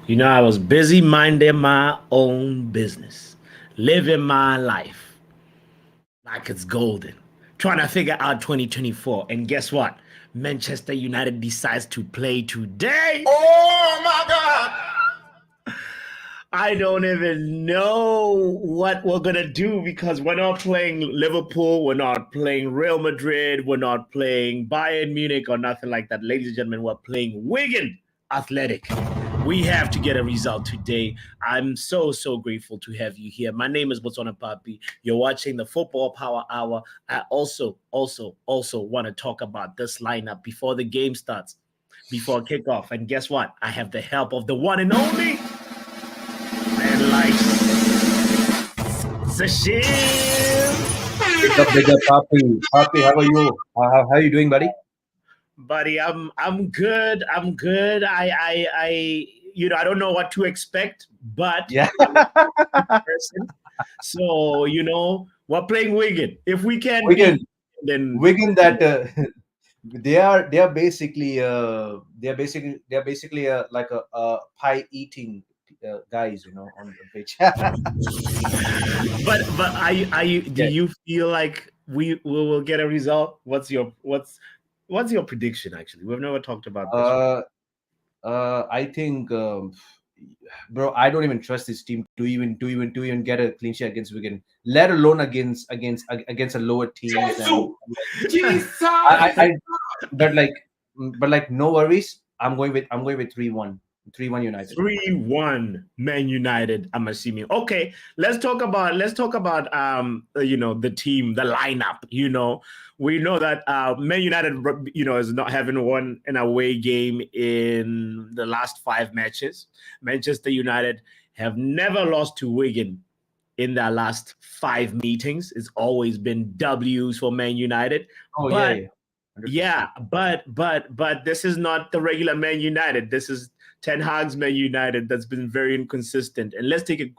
I was busy minding my own business, living my life like it's golden, trying to figure out 2024. And guess what? Manchester United decides to play today. Oh my God! I don't even know what we're gonna do because we're not playing Liverpool, we're not playing Real Madrid, we're not playing Bayern Munich or nothing like that. Ladies and gentlemen, we're playing Wigan Athletic. We have to get a result today. I'm so grateful to have you here. My name is Botswanapapi. You're watching the Football Power Hour. I also want to talk about this lineup before the game starts, before kickoff. And guess what? I have the help of the one and only man like Sashim. Big up, Papi. Papi, how are you? How are you doing, buddy? Buddy, I'm good. I'm good. I don't know what to expect, but Yeah, I'm a person. So, we're playing Wigan. If we can Wigan, beat, then Wigan. That they are basically like a pie eating guys, on the pitch. but do Yeah. you feel like we will get a result? What's your prediction actually? We've never talked about this one. Uh, I think, bro, I don't even trust this team to even get a clean sheet against Wigan, let alone against a lower teams. Jesus! And Jesus! I but like no worries. I'm going with 3-1 United. 3-1 Man United. I'm assuming. Okay, let's talk about the team, the lineup. We know that Man United is not having won an away game in the last 5 matches. Manchester United have never lost to Wigan in their last 5 meetings. It's always been W's for Man United. Oh yeah, But yeah, 100%. yeah, but this is not the regular Man United. This is Ten Hag's Man United that's been very inconsistent. And let's take a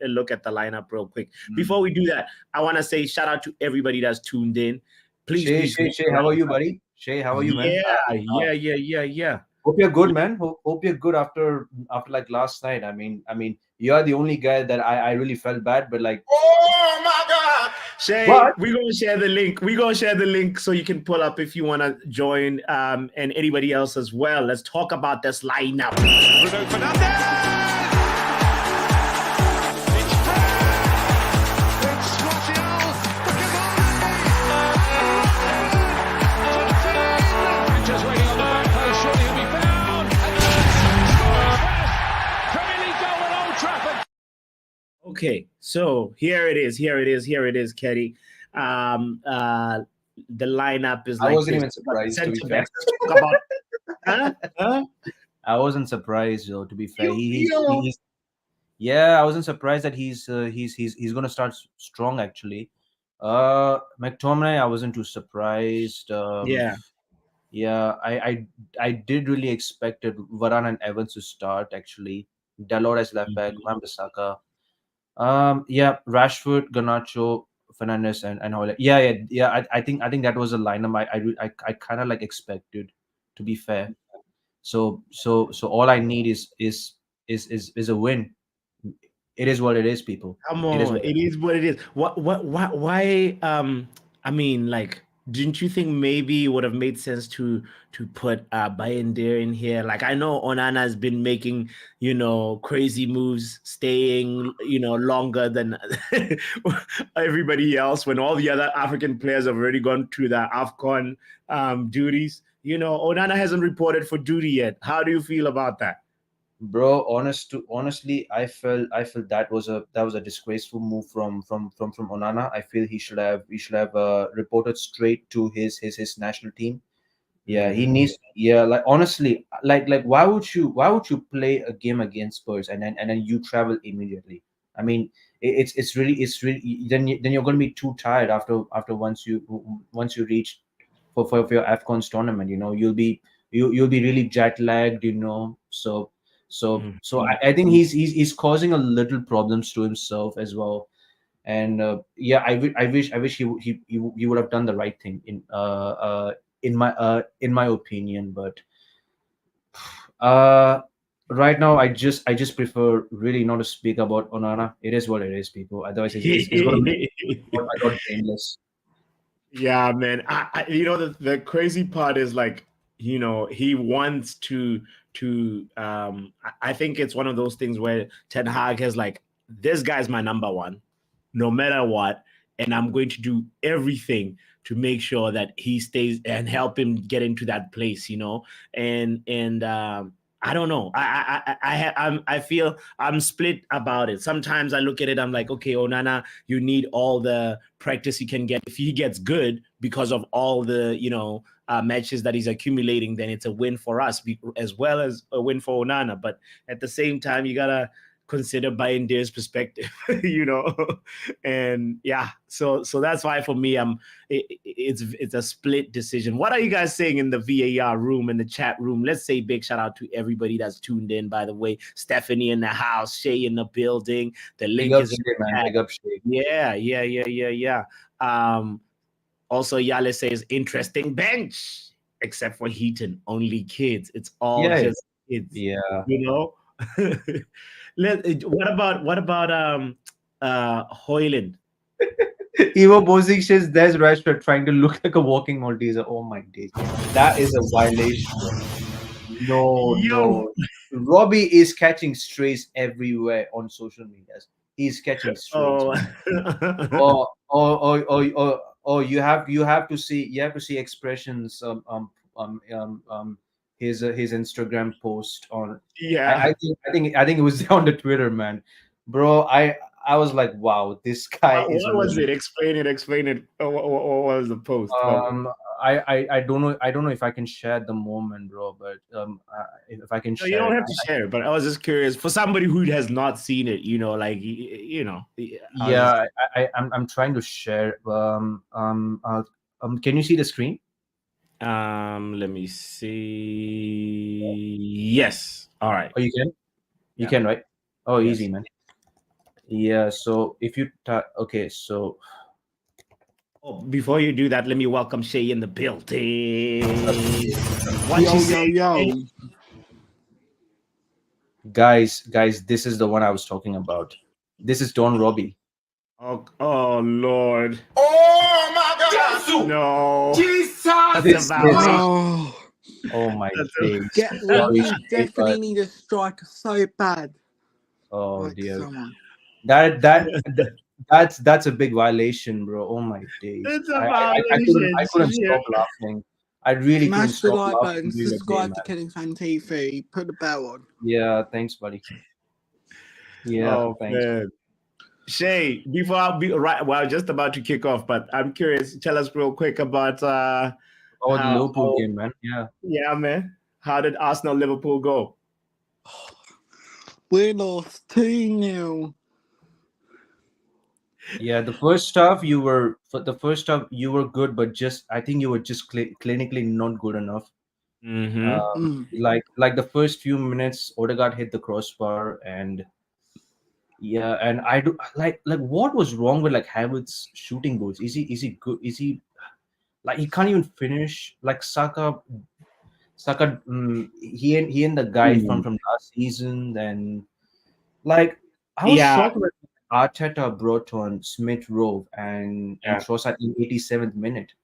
look at the lineup real quick. Before we do that, I want to say shout out to everybody that's tuned in. Please Shay, be Shay, great. Shay, how are you, buddy? Shay, how are you, man? Yeah, yeah. Hope you're good, man. Hope you're good after like last night. I mean, you are the only guy that I really felt bad, but like, Oh my God! Shay, but we're gonna share the link. We're gonna share the link so you can pull up if you want to join, and anybody else as well. Let's talk about this lineup. Bruno Fernandes! It's fair! It's Martial! The Cavani! Just waiting on the back post, surely he'll be found! And scores first! Premier League goal at Old Trafford! Okay, so here it is, Kenny. The lineup is I like wasn't this. even surprised, to be Center fair. backs. Let's talk about. Huh? I wasn't surprised, though. To be fair, You feel? he's yeah. I wasn't surprised that he's gonna start strong actually. McTominay, I wasn't too surprised. Yeah. Yeah, I did really expected Varane and Evans to start actually. Dalot as left back, Wan-Bissaka. Yeah, Rashford, Garnacho, Fernandes, and Haaland. Yeah. I think that was a lineup I kind of like expected. To be fair, so all I need is a win. It is what it is, people. Come It is on, what it is what it is. Why? I mean, like, didn't you think maybe it would have made sense to put Bayender in here? Like, I know Onana has been making crazy moves, staying longer than everybody else. When all the other African players have already gone to the Afcon duties, Onana hasn't reported for duty yet. How do you feel about that? Bro, honestly, I felt that was a disgraceful move from Onana. I feel he should have reported straight to his national team. Yeah, he Mhm. needs. Yeah, like honestly, like why would you play a game against Spurs and then you travel immediately? I mean, it's really then you're going to be too tired after once you reach for your Afcons tournament. You'll be really jet lagged. So Mhm. I think he's causing a little problems to himself as well. And yeah, I wish he would have done the right thing in my opinion. But uh right now, I just prefer really not to speak about Onana. It is what it is, people. Otherwise, it's gonna make a lot brainless. Yeah, man. The crazy part is like, he wants to I think it's one of those things where Ten Hag has like, this guy's my number one, no matter what, and I'm going to do everything to make sure that he stays and help him get into that place. And I don't know. I feel I'm split about it. Sometimes I look at it, I'm like, okay, Onana, you need all the practice he can get. If he gets good because of all the matches that he's accumulating, then it's a win for us as well as a win for Onana. But at the same time, you gotta consider Bayindir's perspective, and yeah, so that's why for me, it's a split decision. What are you guys saying in the VAR room, in the chat room? Let's say big shout out to everybody that's tuned in. By the way, Stephanie in the house, Shay in the building. The link is in the chat. Big up, Shay. Yeah. Also, Yale says interesting bench, except for Heaton, only kids. It's all just kids. Yeah. What about Hoyland? Evo Bosic says there's Rashford trying to look like a walking Malteser. Oh my days. That is a violation. No. Robbie is catching strays everywhere on social medias. He's catching strays. Oh, you have to see expressions his Instagram post on. Yeah, I think it was on the Twitter, man, bro. I was like, wow, this guy is. What was it? Explain it. What was the post? I don't know if I can share at the moment, bro. But if I can share, you don't have to share. But I was just curious for somebody who has not seen it. Yeah, I'm trying to share. Can you see the screen? Let me see. Yes. All right. Oh, you can. You can, right? Oh, yes. Easy, man. Yeah. So if you okay, so. Oh, before you do that, let me welcome Shay in the building. Yo. Guys, this is the one I was talking about. This is Don Robbie. Oh Lord. Oh my God. No. Jesus. Oh my days. We definitely need a striker so bad. Oh like dear. Someone. That's a big violation, bro. Oh my days. It's a violation. I couldn't stop laughing. I really couldn't Smash the stop like laughing. button, subscribe to Killing Fan TV, put the bell on. Yeah, thanks, buddy. Yeah, thanks. Man. Shay, before I'll be right, well, just about to kick off, but I'm curious. Tell us real quick about the Liverpool game, man. Yeah, man. How did Arsenal-Liverpool go? We lost 2-0. Yeah, the first half you were good, but I think you were just clinically not good enough. Like the first few minutes, Odegaard hit the crossbar, and I do like what was wrong with like Havertz shooting goals? Is he good? Is he like he can't even finish? Like Saka, he and the guy from last season, and like I was shocked when Arteta brought on Smith Rowe and Trossard in 87th minute.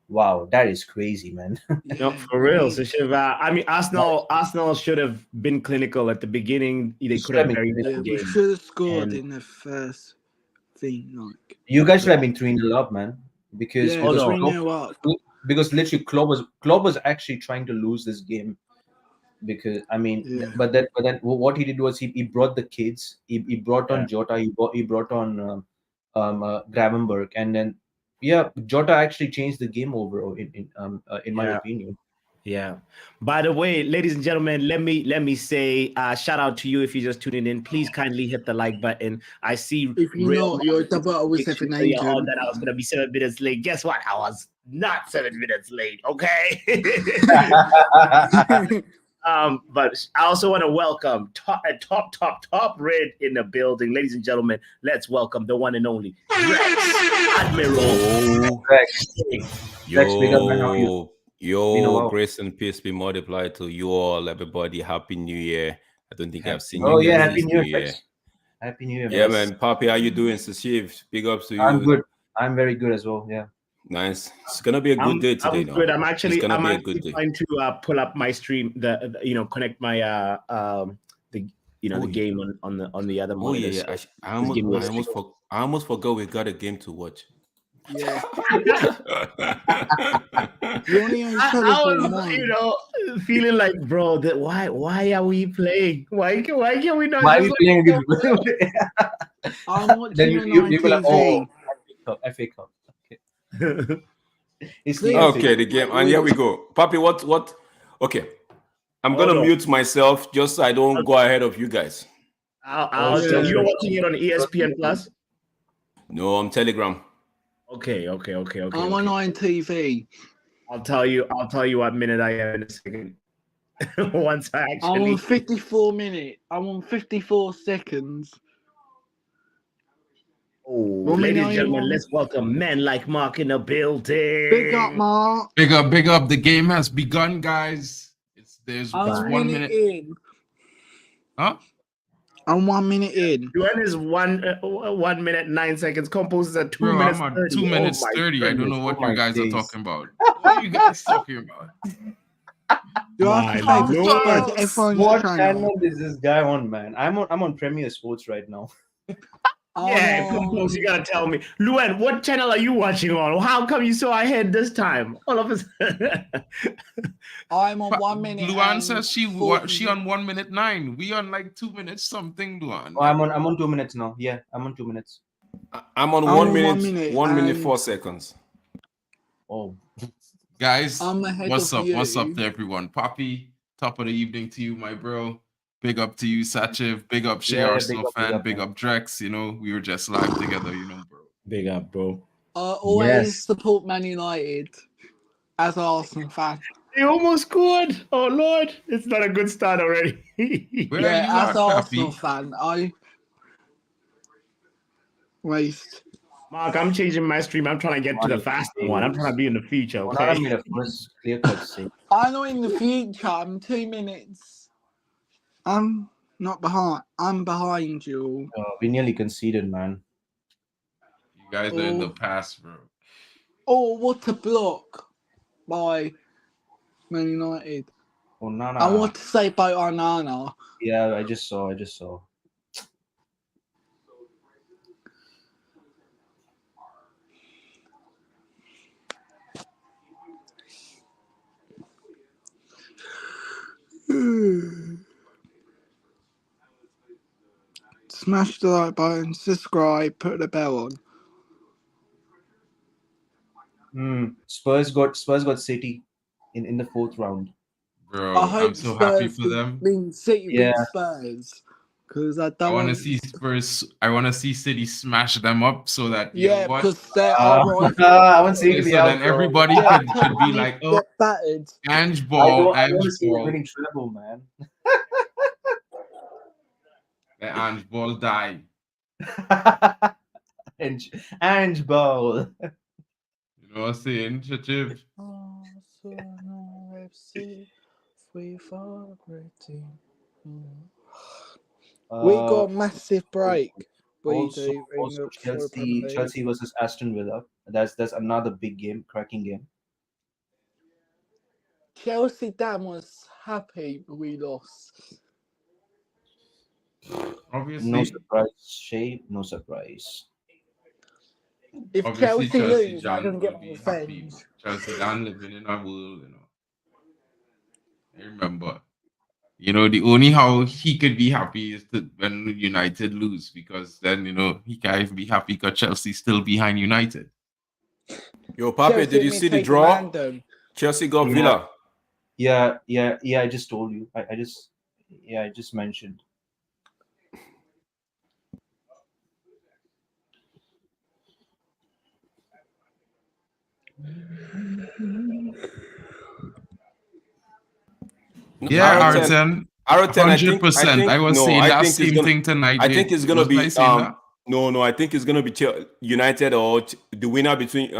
Wow, that is crazy, man. No, for real. So I mean, Arsenal should have been clinical at the beginning. They could have buried the game. We should have scored in the first thing. Like you guys should have been 3-0 up, man. Because because literally Klopp was actually trying to lose this game. Because I mean, but then what he did was he brought the kids. He brought on Jota. He brought on Gravenberg, and then Jota actually changed the game overall in my opinion. Yeah. By the way, ladies and gentlemen, let me say shout out to you if you're just tuning in. Please kindly hit the like button. I see if you know you're double with 7 8 that I was gonna be 7 minutes late. Guess what? I was not 7 minutes late. Okay. But I also want to welcome top red in the building, ladies and gentlemen. Let's welcome the one and only Admiral Rex. Big up, man. How are you? Grace and peace be multiplied to you all, everybody. Happy New Year. I don't think I've seen Oh you yeah, guys Happy this New Year, New Year. Flex. Happy New Year, Yeah, man. man. Papi, how you doing? Sashiv, big ups to you. I'm good. I'm very good as well. Yeah. Nice. It's gonna be a good day today, I'm though. good. I'm It's actually gonna be a good day. trying to pull up my stream. Connect my the game on the other Oh monitor. yeah. So I give me a almost forgot we got a game to watch. Yeah. You only on I telephone was, feeling like, bro, why are we playing? Why can't we not? Why are just we playing I'm Then watching you it on be like, TV. oh, FA Cup. Okay. It's Please. the Okay, the game, and here we go. Papi, what? Okay, I'm gonna mute myself just so I don't go ahead of you guys. You're watching it on ESPN Plus? No, I'm Telegram. Okay. I'm on ITV. I'll tell you what minute I am in a second. Once I I'm actually. on 54 minutes. I'm on 54 seconds. Oh, ladies and gentlemen, let's welcome men like Mark in the building. Big up, Mark. Big up. The game has begun, guys. There's 1 minute in. Huh? I'm 1 minute in. When is 1 minute 9 seconds? Compose is at 2 Bro, minutes. I'm on 30. 2 minutes 30. I don't know what you guys are talking about. What are you guys talking about? Do I have to pay for Spurs F1 What channel? channel is this guy on, man? I'm on Premier Sports right now. Yeah, Compose, you gotta tell me. Luen, what channel are you watching on? How come you saw ahead this time? All of a sudden. I'm on 1 minute. Luan says she on 1 minute 9. We on like 2 minutes something, Luan. Oh, I'm on 2 minutes now. Yeah, I'm on 2 minutes. I'm on 1 minute, 1 minute 4 seconds. Oh, guys, I'm ahead what's of up? you. What's up to everyone? Poppy, top of the evening to you, my bro. Big up to you, Sachiv. Big up Shea Arsenal fan. Big up Drex. We were just live together, bro. Big up, bro. Always support Man United as an Arsenal fan. They almost scored. Oh Lord, it's not a good start already. Where are you as at, an Arsenal Pappy? fan, I waste. Mark, I'm changing my stream. I'm trying to get to the fast one. I'm trying to be in the future. Okay. I made a first clear cut save. I know in the future I'm 2 minutes. I'm not behind. I'm behind you. We nearly conceded, man. You guys are in the past, bro. Oh, what a block by Man United. Onana. I want to say about Onana. Yeah, I just saw. Smash the like button, subscribe, put the bell on. Spurs got City in the 4th round. Bro, I hope I'm so happy Spurs for them. beat City beat Spurs. Because I don't want to see Spurs. I want to see City smash them up so that because they're alright. I want City to be out. Then everybody could be like, oh, battered. Ange Ball, I want to see them winning treble, man. The Ange Ball die. Ange Ball. You know what I'm saying, Chachiv? We got a massive break. Also Chelsea versus Aston Villa. That's another big game, cracking game. Chelsea Dan was happy we lost. Obviously, no surprise, Shay. No surprise. If obviously, Chelsea lose, I can get my revenge. Chelsea Dan living in a world, I remember. The only how he could be happy is when United lose, because then, he can't even be happy because Chelsea's still behind United. Yo, Papi, did you see the draw? Random. Chelsea got Villa. Yeah. I just told you. I just mentioned. Yeah, Arten. 100%. I was saying that same thing tonight. I think it's gonna be I think it's gonna be United or the winner between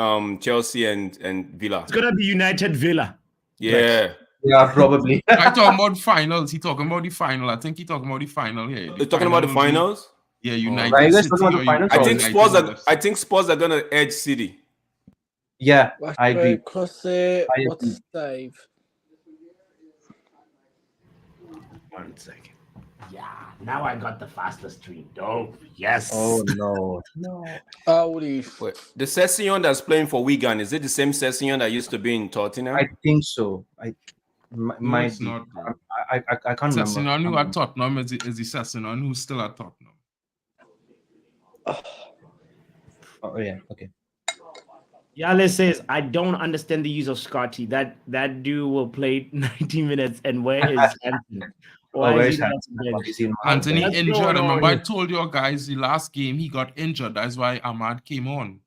Chelsea and Villa. It's gonna be United Villa. Yeah, Yeah, probably. I talking about finals. He talking about the final. I think he talking about the final here. You're talking about the finals? Yeah, Are United you guys City talking about the or finals? I or- think United Spurs and are. FC. I think Spurs are gonna edge City. Yeah, I agree. Rashford, cross it. I What a agree. save. 1 second. Yeah, now I got the fastest stream. Dope. Yes. Oh no, no. Holy. Wait, the Session that's playing for Wigan, is it the same Session that used to be in Tottenham? I think so. No, might it's be. not, bro. I can't remember. Sessignon who at Tottenham is the Sessignon who's still at Tottenham. Oh yeah, okay. Yale says, I don't understand the use of Scotty. That dude will play 90 minutes and where is Anthony? Why where's is he not Anthony? bench? He's in my Antony bench. What's injured. going on Remember, I here? told you guys the last game he got injured. That's why Ahmad came on.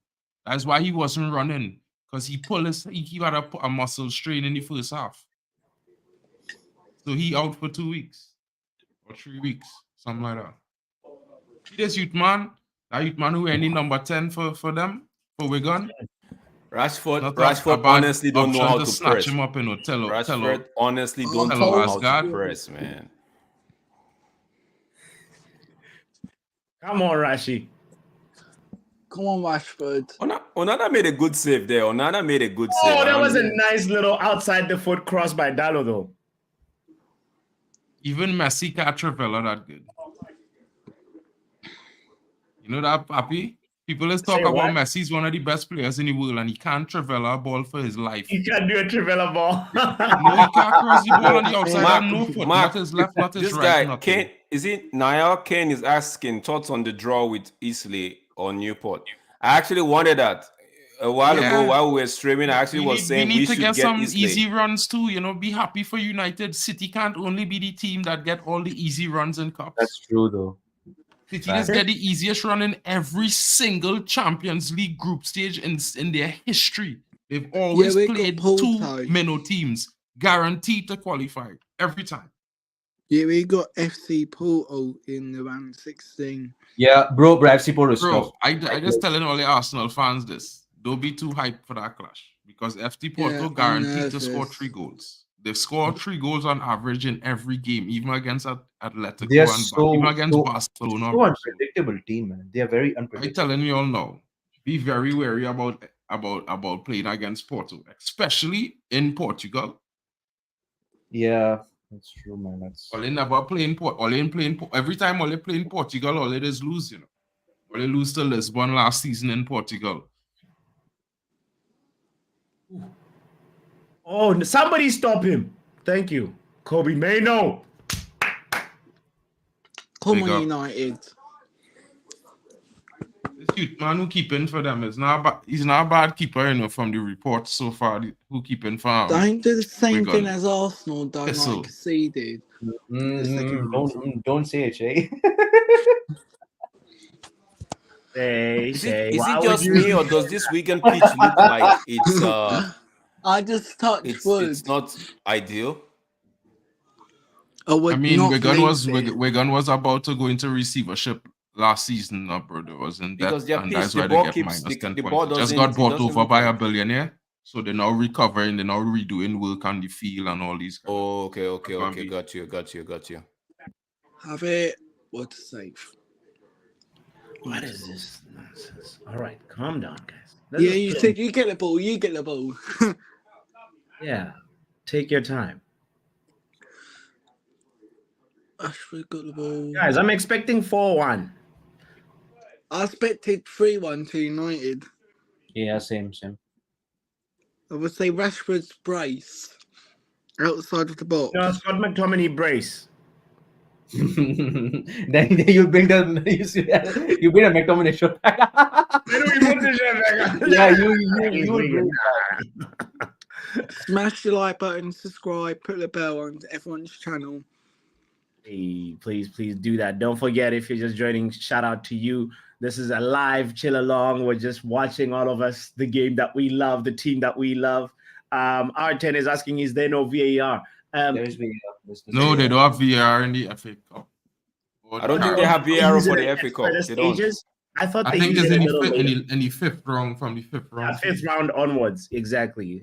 That's why he wasn't running. Because he had a muscle strain in the first half. So he out for 2 weeks. Or 3 weeks. Something like that. See this youth man? That youth man who any number 10 for them? For Wigan? Rashford Not Rashford a bad honestly don't know option how to to snatch press. him up in Otello. Rashford honestly don't Hello, know how Asgard. to press, man. Come on, Rashi. Come on, Rashford. Onana made a good save there. Onana made a good save. Oh, that was a nice little outside the foot cross by Dallo, though. Even Messi can't Travella that good. You know that, Papi? People is talk Say about what? Messi's one of the best players in the world and he can't Travella a ball for his life. You can't do a Trivella ball. No, he can't cross the ball on the outside Mark, and no foot. Mark, Not his left, not his this right, guy, nothing. Kane, is it Niall Kane is asking thoughts on the draw with Isley or Newport. I actually wanted that a while ago while we were streaming. I actually was saying we need to should get some Isley. easy runs too. You know, be happy for United. City can't only be the team that get all the easy runs in cups. That's true though. City just get the easiest run in every single Champions League group stage in their history. They've always played two minnow teams, guaranteed to qualify every time. Yeah, we got FC Porto in the round 16. Yeah, bro, FC Porto is Bro, tough. I just telling all the Arsenal fans this. Don't be too hyped for that clash because FC Porto guaranteed to score 3 goals. They score 3 goals on average in every game, even against Atletico even against Barcelona. So unpredictable team, man. They are very unpredictable. I'm telling you all now, be very wary about playing against Porto, especially in Portugal. Yeah, that's true, man. That's All they never play in every time all they play in Portugal, all they just lose, you know. All they lose to Lisbon last season in Portugal. Oh, somebody stop him. Thank you. Kobe Mano. Come on, United. This youth man who keeping for them he's not a bad keeper, you know, from the reports so far. Who keeping for him? Don't do the same Wigan. thing as Arsenal, don't Thistle. like conceded. don't say it, Shay. Is it just me or does this Wigan pitch look like it's I just touched wood. It's not ideal. Oh, I mean, Wigan was about to go into receivership last season, bro. There was in debt, Because and that's the why ball they get keeps minus 10 the points. ball They just doesn't- got bought it doesn't over look by a like- billionaire, so they're now recovering. They're now redoing work on the field and all these. Oh, okay. Got you. Have it. What to save? What is this nonsense? All right, calm down, guys. Yeah, you said you get the ball. You get the ball. Yeah, take your time. Ashford got the ball. Guys, I'm expecting 4-1. I expected 3-1 to United. Yeah, same. I would say Rashford's brace outside of the box. No, Scott McTominay brace. then you bring a McTominay shot. Yeah, you Smash the like button, subscribe, put the bell on everyone's channel. Hey, please do that. Don't forget, if you're just joining, shout out to you. This is a live chill along. We're just watching all of us, the game that we love, the team that we love. R10 is asking, is there no VAR? There's VAR. No, they don't have VAR in the FA Cup. I don't think they have VAR for the FA Cup. They don't. I thought I they think used it's it in the fifth round, from the fifth round. fifth round onwards. Exactly.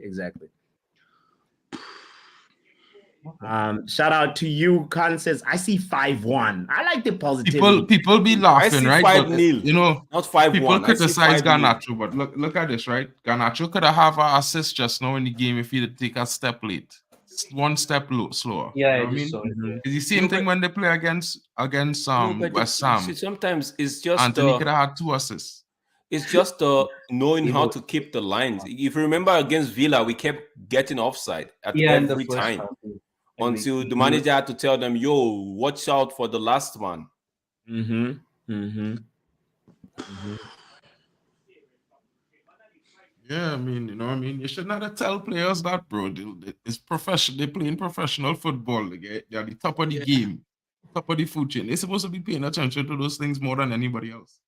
Shout out to you, Constance. I see 5-1. I like the positivity. People be I laughing, see right? 5-0. You know, Not 5-1. people I see criticize 5-0. Garnacho, but look at this, right? Garnacho could have an assist just now in the game if he'd take a step late, one step slower. Yeah, You know I what I just mean? saw it. It's the same thing when they play against West Ham. Sometimes it's just Antony could have had 2 assists. it's just knowing how to keep the lines. If you remember against Villa, we kept getting offside at in the every first time half. until the manager had to tell them, "Yo, watch out for the last one." Yeah, I mean, you know what I mean? You should not tell players that, bro. It's professional. They're playing professional football. They're at the top of the game, top of the food chain. They're supposed to be paying attention to those things more than anybody else.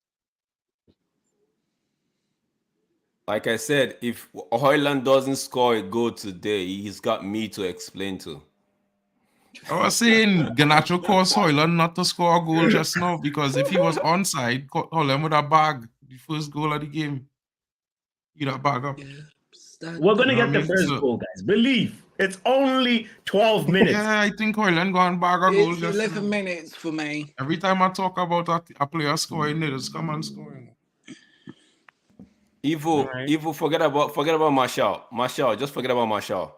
Like I said, if Haaland doesn't score a goal today, he's got me to explain to. I was saying Garnacho caused Haaland not to score a goal just now because if he was onside, Haaland would have bagged the first goal of the game. He'd have bagged up. We're going to get the first goal, guys. Believe. It's only 12 minutes. Yeah, I think Haaland going to bag a goal It's just 11 now. minutes for me. Every time I talk about a player scoring, they just come and scoring. Evo, forget about Martial. Just forget about Martial.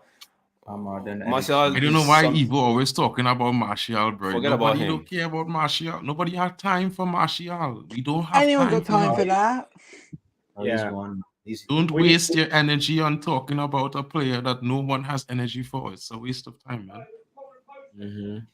Martial. I don't know why Evo always talking about Martial, bro. Forget about him. Don't care about Martial. Nobody has time for Martial. We don't have Anyone time got time for that? Yeah. Don't waste your energy on talking about a player that no one has energy for. It's a waste of time, man.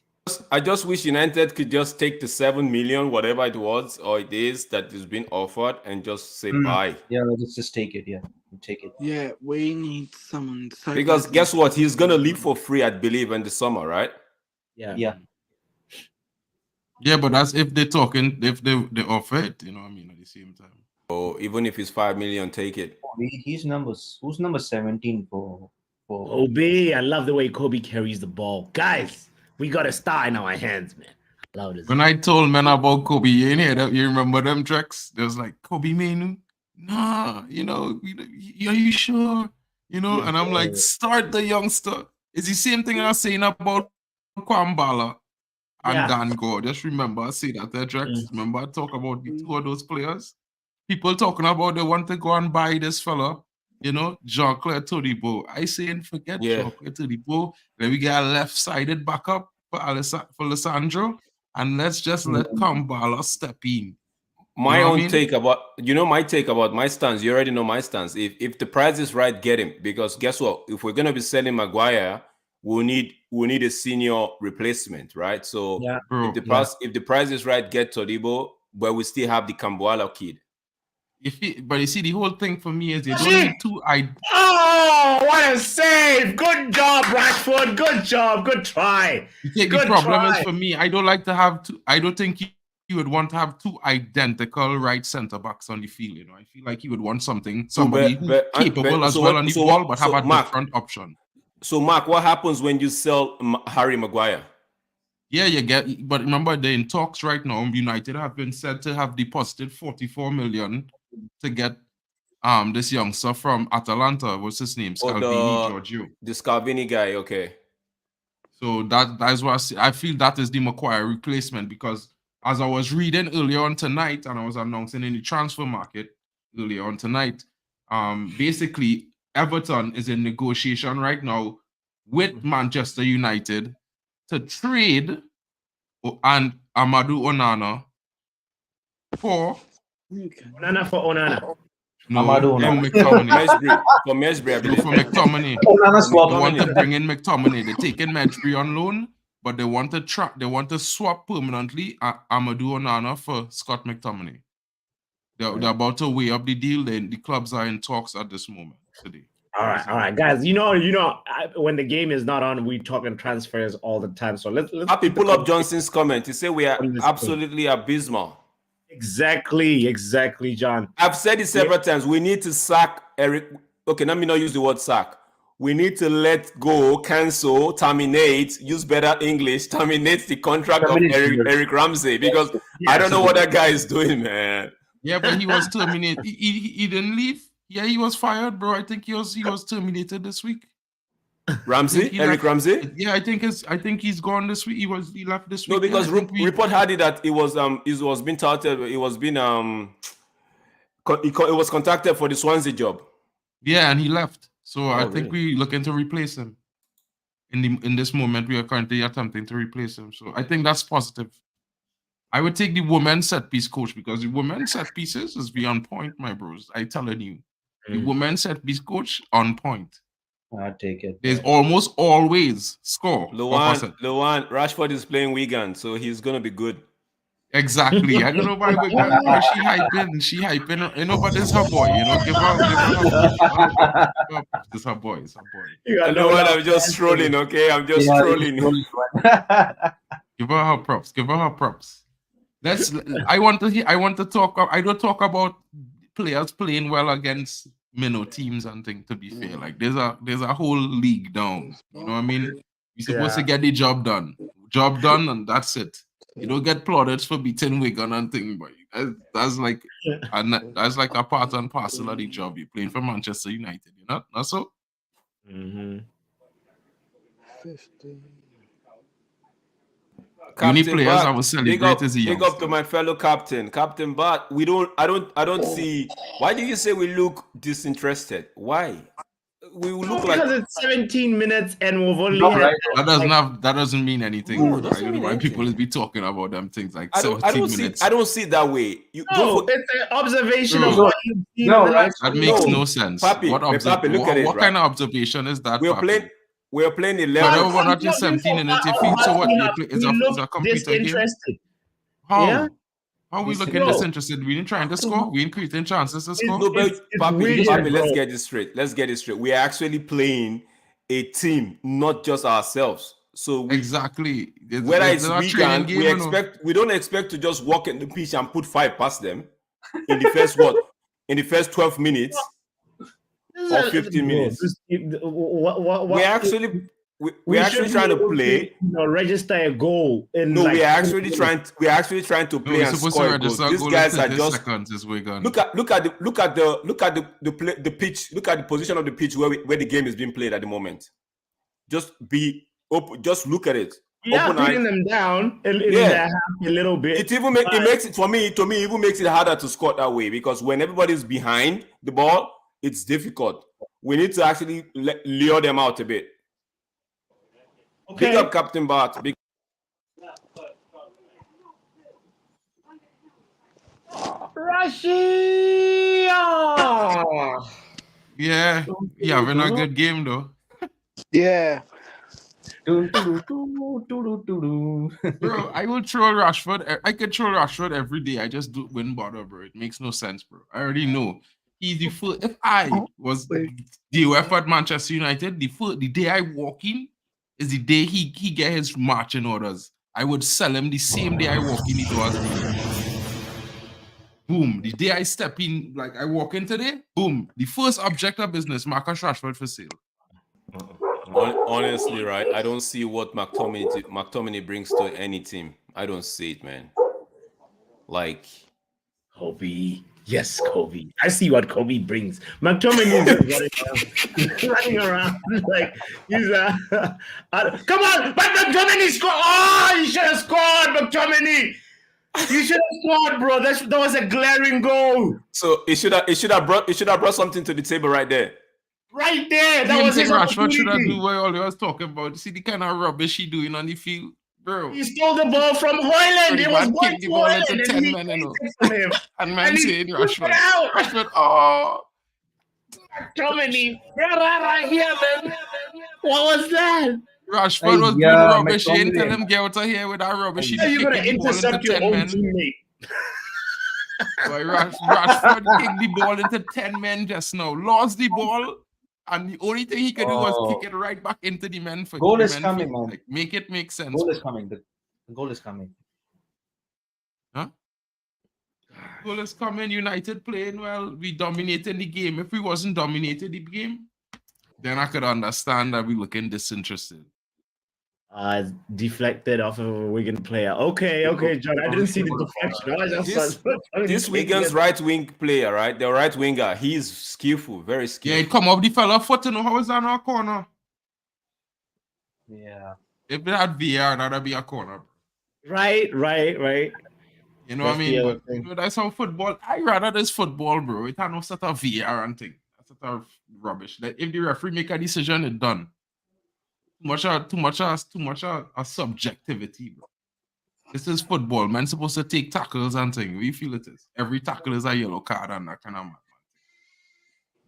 I just wish United could just take the 7 million, whatever it was or it is that is being offered, and just say bye. Yeah, let's just take it. Yeah, take it. Yeah, we need someone. So Because badly. guess what? He's gonna leave for free, I believe, in the summer, right? Yeah. Yeah, but that's if they offer it, you know what I mean, at the same time. Or even if it's 5 million, take it. Who's number 17 for Kobe? I love the way Kobe carries the ball. Guys, we got a star in our hands, man. I love this. When I told men about Kobe, you remember them tracks? There was like, Kobe Manu? Nah, you know, are you sure? You know, and I'm like, start the youngster. It's the same thing I was saying about Kwambala and Dan Gore. Just remember, I say that there, Drex. Remember, I talk about the 2 of those players. People talking about they want to go and buy this fella, you know, Jean-Claire Todibo. I saying forget Jean-Claire Todibo. Then we get a left-sided backup for Alessandro, and let's just let Kambala step in. My take about my stance. You already know my stance. If the price is right, get him. Because guess what? If we're gonna be selling Maguire, we need a senior replacement, right? So if the price is right, get Todibo, but we still have the Kambuala kid. But you see, the whole thing for me is they don't need 2 Oh, what a save! Good job, Rashford. Good job. Good try. The problem is for me, I don't like to have 2. I don't think you would want to have 2 identical right centre backs on the field. You know, I feel like you would want somebody who's capable as well on the ball, but have a different option. So, Mark, what happens when you sell Harry Maguire? Yeah, but remember, they're in talks right now. United have been said to have deposited 44 million to get this youngster from Atalanta. What's his name? Scalvini Giorgio. The Scalvini guy, okay. So that's what I feel that is the Maguire replacement, because as I was reading earlier on tonight, and I was announcing in the transfer market earlier on tonight, basically Everton is in negotiation right now with Manchester United to trade and Amadou Onana for Onana for Onana. No, McTominay. For Mesbury, I believe. For McTominay. They want to bring in McTominay. They're taking Mesbury on loan, but they want to swap permanently Amadou Onana for Scott McTominay. They're about to weigh up the deal. The clubs are in talks at this moment today. All right, guys. You know, when the game is not on, we talking transfers all the time. So let's Happy pull up Johnson's comment. He said we are absolutely abysmal. Exactly, John. I've said it several times. We need to sack Erik. Okay, let me not use the word sack. We need to let go, cancel, terminate, use better English, terminate the contract of Erik Ramsey, because I don't know what that guy is doing, man. Yeah, but he was terminated. He didn't leave. Yeah, he was fired, bro. I think he was terminated this week. Ramsey, Eric Ramsey. Yeah, I think he's gone this week. He left this week. No, because yeah, report had it that it was being touted. It was being it was contacted for the Swansea job. Yeah, and he left. So I really? think we're looking to replace him. In this moment, we are currently attempting to replace him. So I think that's positive. I would take the women's set piece coach because the women's set pieces is beyond point, my bros. I telling you, the women's set piece coach on point. I'll take it. There's almost always score. Luan, Rashford is playing Wigan, so he's gonna be good. Exactly. I don't know why she hyping. She hyping. You know, but it's her boy. You know, give her. It's her boy. It's her boy. You know what? I'm just trolling. Okay, I'm just trolling. Give her her props. Give her her props. I want to talk. I don't talk about players playing well against teams and things. To be fair, like there's a whole league down. You know what I mean? You're supposed to get the job done, and that's it. You don't get plaudits for beating Wigan and things, but that's like a part and parcel of the job. You're playing for Manchester United, you know? Not so. 50. Captain players Bart, I will celebrate as a youngster. Big up to my fellow captain, Captain Bart. I don't see. Why do you say we look disinterested? Why? We look because it's 17 minutes and we've only had that doesn't mean anything. I don't know why people be talking about them things like 17 minutes. I don't see it that way. It's an observation of what you've seen. That makes no sense. Papi, what kind of observation is that? We're playing 11. But we're not just 17 in it. So what? It's a computer game. How? Yeah? How are we looking disinterested? We ain't trying to score. We ain't creating chances to score. Papi, let's get this straight. We are actually playing a team, not just ourselves. So exactly. Whether it's weekend, we don't expect to just walk in the pitch and put 5 past them in the first in the first 12 minutes or 15 minutes. We're actually trying to play. Register a goal. We're actually trying to play and score a goal. These guys are just look at the pitch. Look at the position of the pitch where the game is being played at the moment. Just be open. Just look at it. Yeah, putting them down a little bit. It makes it for me. To me, it even makes it harder to score that way because when everybody's behind the ball, it's difficult. We need to actually lure them out a bit. Okay. Big up Captain Bart. Russia! Yeah, you're having a good game though. Yeah. Bro, I will throw Rashford. I could throw Rashford every day. I just wouldn't bother, bro. It makes no sense, bro. I already know. He's the first. If I was the UEFA at Manchester United, the day I walk in is the day he get his marching orders. I would sell him the same day I walk in the doors. Boom. The day I step in, like I walk in today, boom. The first object of business, Marcus Rashford for sale. Honestly, right? I don't see what McTominay brings to any team. I don't see it, man. Like Kobe. Yes, Kobe. I see what Kobe brings. McTominay is running around like he's come on, but McTominay scored. Oh, you should have scored, McTominay. You should have scored, bro. That was a glaring goal. So it should have brought something to the table right there. Right there. That was his Rashford should have do what all you was talking about. See the kind of rubbish he doing on the field. Bro. He stole the ball from Haaland. It was kicked the ball into 10 men, you know. And man saying Rashford, oh. McTominay. Right here, man. What was that? Rashford was doing rubbish. He didn't tell him get out of here with that rubbish. You're going to intercept your own teammate. Boy, Rashford kicked the ball into 10 men just now. Lost the ball. And the only thing he could do was kick it right back into the men. Goal is coming, man. Like, make it make sense. Goal is coming. The goal is coming. Huh? Goal is coming. United playing well. We dominated the game. If we wasn't dominating the game, then I could understand that we looking disinterested. Deflected off of a Wigan player. Okay, John. I didn't see the deflection. This Wigan's right wing player, right? The right winger. He's skillful, very skillful. Yeah, he come off the fella foot. You know how is that in our corner? Yeah. If it had VR, that'd be a corner. Right. You know what I That's mean? the other But you thing. know, that's how football. I rather this football, bro. It had no sort of VR and thing. That's sort of rubbish. Like if the referee make a decision, it's done. Too much a subjectivity, bro. This is football. Man supposed to take tackles and thing. We feel it is. Every tackle is a yellow card and that kind of man.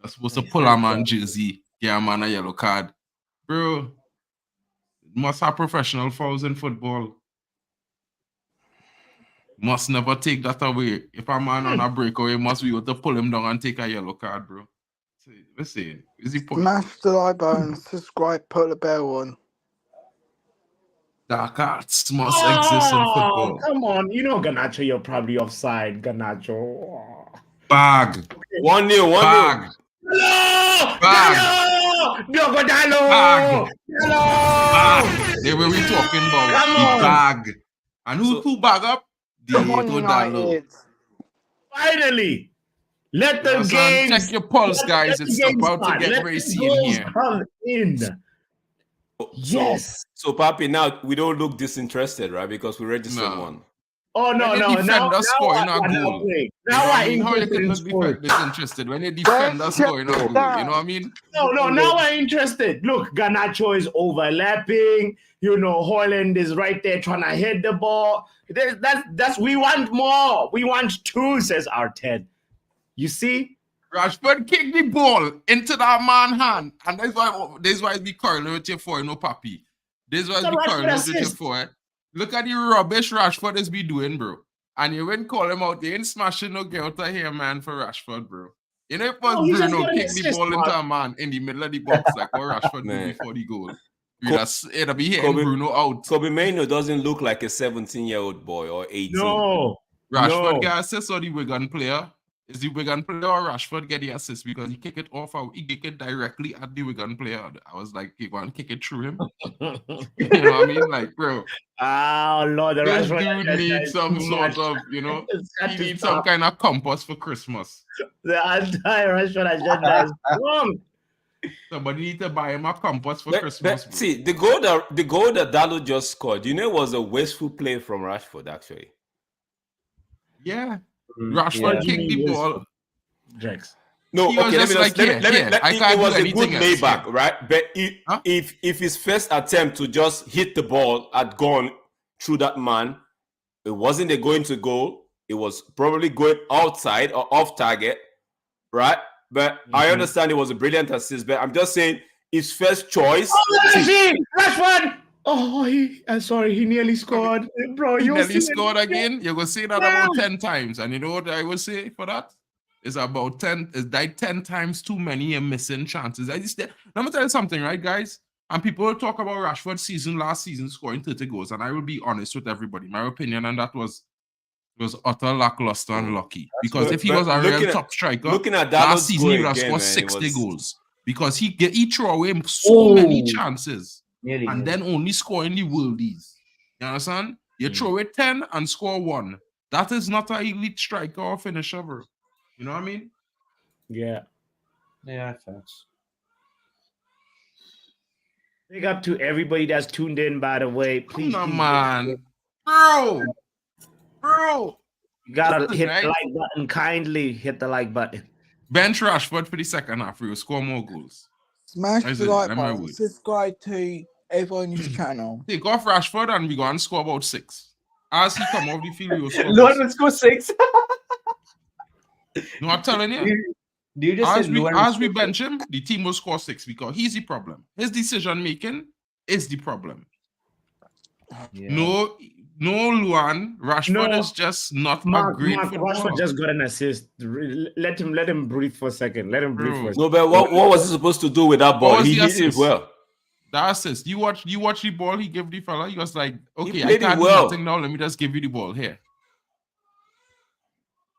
They're supposed to pull a man jersey, get a man a yellow card. Bro, must have professional fouls in football. Must never take that away. If a man on a breakaway, must be able to pull him down and take a yellow card, bro. Let's see. Is the point? Smash the like button, subscribe, put the bell on. Dark arts must exist in football. Come on. You know, Garnacho, you're probably offside, Garnacho. Oh. Bag. 1-0, 1-0. Bag. Hello! Bag. Diogo Dallo! Bag. Hello! Bag. They were we talking about. Come The on. bag. And who bag up? Come on, Diogo Dallo. United. Finally, let the Son, games. check your pulse, guys. let It's the games about to start. get Let racy the in goals here. come in. Yes. So Papi, now we don't look disinterested, right? Because we registered No. one. Oh no, When no! the defender scoring a I'm goal. playing. You know Now what I I mean? How you interested can in look sport. disinterested when the defender scoring a goal? You know what I mean? No, now I'm interested. Look, Garnacho is overlapping. You know, Haaland is right there trying to hit the ball. That's we want more. We want two, says Arteta. You see? Rashford kicked the ball into that man hand, and that's why it's be correlated for, you know, Papi. This was It's a be Rashford correlated assist. for. Look at the rubbish Rashford is be doing, bro. And you wouldn't call him out. They ain't smashing no girl to here, man, for Rashford, bro. You know, if No, he was just Bruno got an kick the assist, ball into man. a man in the middle of the box, like what Rashford do Man. before the goal. Co- It'll be hitting Bruno out. Kobe Mainoo doesn't look like a 17-year-old boy or 18. No. Rashford No. get assist or the Wigan player? Is the Wigan player or Rashford get the assist? Because he kick it off, he kick it directly at the Wigan player. I was like, you want to kick it through him? You know what I mean? Like, bro, Oh Lord, the this Rashford dude agenda needs is some too sort much. of, you know, It's got he to needs some stop. kind of compass for Christmas. The entire Rashford agenda is wrong. Somebody need to buy him a compass for But Christmas. Bro. see, the goal that Dallo just scored, you know, it was a wasteful play from Rashford, actually. Yeah. Rashford kicked the ball. Jax. No, He was okay, let just me like, I it can't was do a good anything else. layback, Yeah. right? But Huh? if his first attempt to just hit the ball had gone through that man, it wasn't a going to goal. It was probably going outside or off target, right? But I understand it was a brilliant assist, but I'm just saying his first choice. Rashford! Oh, sorry, he nearly scored. Bro, He you nearly scored again. You're going to say that about 10 times. And you know what I would say for that? It's about 10. It's like 10 times too many missing chances. Let me tell you something, right, guys? And people talk about Rashford's season last season scoring 30 goals. And I will be honest with everybody. My opinion on that was utter lackluster and lucky. Because if he was a real top striker, looking at last season he would have scored 60 goals. Because he threw away so many chances. And then only scoring the worldies. You understand? You throw away 10 and score 1. That is not an elite striker or finisher, bro. You know what I mean? Yeah. Yeah, thanks. Big up to everybody that's tuned in, by the way. Please, No, please, man. Bro. you gotta Listen, hit right? the like button. Kindly hit the like button. Bench Rashford for the second half. We will score more goals. Smash That's the it. like That's my button, word. subscribe to everyone's channel. Take off Rashford and we go and score about 6. As he come off the field, we will score Lord about will score 6. No, I'm telling you. Do you just As we bench him, the team will score 6 because he's the problem. His decision making is the problem. Yeah. No, Luan. Rashford is just not a great footballer. Rashford just got an assist. Let him breathe for a second. Let him breathe for a second. No, but what was he supposed to do with that ball? was He the hit it assist? well. The assist. You watch the ball he gave the fella. He was like, okay, I played it can't do well. nothing now. Let me just give you the ball here.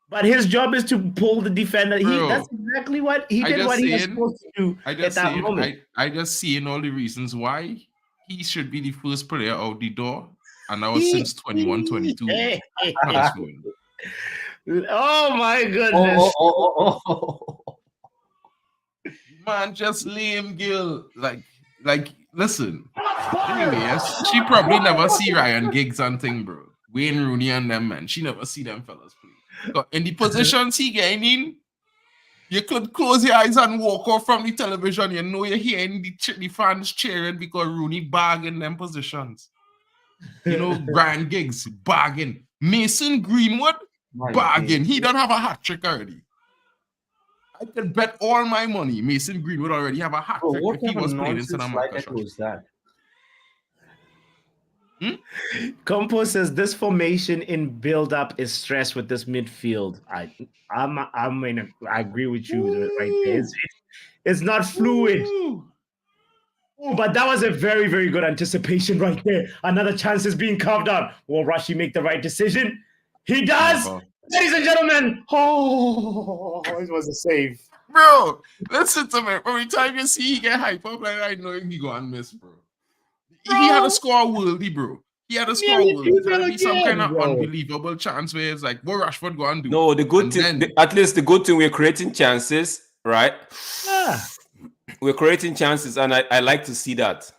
But his job is to pull the defender. Bro, That's exactly what he did. What he was supposed to do at that moment. I just seeing all the reasons why he should be the first player out the door. And that was since 21-22. Oh my goodness. Oh. Man, just lame Gil. Like listen. Anyway, yes, she probably never see Ryan Giggs and thing, bro. Wayne Rooney and them, man. She never see them fellas play. But in the positions he getting in, you could close your eyes and walk off from the television. You know you're hearing the fans cheering because Rooney bagging them positions. You know, Ryan Giggs bagging. Mason Greenwood bagging. He don't have a hat trick already. I could bet all my money Mason Greenwood already have a hat trick if he was playing instead of Marcus Rashford. Was that? Compo says this formation in build-up is stress with this midfield. I agree with you right there. It's not fluid. But that was a very, very good anticipation right there. Another chance is being carved out. Will Rashi make the right decision? He does! Ladies and gentlemen! Oh, it was a save. Bro, listen to me. Every time you see he get hype up, like I know he go and miss, bro. He had a score worldy, bro. He had a score worldy. There'll be some kind of unbelievable chance where it's like, what Rashford go and do? No, the good thing, at least the good thing, we're creating chances, right? Yeah. We're creating chances, and I like to see that.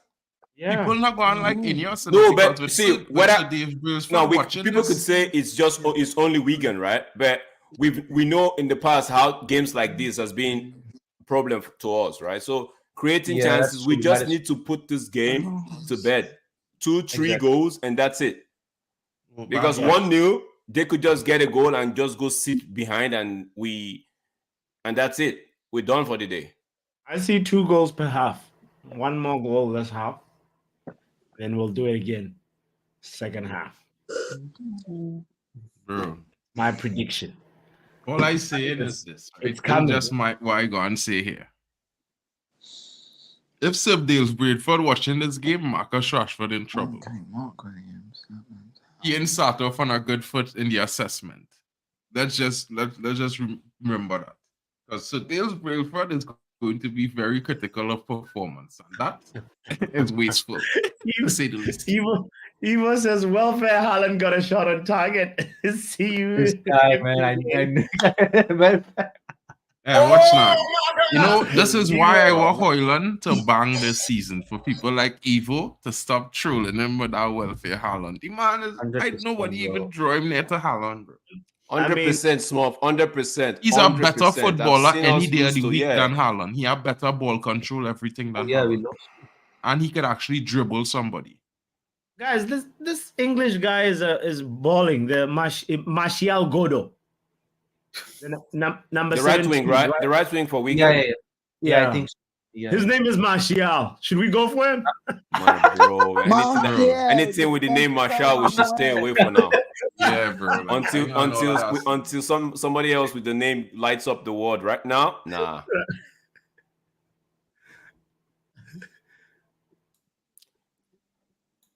Yeah. People not going like in your No, but see, people could say this. it's only Wigan, right? But we know in the past how games like this has been a problem to us, right? So creating chances, we just need to put this game to bed. 2-3 goals, and that's it. Because 1-0, they could just get a goal and just go sit behind, and that's it. We're done for the day. I see 2 goals per half. 1 more goal this half. Then we'll do it again. Second half. Bro. My prediction. All I say is this. It's coming. Just what I go and say here. If Sibdale's Bradford watching this game, Marcus Rashford in trouble. He ain't start off on a good foot in the assessment. Let's just remember that. Because Sibdale's Bradford is going to be very critical of performance, and that is wasteful, to say the least. Evo says, welfare Haaland got a shot on target. See you. This guy, man, Watch now. You know, this is why I want Haaland to bang this season, for people like Evo to stop trolling him with our welfare Haaland. The man is, I nobody even draw him near to Haaland, bro. 100%, Smurf, 100%. He's a better footballer any day of the week than Haaland. He has better ball control, everything than Haaland. We know. And he could actually dribble somebody. Guys, this English guy is balling. The Martial Godo. Number the right 17, wing, right? The right wing for Wigan. Yeah, I think so. Yeah. His name is Martial. Should we go for him? Man, bro, anything with the name Martial, we should stay away for now. Yeah, bro. Until somebody else with the name lights up the world. Right now, nah.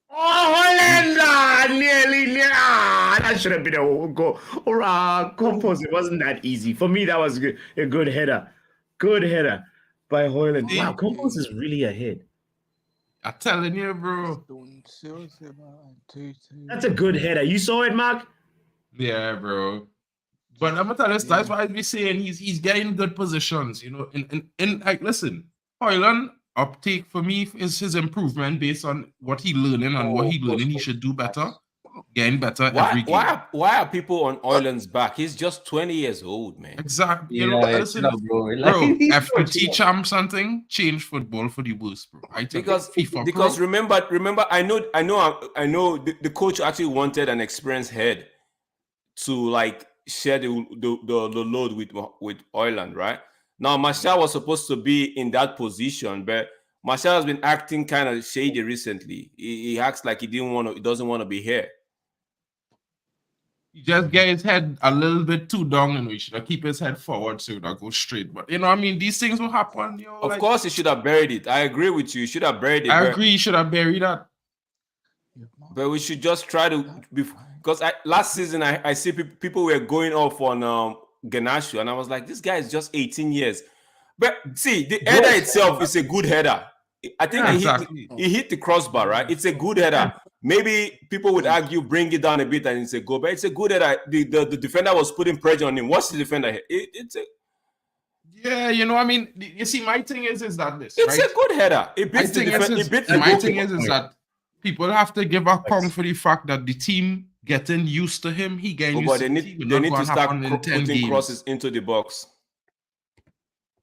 Oh, Haaland! Nearly. That should have been a goal. Compose. It wasn't that easy. For me, that was a good header. Good header by Haaland. Wow, Compose is really ahead. I'm telling you, bro. That's a good header. You saw it, Mark? Yeah, bro. But I'm gonna tell you, that's why I be saying he's getting good positions, you know. In like, listen, Haaland uptake for me is his improvement based on what he learning and what he learning he should do better, getting better every game. Why are people on Haaland's back? He's just 20 years old, man. Exactly. You know, listen, bro, FPT champ something change football for the worst, bro. Because remember, I know the coach actually wanted an experienced head to like share the load with Haaland, right? Now, Martial was supposed to be in that position, but Martial has been acting kind of shady recently. He acts like he doesn't want to be here. He just get his head a little bit too down, and we should keep his head forward so that go straight. But you know, I mean, these things will happen. You know, of course, he should have buried it. I agree with you. He should have buried it. I agree. He should have buried that. But we should just try to, because last season I see people were going off on Garnacho, and I was like, this guy is just 18 years. But see, the header itself is a good header. I think he hit the crossbar, right? It's a good header. Maybe people would argue, bring it down a bit and it's a goal, but it's a good header. The defender was putting pressure on him. What's the defender? Yeah, you know, I mean, you see, my thing is that this, It's right? a good header. It My beats the thing defense. is, It beats the my thing goalkeeper. is that people have to give account for the fact that the team getting used to him. He getting used But to they the team. need Not to going to start happen in 10 putting games. crosses into the box.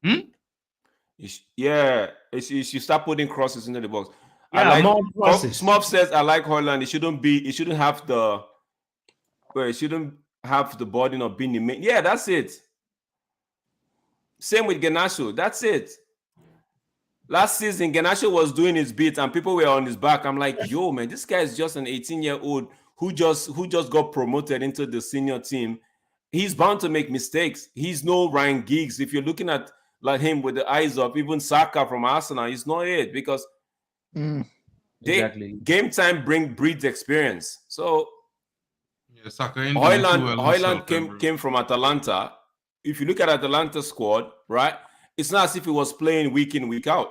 Hmm? You should start putting crosses into the box. Yeah, I like more crosses. Smurf says I like Haaland. It shouldn't have the burden of being the main. Yeah, that's it. Same with Garnacho. That's it. Last season, Garnacho was doing his bit and people were on his back. I'm like, yo, man, this guy is just an 18-year-old who just got promoted into the senior team. He's bound to make mistakes. He's no Ryan Giggs. If you're looking at like him with the eyes up, even Saka from Arsenal, he's not it because Exactly. game time breeds experience. So Yeah, Saka ain't doing too well himself, Haaland came from Atalanta. If you look at Atalanta squad, right, it's not as if he was playing week in, week out.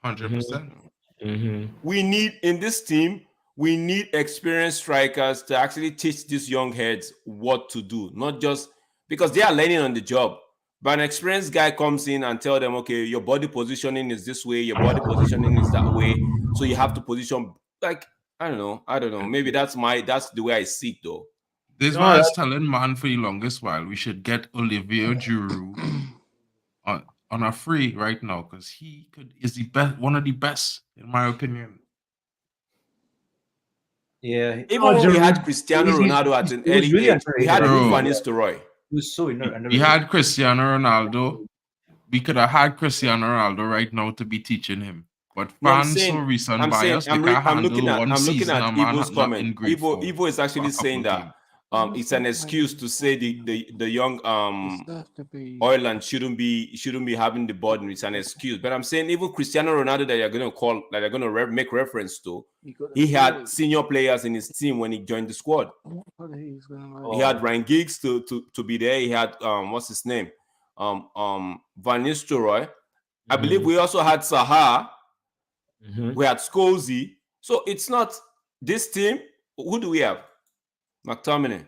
100%. We need in this team, we need experienced strikers to actually teach these young heads what to do, not just because they are learning on the job. But an experienced guy comes in and tell them, okay, your body positioning is this way, your body positioning is that way, so you have to position like I don't know. Maybe that's the way I see it though. This man is telling man for the longest while we should get Olivier Giroud on a free right now because is the best, one of the best in my opinion. Yeah. Even when we had Cristiano Ronaldo at an early really age, we had underrated. Van Nistelrooy. He was so underrated. We had Cristiano Ronaldo. We could have had Cristiano Ronaldo right now to be teaching him. But fans so recent bias, they can't handle one season. I'm looking at Ivo's comment. Ivo is actually saying that it's an excuse to say the young Haaland shouldn't be having the burden. It's an excuse. But I'm saying even Cristiano Ronaldo that you're going to call, that you're going to make reference to, he had senior players in his team when he joined the squad. He had Ryan Giggs to be there. He had what's his name? Van Nistelrooy. I believe we also had Saha. We had Scozy. So it's not this team. Who do we have? McTominay.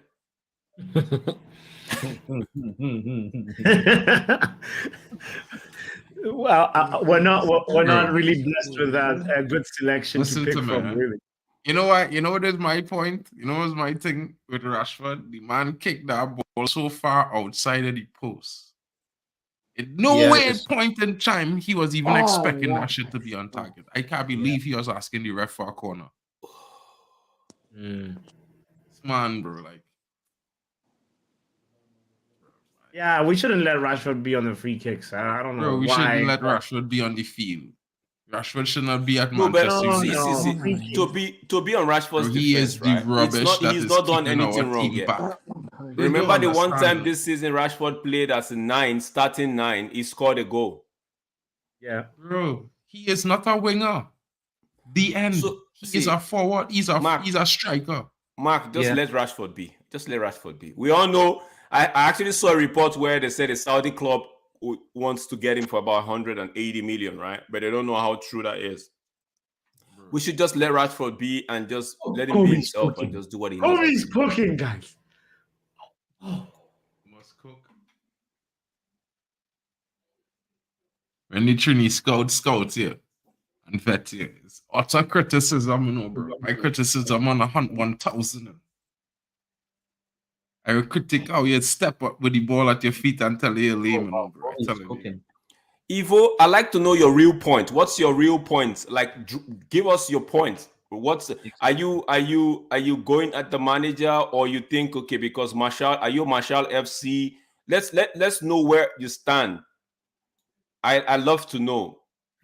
Well, we're not really blessed with a good selection to pick from, really. You know what? You know what is my point? You know what's my thing with Rashford? The man kicked that ball so far outside of the post. In no way at point in time he was even expecting that shit to be on target. I can't believe he was asking the ref for a corner. Man, bro, like. Yeah, we shouldn't let Rashford be on the free kicks. I don't know bro, we why. shouldn't let Rashford be on the field. Rashford should not be at Manchester United. To be on Rashford's defense, he is the rubbish he's not done anything wrong yet. Remember the one time this season Rashford played as a starting 9, he scored a goal. Yeah. Bro, he is not a winger. The end. So, he is a forward. He's a striker. Mark, just let Rashford be. Just let Rashford be. We all know. I actually saw a report where they said a Saudi club wants to get him for about 180 million, right? But they don't know how true that is. We should just let Rashford be and just let him be himself and just do what he knows. Kobe's cooking, guys. Must cook. When the Trini scouts here and vet here, it's utter criticism, you know, bro. My criticism on 1,000. I would critique how you step up with the ball at your feet and tell you lame, you know, bro. Ivo, I'd like to know your real point. What's your real point? Like, give us your point. Are you going at the manager, or you think, okay, because are you Marshall FC? Let's know where you stand. I love to know.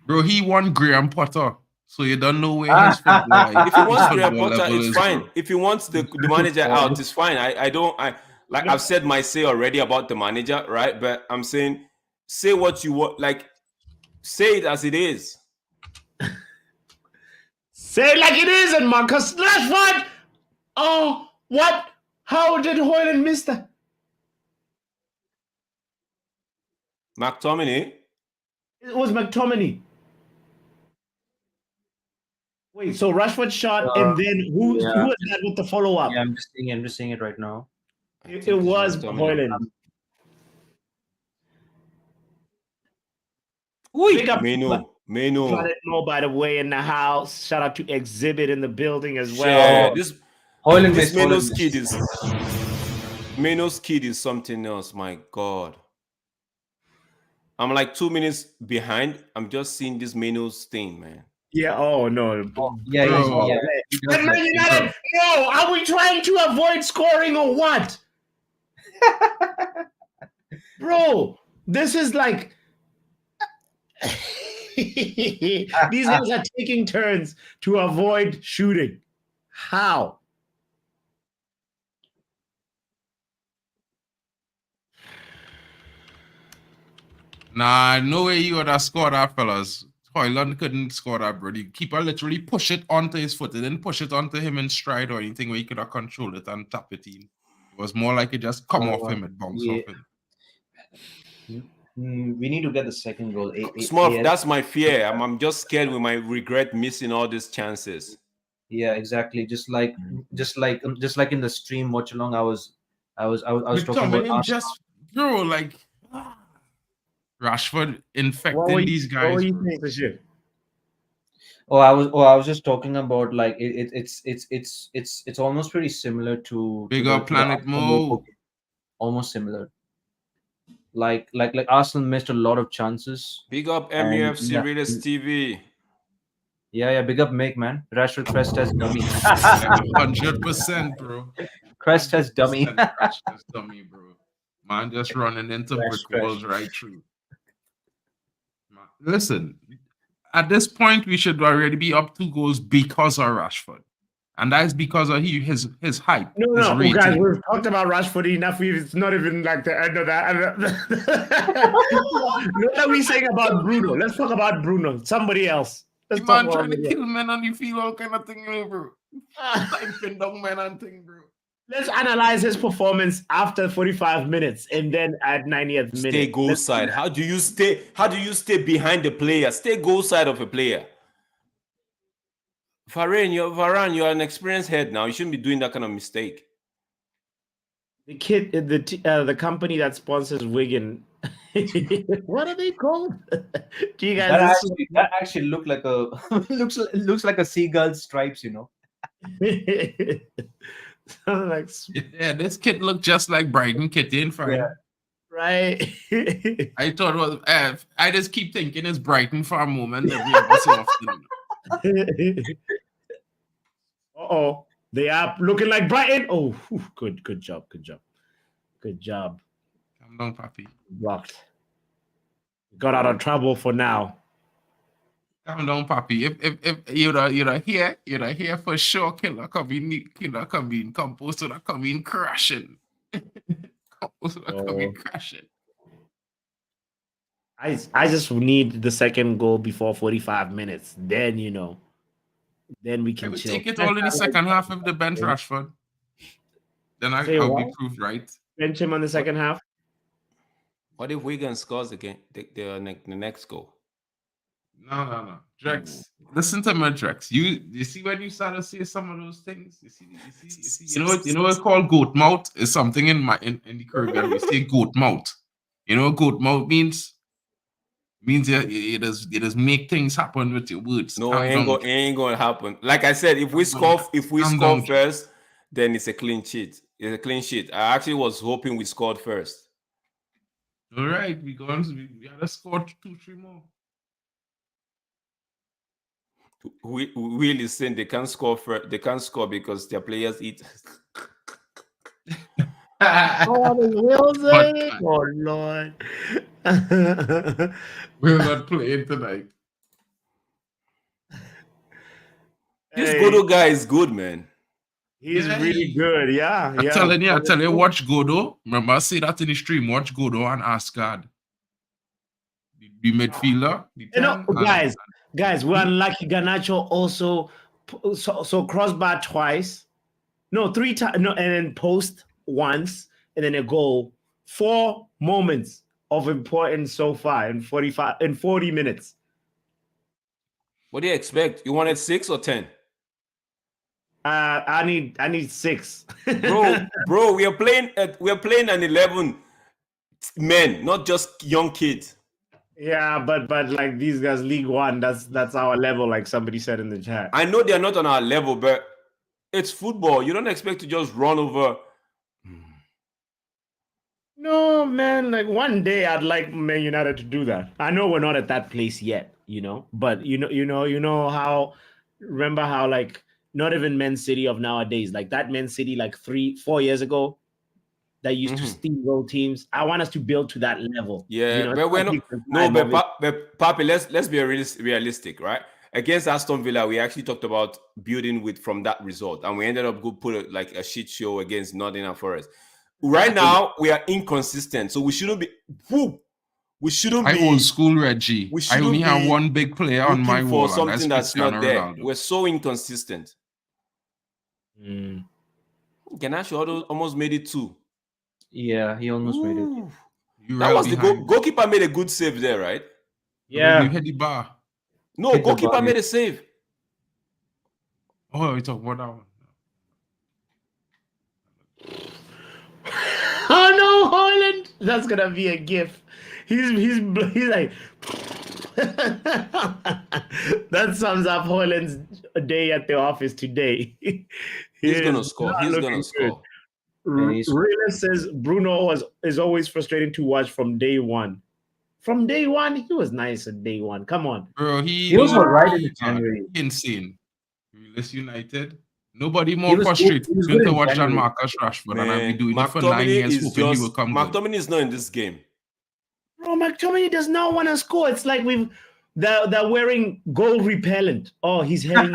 Bro, he won Graham Potter, so you don't know where his football. If he wants Graham Potter, it's fine. Bro. If he wants the manager out, it's fine. I've said my say already about the manager, right? But I'm saying, say what you want. Like, say it as it is. Say it like it is, and Marcus Rashford. Oh, what? How did Haaland miss that? McTominay. It was McTominay. Wait, so Rashford shot, and then who was that with the follow-up? Yeah, I'm just seeing it right now. It was Haaland. Big up Menu. Planet Mo, by the way, in the house. Shout out to Exhibit in the building as well. Yeah, Hoyland this missed, Hoyland Menu's kid is something else. My God, I'm like 2 minutes behind. I'm just seeing this Menu's thing, man. Yeah. Oh no. Yeah, Bro. he does And Man that. United, no, are we trying to avoid scoring or what? Bro, this is like these guys are taking turns to avoid shooting. How? Nah, no way you would have scored that, fellas. Haaland couldn't score that, bro. The keeper literally push it onto his foot. It didn't push it onto him in stride or anything where he could have controlled it and tap it in. It was more like it just come off him, it bounced off him. We need to get the second goal. Smurf, that's my fear. I'm just scared we might regret missing all these chances. Yeah, exactly. Just like in the stream watch along, I was talking about Becoming just, bro, like Rashford infecting these guys. What were you bro. saying for shit? I was just talking about like it's almost pretty similar to Big the- up to the Planet Arsenal Mo. almost similar. Like Arsenal missed a lot of chances. Big up And MUFC yeah. Readers TV. Yeah, big up Make, man. Rashford Crest has dummy. 100%, bro. Crest has dummy. 100% Crest has dummy, bro. Man just running into Crash, brick walls right through. Man, listen, at this point, we should already be up 2 goals because of Rashford. And that is because of his hype. his No, rating. guys, we've talked about Rashford enough. It's not even like the end of that. What are we saying about Bruno? Let's talk about Bruno. Somebody else. Let's The talk man about trying to somebody kill men on the field, all kind of thing, bro. Typing down men and thing, bro. Let's analyze his performance after 45 minutes and then at 90th minute. Stay goal side. How do you stay behind the player? Stay goal side of a player. Varane, you're an experienced head now. You shouldn't be doing that kind of mistake. The company that sponsors Wigan. What are they called? Do you guys That actually look like a looks like a seagull's stripes, you know. like, Yeah, this kid looked just like Brighton Kitty in front. Yeah. right? I thought it was I just keep thinking it's Brighton for a moment every so often. Uh-oh. They are looking like Brighton. Oh, whew, good job. Good job. Calm down, Papi. Blocked. Got out of trouble for now. Calm down, Papi. If you're here for sure, killer coming compost to come in crashing. Compost to come in crashing. I just need the second goal before 45 minutes. Then then we I can would chill. take it all in the second half of the bench, Rashford. Then I'll be proved right. Bench him on the second half. What if Wigan scores again? The next goal. No. Drex, listen to me, Drex. You see when you start to say some of those things? You see, you know what's called goat mouth? It's something in the Caribbean. We say goat mouth. You know what goat mouth means? Means it does make things happen with your words. No, it ain't gonna happen. Like I said, if we score first, then it's a clean sheet. It's a clean sheet. I actually was hoping we scored first. All right, we gotta score 2-3 more. We listen. They can't score first. They can't score because their players eat. Oh Lord. We're not playing tonight. This Godo guy is good, man. He's really good. Yeah. I tell you, watch Godo. Remember, I say that in the stream. Watch Godo and Asgard. The midfielder. Guys, we're unlucky. Garnacho also so crossbar twice. No, 3 times. No, and then post once, and then a goal. 4 moments of importance so far in 40 minutes. What do you expect? You wanted 6 or 10? I need 6. bro, we are playing an 11 men, not just young kids. Yeah, but like these guys, League One, that's our level, like somebody said in the chat. I know they're not on our level, but it's football. You don't expect to just run over. No, man. Like one day, I'd like Man United to do that. I know we're not at that place yet, but you know how. Remember how like not even Man City of nowadays, like that Man City like 3-4 years ago, that used to steamroll teams. I want us to build to that level. Yeah, It's but we're not not. different No, time of it. but Papi, let's be realistic, right? Against Aston Villa, we actually talked about building with from that result, and we ended up put like a shit show against Nottingham Forest. Right now, we are inconsistent, so we shouldn't be. We shouldn't I old be. school Reggie. We I only shouldn't have be one big player on my looking for wall, and that's something that's Cristiano not there. Ronaldo. We're so inconsistent. Ganacho almost made it 2. Yeah, he almost made it. You That right was the behind. goalkeeper made a good save there, right? When Yeah. you hit the bar. No, Hit the goalkeeper bar, made a save. Oh, we talk about that one. Oh no, Haaland! That's gonna be a gif. He's like. That sums up Haaland's day at the office today. He's gonna score. He's gonna score. Rila says Bruno is always frustrating to watch from day one. From day one, he was nice at day one. Come on. Bro, He was alright in January. insane. Realist United. Nobody He more was frustrated good to in watch than January. Marcus Rashford, and I've been doing it for 9 McTominay years, is hoping he will just come good. McTominay is not in this game. Bro, McTominay does not want to score. It's like they're wearing gold repellent. Oh, he's heading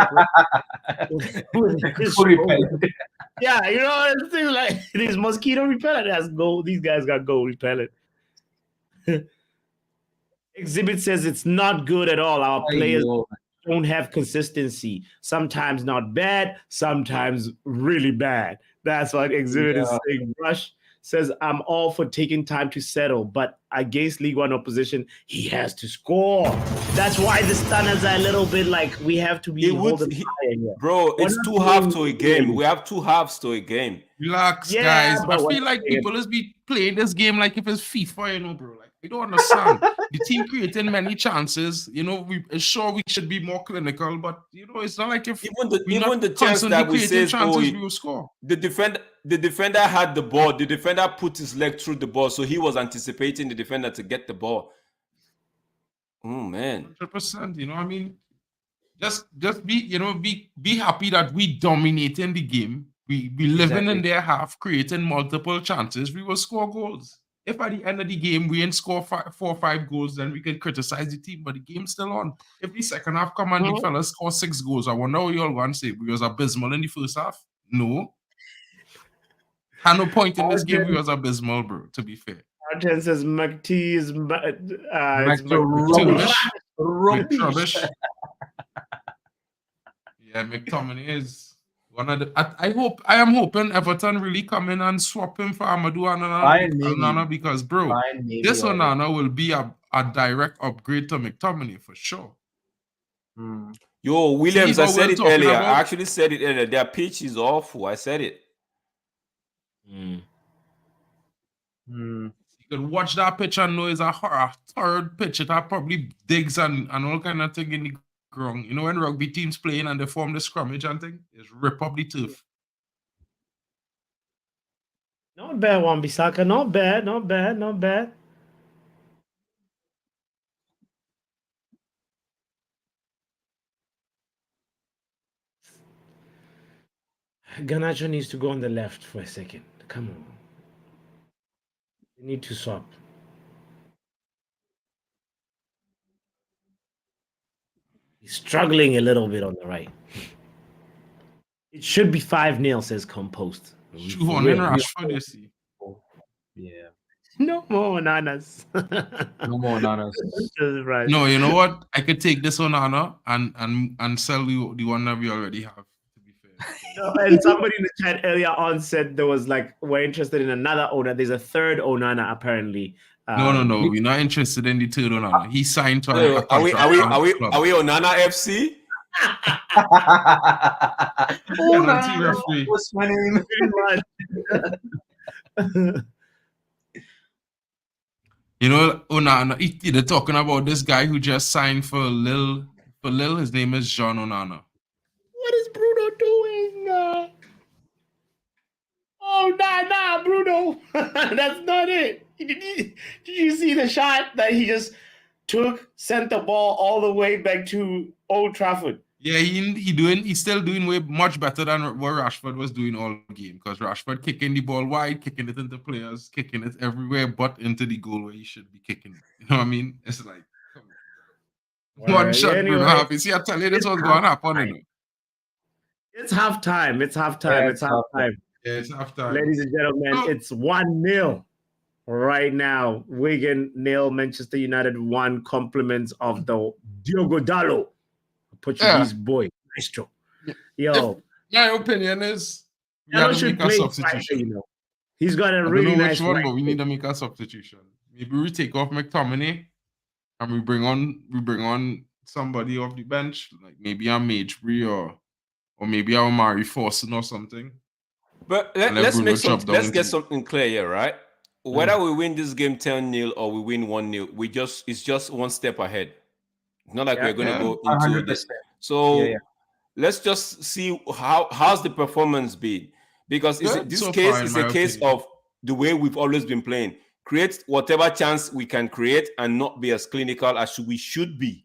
Repellent. Yeah, it's like this mosquito repellent has gold. These guys got gold repellent. Exhibit says it's not good at all. Our players don't have consistency. Sometimes not bad, sometimes really bad. That's what Exhibit is saying. Rush says, I'm all for taking time to settle, but against League One opposition, he has to score. That's why the stunners are a little bit like we have to be holding higher here. Bro, it's 2 halves to a game. We have 2 halves to a game. Relax, guys. I feel like people just be playing this game like if it's FIFA, bro. Like, we don't understand. The team creating many chances. Sure we should be more clinical, but it's not like if even the chance that we say, we will score. The defender had the ball. The defender put his leg through the ball, so he was anticipating the defender to get the ball. Oh man, 100%. I mean, just be happy that we dominating the game. We living in their half, creating multiple chances. We will score goals. If at the end of the game we ain't score 4 or 5 goals, then we can criticize the team. But the game's still on. If the second half come and the fellas score 6 goals, I wonder what you all want to say. We was abysmal in the first half. No. Had no point in this game. We was abysmal, bro. To be fair. Martin says McT is rubbish. Yeah, McTominay is one of the. I am hoping Everton really come in and swap him for Amadou Onana because, bro, this Onana will be a direct upgrade to McTominay for sure. Yo, Williams, I said it earlier. I actually said it earlier. Their pitch is awful. I said it. You can watch that pitch and know it's a third pitch. It have probably digs and all kind of thing in the ground. When rugby teams playing and they form the scrummage and thing, it's rip up the turf. Not bad, Wan-Bissaka. Not bad. Garnacho needs to go on the left for a second. Come on. They need to swap. He's struggling a little bit on the right. It should be 5-0, says Compost. Rashford, you see. Yeah. No more Onanas. No more Onanas. Right. No, you know what? I could take this Onana and sell you the one that we already have. To be fair. And somebody in the chat earlier on said there was we're interested in another owner. There's a third Onana apparently. No. We're not interested in the third Onana. He signed to a Are we Onana FC? What's my name? You know, Onana, they're talking about this guy who just signed for Lille. For Lille, his name is Jean Onana. What is Bruno doing? Oh, nah, Bruno. That's not it. Did you see the shot that he just sent the ball all the way back to Old Trafford? Yeah, he's still doing way much better than what Rashford was doing all game, because Rashford kicking the ball wide, kicking it into players, kicking it everywhere but into the goal where he should be kicking it. You know what I mean? It's like, come on. One shot, Bruno Anyway, happy. See, I tell you, this was going to happen. You know? It's halftime. It's halftime. Yeah, It's halftime. Yeah, it's halftime. Ladies and gentlemen, it's 1-0 right now. Wigan 0, Manchester United 1. Compliments of the Diogo Dalot, Portuguese boy. Maestro. Yo. My opinion is we Dalot have to should make a play substitution. striker, you know. He's got a I really don't know nice which one, right but we foot. need to make a substitution. Maybe we take off McTominay and we bring on somebody off the bench, like maybe a Magebury or maybe our Mari Forsen or something. But let's get something clear here, right? Whether we win this game 10-0 or we win 1-0, it's just one step ahead. It's not like we're going to go into 100%. This. So let's just see how's the performance been, because this case is a case of the way we've always been playing. Create whatever chance we can create and not be as clinical as we should be.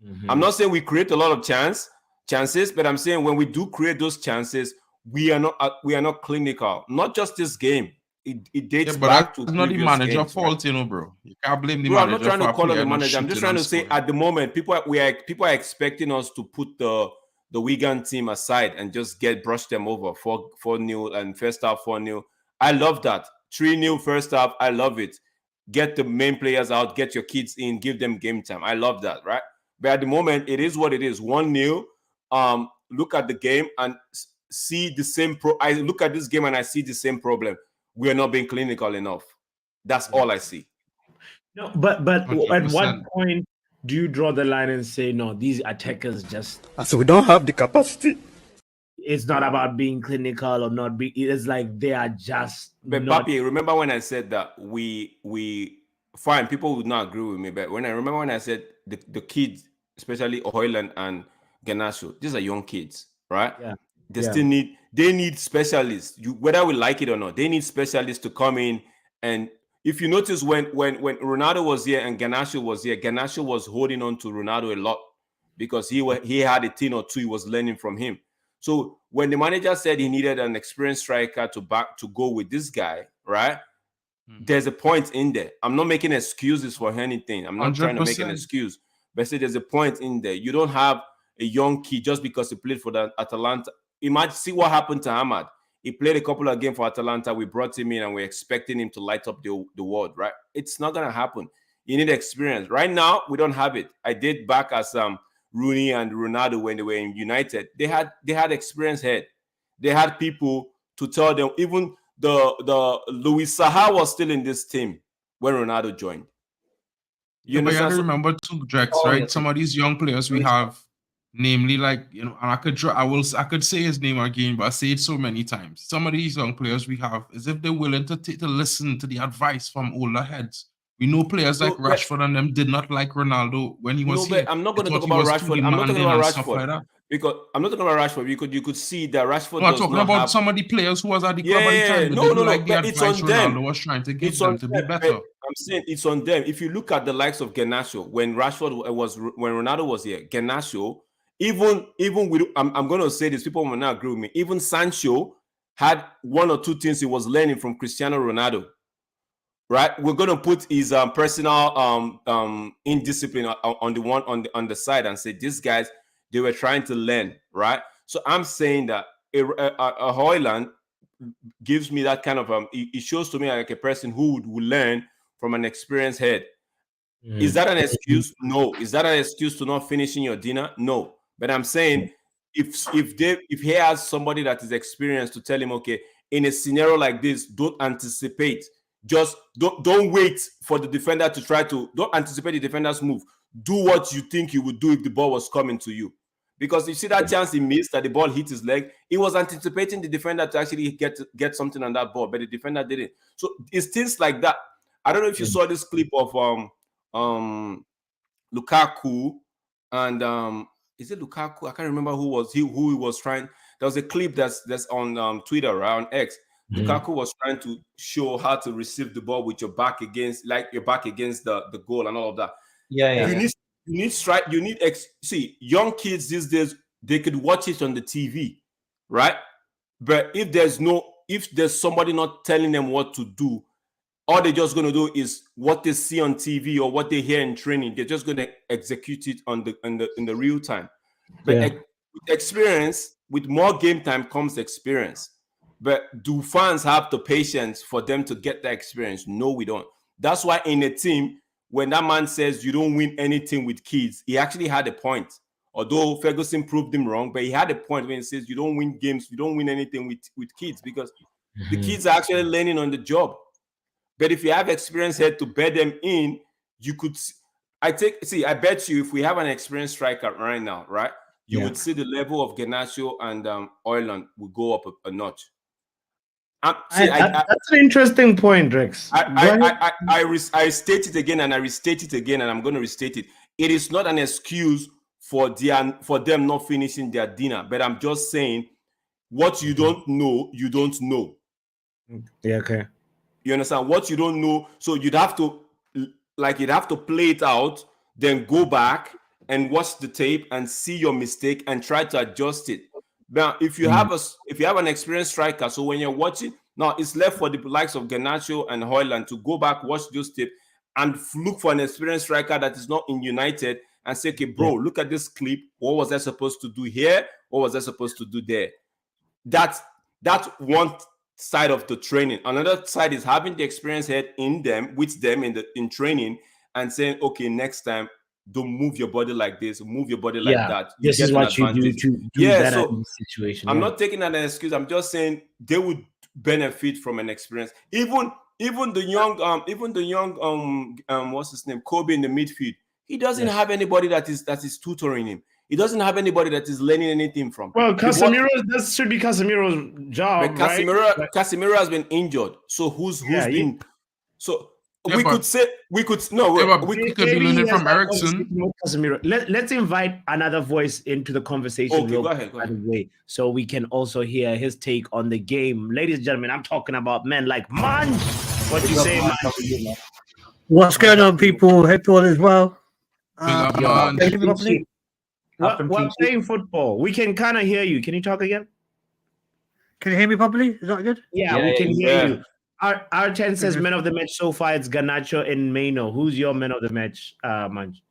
Mm-hmm. I'm not saying we create a lot of chances, but I'm saying when we do create those chances, we are not clinical. Not just this game. It dates back to not the manager games, fault, right? You know, bro. You can't blame the manager. I'm not trying to call on the manager. I'm just trying to say at the moment, people are expecting us to put the Wigan team aside and just brush them over 4-0 and first half 4-0. I love that. 3-0 first half. I love it. Get the main players out, get your kids in, give them game time. I love that, right? But at the moment, it is what it is. 1-0. Look at the game and see the same I look at this game and I see the same problem. We are not being clinical enough. That's all I see. No, but 100%. At what point do you draw the line and say, no, these attackers just... So we don't have the capacity. It's not about being clinical or not being... It's like they are just... But not... Papi, remember when I said that we fine, people would not agree with me, but when I said the kids, especially Haaland and Garnacho, these are young kids, right? Yeah. They need specialists. Whether we like it or not, they need specialists to come in. And if you notice, when Ronaldo was here and Garnacho was here, Garnacho was holding on to Ronaldo a lot because he had a thing or two he was learning from him. So when the manager said he needed an experienced striker to go with this guy, right? Mm-hmm. There's a point in there. I'm not making excuses for anything. I'm not 100%. Trying to make an excuse, but say there's a point in there. You don't have a young kid just because he played for the Atalanta. Imagine, see what happened to Ahmad. He played a couple of games for Atalanta. We brought him in and we're expecting him to light up the world, right? It's not going to happen. You need experience. Right now, we don't have it. I did back as Rooney and Ronaldo when they were in United. They had experience head. They had people to tell them. Even the Luis Saha was still in this team when Ronaldo joined. You remember too, Drex, right? Some of these young players we have, namely, like, you know, and I could say his name again, but I say it so many times. Some of these young players we have, as if they're willing to listen to the advice from older heads. We know players like Rashford and them did not like Ronaldo when he was here. I'm not going to talk about Rashford. I'm not talking about Rashford because I'm not talking about Rashford. You could see that Rashford. No, I'm talking about some of the players who was at the club at the time. No. Like the advice Ronaldo was trying to give them to be better. I'm saying it's on them. If you look at the likes of Garnacho, when Ronaldo was here, Garnacho. Even with, I'm going to say this, people will not agree with me. Even Sancho had one or two things he was learning from Cristiano Ronaldo, right? We're going to put his personal indiscipline on the side and say these guys, they were trying to learn, right? So I'm saying that a Haaland gives me that kind of it shows to me like a person who would learn from an experienced head. Is that an excuse? No. Is that an excuse to not finishing your dinner? No. But I'm saying if he has somebody that is experienced to tell him, okay, in a scenario like this, don't anticipate. Just don't wait for the defender to don't anticipate the defender's move. Do what you think you would do if the ball was coming to you. Because you see that chance he missed that the ball hit his leg, he was anticipating the defender to actually get something on that ball, but the defender didn't. So it's things like that. I don't know if you saw this clip of Lukaku and is it Lukaku? I can't remember who he was trying. There was a clip that's on Twitter, right, on X. Lukaku was trying to show how to receive the ball with your back against the goal and all of that. You need see, young kids these days, they could watch it on the TV, right? But if there's somebody not telling them what to do, all they're just going to do is what they see on TV or what they hear in training. They're just going to execute it in the real time. But with experience, with more game time comes experience. But do fans have the patience for them to get that experience? No, we don't. That's why in a team, when that man says you don't win anything with kids, he actually had a point. Although Ferguson proved him wrong, but he had a point when he says you don't win games, you don't win anything with kids, because the kids are actually learning on the job. But if you have experienced head to bet them in, you could. I bet you if we have an experienced striker right now, right, you would see the level of Garnacho and Haaland will go up a notch. That's an interesting point, Rex. I state it again and I restate it again, and I'm going to restate it. It is not an excuse for them not finishing their dinner, but I'm just saying what you don't know, you don't know. Yeah, okay. You understand? What you don't know, so you'd have to play it out, then go back and watch the tape and see your mistake and try to adjust it. Now, if you have an experienced striker, so when you're watching, now it's left for the likes of Garnacho and Haaland to go back, watch those tapes, and look for an experienced striker that is not in United and say, okay, bro, look at this clip. What was I supposed to do here? What was I supposed to do there? That's one side of the training. Another side is having the experienced head with them in training and saying, okay, next time, don't move your body like this, move your body like that. This is what you do to do better in this situation. I'm not taking that as an excuse. I'm just saying they would benefit from an experience. Even the young what's his name, Kobe in the midfield. He doesn't have anybody that is tutoring him. He doesn't have anybody that is learning anything from. Well, this should be Casemiro's job, but right? Casemiro has been injured. So who's been? So we could be learning from Eriksen. Let's invite another voice into the conversation. Okay, go ahead. So we can also hear his take on the game. Ladies and gentlemen, I'm talking about men like Manch. What you say, Manch? What's going on, people? Hope all is well. We're playing football. We can kind of hear you. Can you talk again? Can you hear me properly? Is that good? Yeah, we can hear you. Our 10 says men of the match so far. It's Garnacho and Maino. Who's your men of the match, Manch?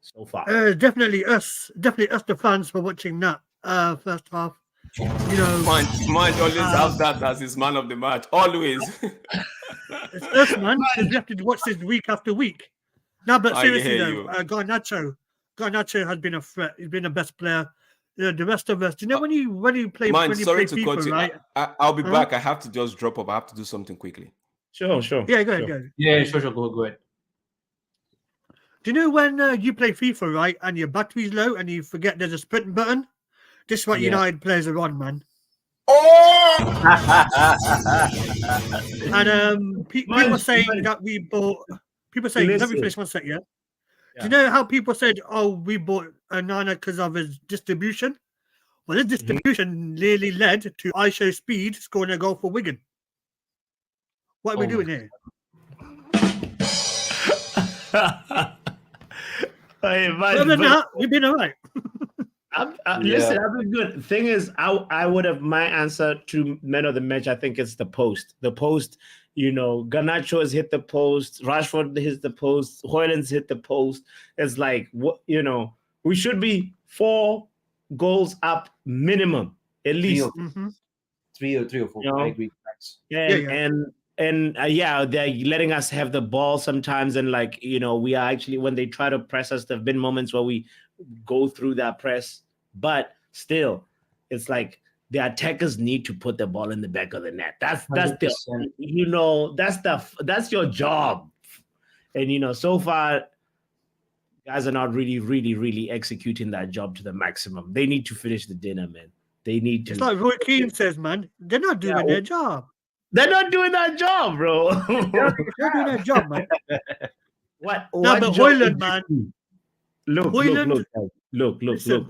So far, definitely us. Definitely us, the fans, for watching that first half. You know, Manch always has that as his man of the match. Always. It's us, man. We have to watch this week after week. No, but seriously though, Garnacho has been a threat. He's been the best player. You know, the rest of us. You know when you play FIFA, right? I'll be back. I have to just drop up. I have to do something quickly. Sure. Yeah, go ahead. Yeah, sure. Go ahead. Do you know when you play FIFA, right, and your battery's low and you forget there's a sprint button? This is what United players are on, man. And people are saying that we bought. People are saying, let me finish one sec, yeah? Do you know how people said, oh, we bought Onana because of his distribution? Well, his distribution nearly led to Aisho Speed scoring a goal for Wigan. What are we doing here? Other than that, we've been all right. Listen, I've been good. Thing is, I would have my answer to men of the match. I think it's the post. The post, you know, Garnacho has hit the post, Rashford hits the post, Haaland's hit the post. It's like, what, you know, we should be 4 goals up minimum, at least. 3 or 4. You know? I agree. And they're letting us have the ball sometimes, and like, you know, we are actually, when they try to press us, there've been moments where we go through that press, but still, it's like the attackers need to put the ball in the back of the net. That's your job. And you know, so far, guys are not really executing that job to the maximum. They need to finish the dinner, man. They need to. It's like Roy Keane says, man. They're not doing their job. They're not doing that job, bro. They're doing their job, man. What No, but job Haaland, did man. you do? Look, Haaland, look. listen,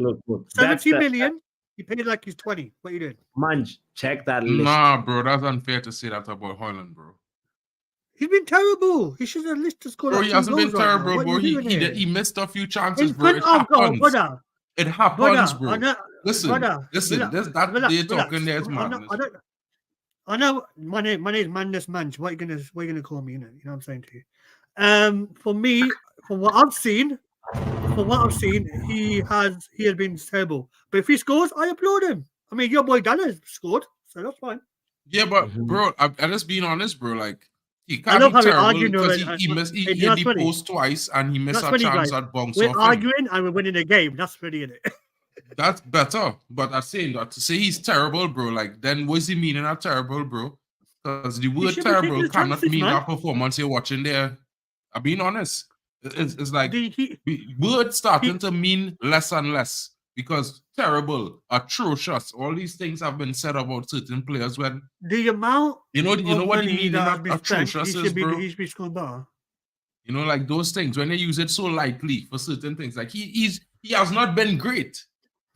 That's 70 million. He paid like he's 20. What are you doing? Munch, check that list. Nah, bro, that's unfair to say that about Haaland, bro. He's been terrible. He should have listed scored. Bro, like he 2 hasn't been goals right now. terrible, What bro. are you doing here? He missed a few chances, In bro. front It of goal, happens. brother. It happens, bro. Listen, Listen. This that relax, they're talking there is relax. madness. I know my name is Madness Manch. What are you gonna call me? You know what I'm saying to you. For me, from what I've seen, he has been terrible. But if he scores, I applaud him. I mean, your boy Dallas scored, so that's fine. Yeah, but bro, I'm just being honest, bro. Like he I can't love be how we're terrible arguing because over he missed he hey, hit that's the funny. post twice and he missed That's a funny, chance guys. that bounced We're off him. arguing and we're winning a game. That's pretty, innit? That's better. But I'm saying that to say he's terrible, bro, like then what's he meaning at terrible, bro? Because the word should be taking terrible his cannot chances, mean man. that performance you're watching there. I'm being honest. It's like He- words starting to mean less and less because terrible, atrocious, all these things have been said about certain players when the amount you know of what money he mean that in has been spent, atrocious he is, bro. should be scoring better. You know, like those things when they use it so lightly for certain things. Like he has not been great,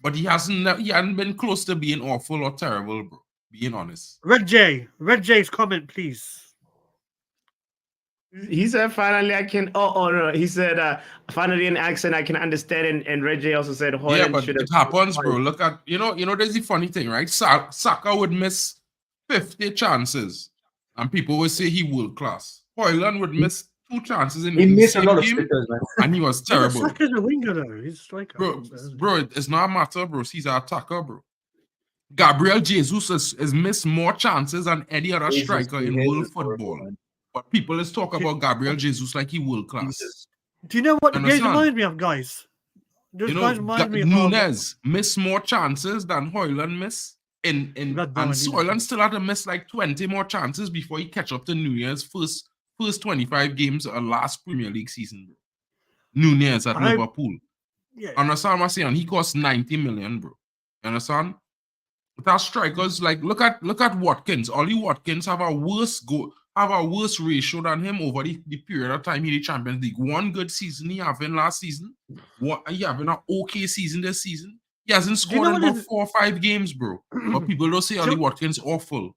but he hadn't been close to being awful or terrible, bro. Being honest. Red J's comment, please. He said, finally, I can. Oh, no. He said, finally, an accent I can understand. And Reggie also said, Yeah, but it happens, bro. Look at, you know, there's the funny thing, right? Saka would miss 50 chances, and people would say he world class. Haaland would miss 2 chances in He the missed a same lot of game, stickers, man. and he was terrible. Saka's a winger, though. He's a striker. Bro, it's not a matter, bro. He's an attacker, bro. Gabriel Jesus has missed more chances than any other striker in world football. But people is talk about Gabriel Jesus like he world class. Do you know what the game Understand? reminds me of, guys? Those You guys know, remind me Nunez missed more chances than Haaland missed. And Haaland still had to miss like 20 more chances before he catch up to Nunez first 25 games of last Premier League season, bro. Nunez at Liverpool. Yeah. Understand what I'm saying? He cost 90 million, bro. You understand? But our strikers, like look at Watkins. Ollie Watkins have a worse ratio than him over the period of time he did Champions League. One good season he having last season. He having an okay season this season. He hasn't scored in about 4 or 5 games, bro. But people don't say Ollie Watkins awful.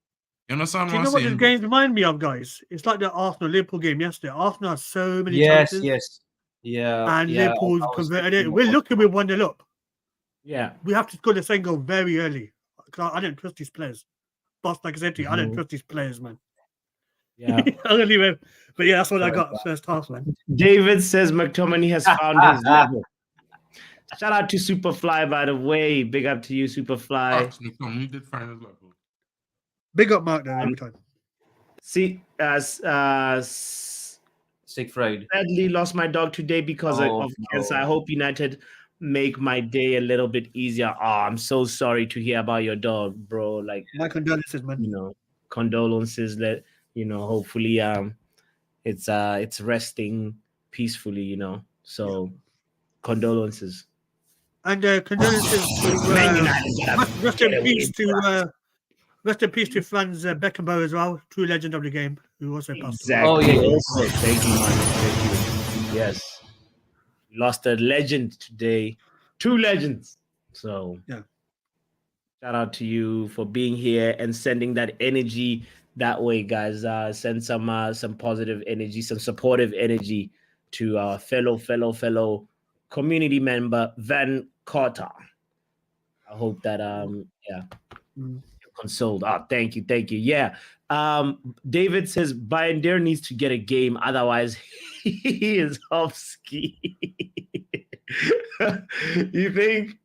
You understand what I'm saying? Do you know what this game remind me of, guys? It's like the Arsenal-Liverpool game yesterday. Arsenal has so many Yes, chances. yes. Yeah. And yeah, Liverpool's converted it. We're lucky we 1-0 up. Yeah. We have to score the second goal very early. Because I don't trust these players. Boss, like I said to you, I don't trust these players, man. Yeah. I'm gonna leave it. But yeah, that's what I got first half, man. David says McTominay has found his level. Shout out to Superfly, by the way. Big up to you, Superfly. McTominay did find his level. Big up Mark there every time. See, Siegfried. sadly lost my dog today because of cancer. I hope United make my day a little bit easier. Oh, I'm so sorry to hear about your dog, bro. Like, my condolences, man. You know, condolences. That hopefully, it's resting peacefully. You know, so condolences. And condolences to rest in peace to Franz Beckenbauer as well, true legend of the game, who also passed away. Oh yeah. Thank you, man. Thank you. Yes, lost a legend today. 2 legends. So yeah, shout out to you for being here and sending that energy that way, guys. Send some positive energy, some supportive energy to our fellow community member Van Carter. I hope that you're consoled. Thank you. Yeah. David says Bayern needs to get a game, otherwise he is off ski. You think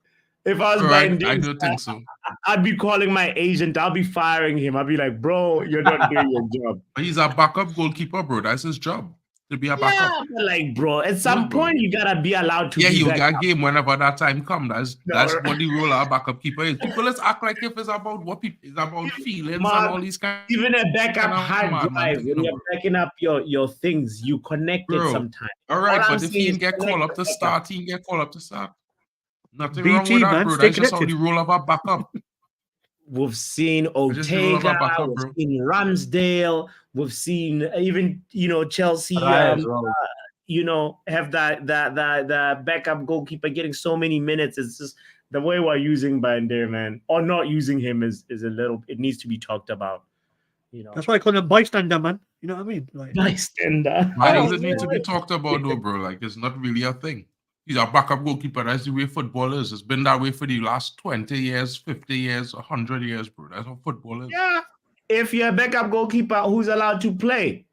if I was Bayern, I don't think so. I'd be calling my agent. I'll be firing him. I'll be like, bro, you're not doing your job. He's a backup goalkeeper, bro. That's his job. To be a backup. Yeah, but like, bro, at some point you gotta be allowed to. Yeah, be you back got up. game whenever that time comes. That's what the role of a backup keeper is. People let's act like if it's about what people it's about feelings and all these kind. Even a backup hard drive, when you're backing up your things, you connect it sometimes. All right, but if he didn't get called up to start, Nothing BT, wrong with that, man, bro. stay That's just how connected. the role of a backup. We've seen just roll up Ortega, a backup, we've bro. seen Ramsdale, we've seen even Chelsea. Raya as well. Have that backup goalkeeper getting so many minutes. It's just the way we're using Bandar, man, or not using him is a little. It needs to be talked about. That's why I call him bystander, man. You know what I mean? Like, bystander. Why does it need to be talked about, though, bro? Like, it's not really a thing. He's a backup goalkeeper. That's the way football is. It's been that way for the last 20 years, 50 years, 100 years, bro. That's how football is. Yeah. If you're a backup goalkeeper who's allowed to play.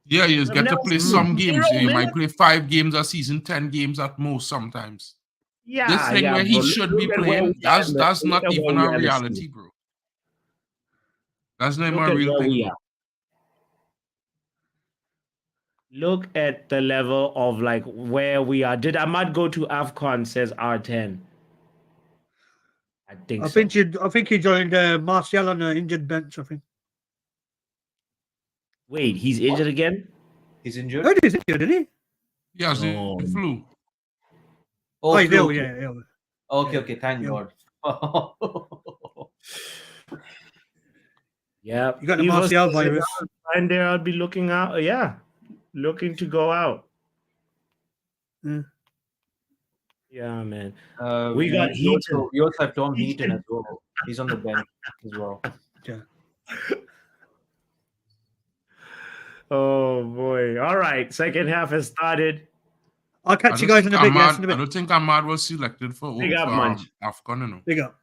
Yeah, you just get to play some games. You might play 5 games a season, 10 games at most sometimes. Yeah, this thing where he should be playing, that's not even a reality, bro. That's not even a real thing, bro. Look at the level of like where we are. Did Ahmad go to AFCON? Says R10. I think he joined Martial on an injured bench, I think. Wait, he's injured again? He's injured? No, he's injured, isn't he? Yeah, the flu. Oh, flu, okay. Yeah. Okay, thank God. Yeah. You got the Martial virus. And there I'll be looking out. Yeah. Looking to go out. Yeah, man. We got Heaton. We also have Tom Heaton as well. He's on the bench as well. Yeah. Oh boy. All right. Second half has started. I'll catch you guys in a bit. I don't think Ahmad was selected for AFCON, you know. Big up.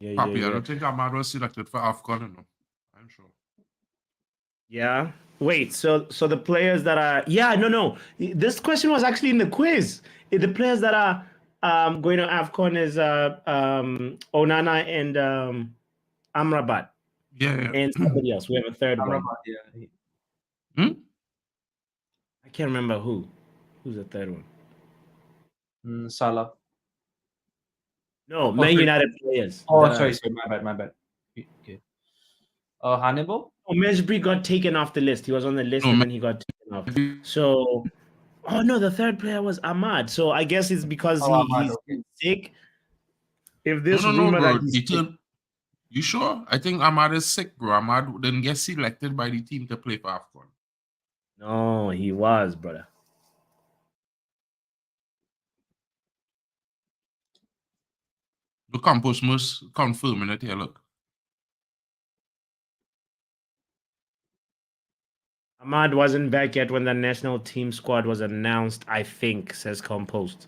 Papi, I don't think Ahmad was selected for AFCON, you know. I'm sure. Yeah. Wait, so the players that are no. This question was actually in the quiz. The players that are going to AFCON is Onana and Amrabat. Yeah. And somebody else. We have a third one. Yeah. I can't remember who. Who's the third one? Salah. No, Man United players. Oh, sorry, my bad. Okay. Hannibal? Oh, Mesbury got taken off the list. He was on the list and then he got taken off. So, oh no, the third player was Ahmad. So I guess it's because he's sick. If this rumor bro. that he's sick, you sure? I think Ahmad is sick, bro. Ahmad didn't get selected by the team to play for AFCON. No, he was, brother. The Campos must confirm it here, look. Ahmad wasn't back yet when the national team squad was announced, I think, says Compost.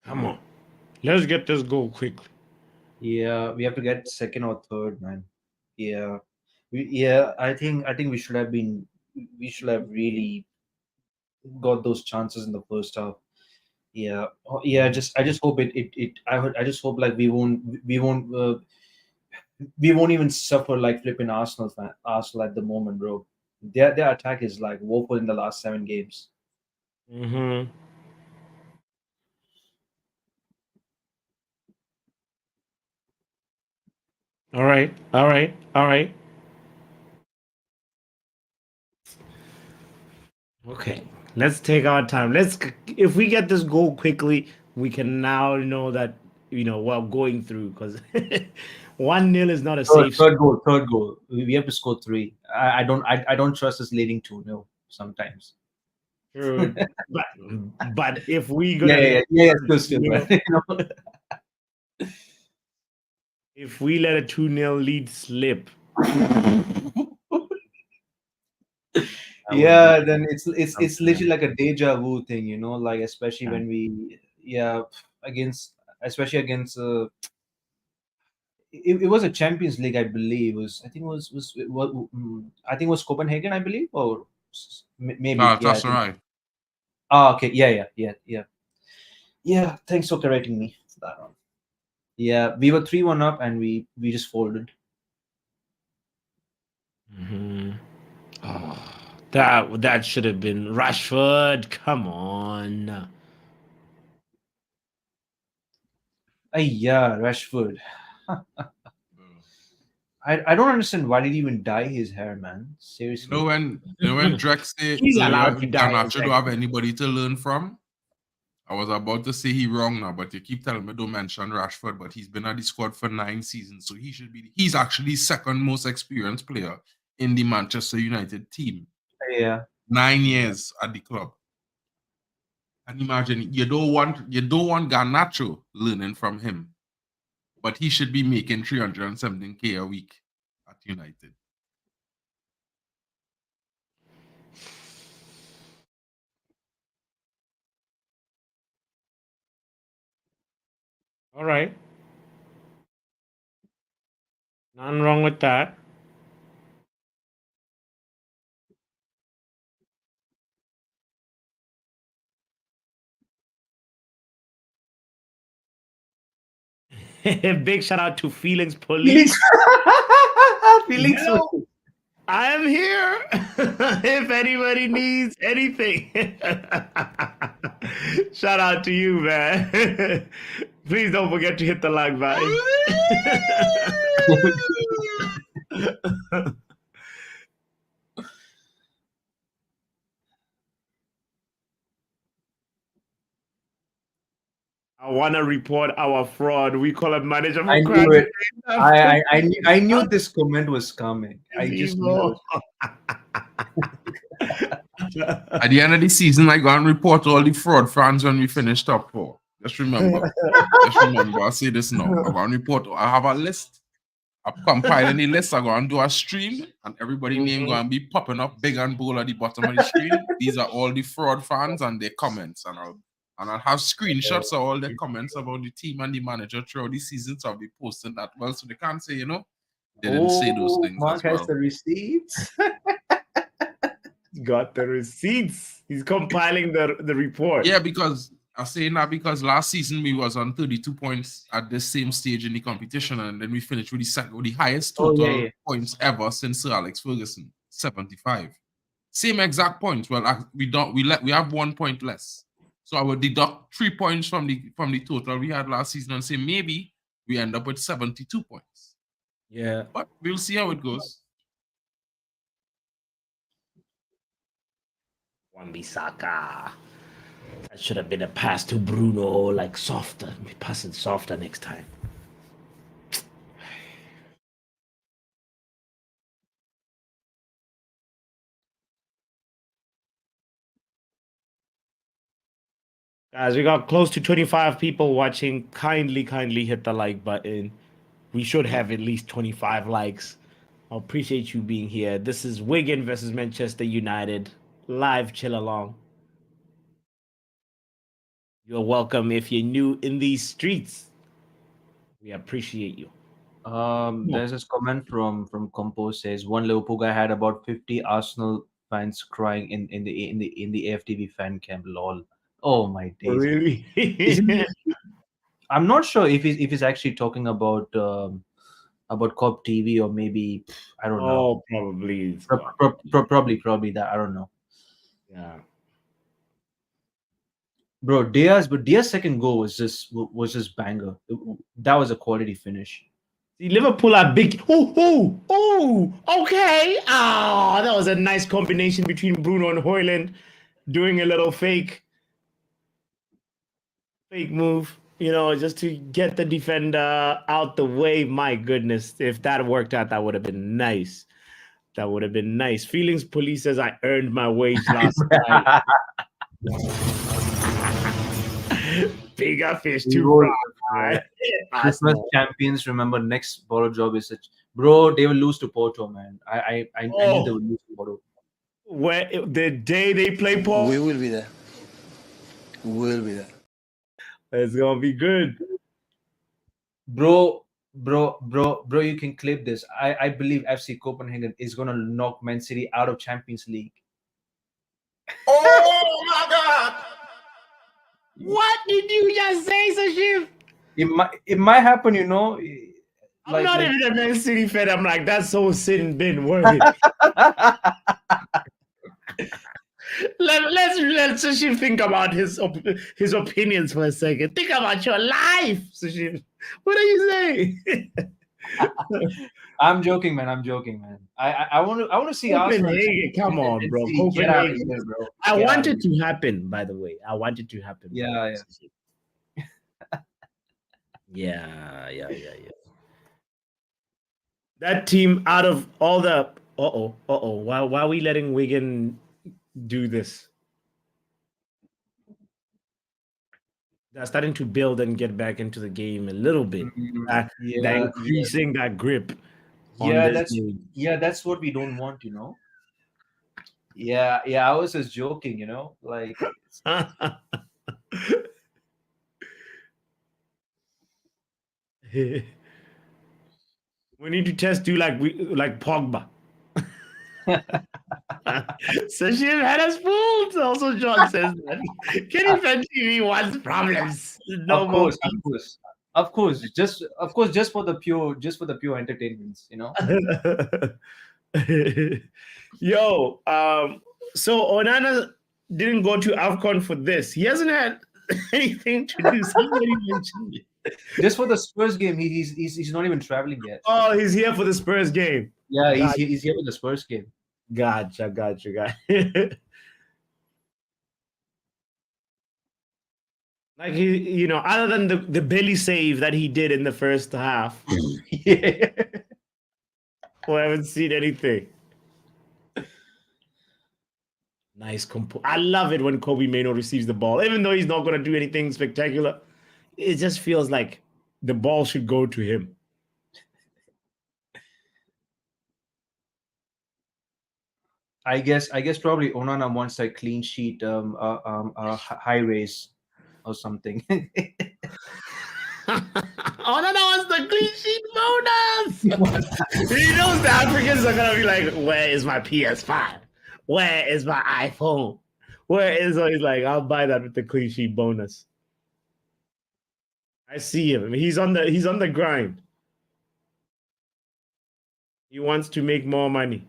Come on. Let's get this goal quickly. Yeah, we have to get second or third, man. Yeah. I think we should have really got those chances in the first half. Yeah. I just hope I just hope like we won't even suffer like flipping Arsenal at the moment, bro. Their attack is like woeful in the last 7 games. Mm-hmm. All right. Okay, let's take our time. If we get this goal quickly, we can now know that we're going through, because 1-0 is not a safe. Third goal. We have to score 3. I don't trust us leading 2-0 sometimes. True. but if we go still. If we let a 2-0 lead slip, then it's literally like a deja vu thing, like especially when we against it was a Champions League, I believe. I think it was Copenhagen, I believe, or maybe. That's right. Okay, yeah. Thanks for correcting me for that one. Yeah, we were 3-1 up and we just folded. Oh, that should have been Rashford. Come on. Yeah, Rashford. I don't understand why did he even dye his hair, man. Seriously. When Drex say He's allowed to die. Garnacho don't have anybody to learn from. I was about to say he wrong now, but you keep telling me don't mention Rashford, but he's been at the squad for 9 seasons, so he's actually second most experienced player in the Manchester United team. Yeah. 9 years at the club. And imagine you don't want Garnacho learning from him, but he should be making 317K a week at United. All right. Nothing wrong with that. Big shout out to Feelings Police. Feelings. Hello. I am here if anybody needs anything. Shout out to you, man. Please don't forget to hit the like button. I want to report our fraud. We call it manager for I knew it. I knew this comment was coming. I just knew it. At the end of the season, I go and report all the fraud fans when we finish top 4. Just remember. I'll say this now. I go and report. I have a list. I'm compiling the list. I go and do a stream, and everybody name go and be popping up big and bold at the bottom of the screen. These are all the fraud fans and their comments, and I'll have screenshots of all the comments about the team and the manager throughout the season. So I'll be posting that well, so they can't say, they didn't say those things. Mark has the receipts. Got the receipts. He's compiling the report. Yeah, because I'm saying that because last season we was on 32 points at the same stage in the competition, and then we finished with the highest total points ever since Sir Alex Ferguson, 75. Same exact points. Well, we have 1 point less. So I would deduct 3 points from the total we had last season and say maybe we end up with 72 points. Yeah. But we'll see how it goes. Wan-Bissaka. That should have been a pass to Bruno, like softer. Pass it softer next time. Guys, we got close to 25 people watching. Kindly hit the like button. We should have at least 25 likes. I appreciate you being here. This is Wigan versus Manchester United. Live chill along. You're welcome if you're new in these streets. We appreciate you. There's this comment from Compose says one Liverpool guy had about 50 Arsenal fans crying in the AFTV fan camp. Lol. Oh my days. Really? I'm not sure if he's actually talking about Cop TV or maybe I don't know. Oh, probably. Probably that. I don't know. Yeah. Bro, Diaz's second goal was just banger. That was a quality finish. See, Liverpool are big. Oh, okay. That was a nice combination between Bruno and Haaland, doing a little fake move, just to get the defender out the way. My goodness, if that worked out, that would have been nice. Feelings Police says I earned my wage last night. Bigger fish to fry. Christmas champions. Remember, next bottle job is such. Bro, they will lose to Porto, man. I knew they would lose to Porto. Where the day they play Porto, We will be there. It's gonna be good. Bro, you can clip this. I believe FC Copenhagen is gonna knock Man City out of Champions League. Oh my God! What did you just say, Sashif? It might happen, I'm not even a Man City fan. I'm like, that's so sin bin worthy. Let's Sushi think about his opinions for a second. Think about your life, Sushi. What are you saying? I'm joking, man. I want to see Arsenal. Come on, bro. Get out of here, bro. I want it to happen, by the way. I want it to happen. Yeah. Yeah. That team out of all the why are we letting Wigan do this? They're starting to build and get back into the game a little bit. They're increasing that grip. That's what we don't want, Yeah, I was just joking, like. We need to test you like Pogba. So she had us fooled. Also, John says that. Kenny Fan TV wants problems. Of course, just for the pure entertainment, Yo, so Onana didn't go to AFCON for this. He hasn't had anything to do. Somebody mentioned it. Just for the Spurs game, he's not even traveling yet. Oh, he's here for the Spurs game. Yeah, he's here for the Spurs game. Gotcha. Like he, other than the belly save that he did in the first half, we haven't seen anything. Nice I love it when Kobe Mainoo receives the ball, even though he's not going to do anything spectacular. It just feels like the ball should go to him. I guess probably Onana wants a clean sheet, high race or something. Onana wants the clean sheet bonus. He knows the Africans are gonna be like, "Where is my PS5? Where is my iPhone? Where is?" So he's like, "I'll buy that with the clean sheet bonus." I see him. He's on the grind. He wants to make more money.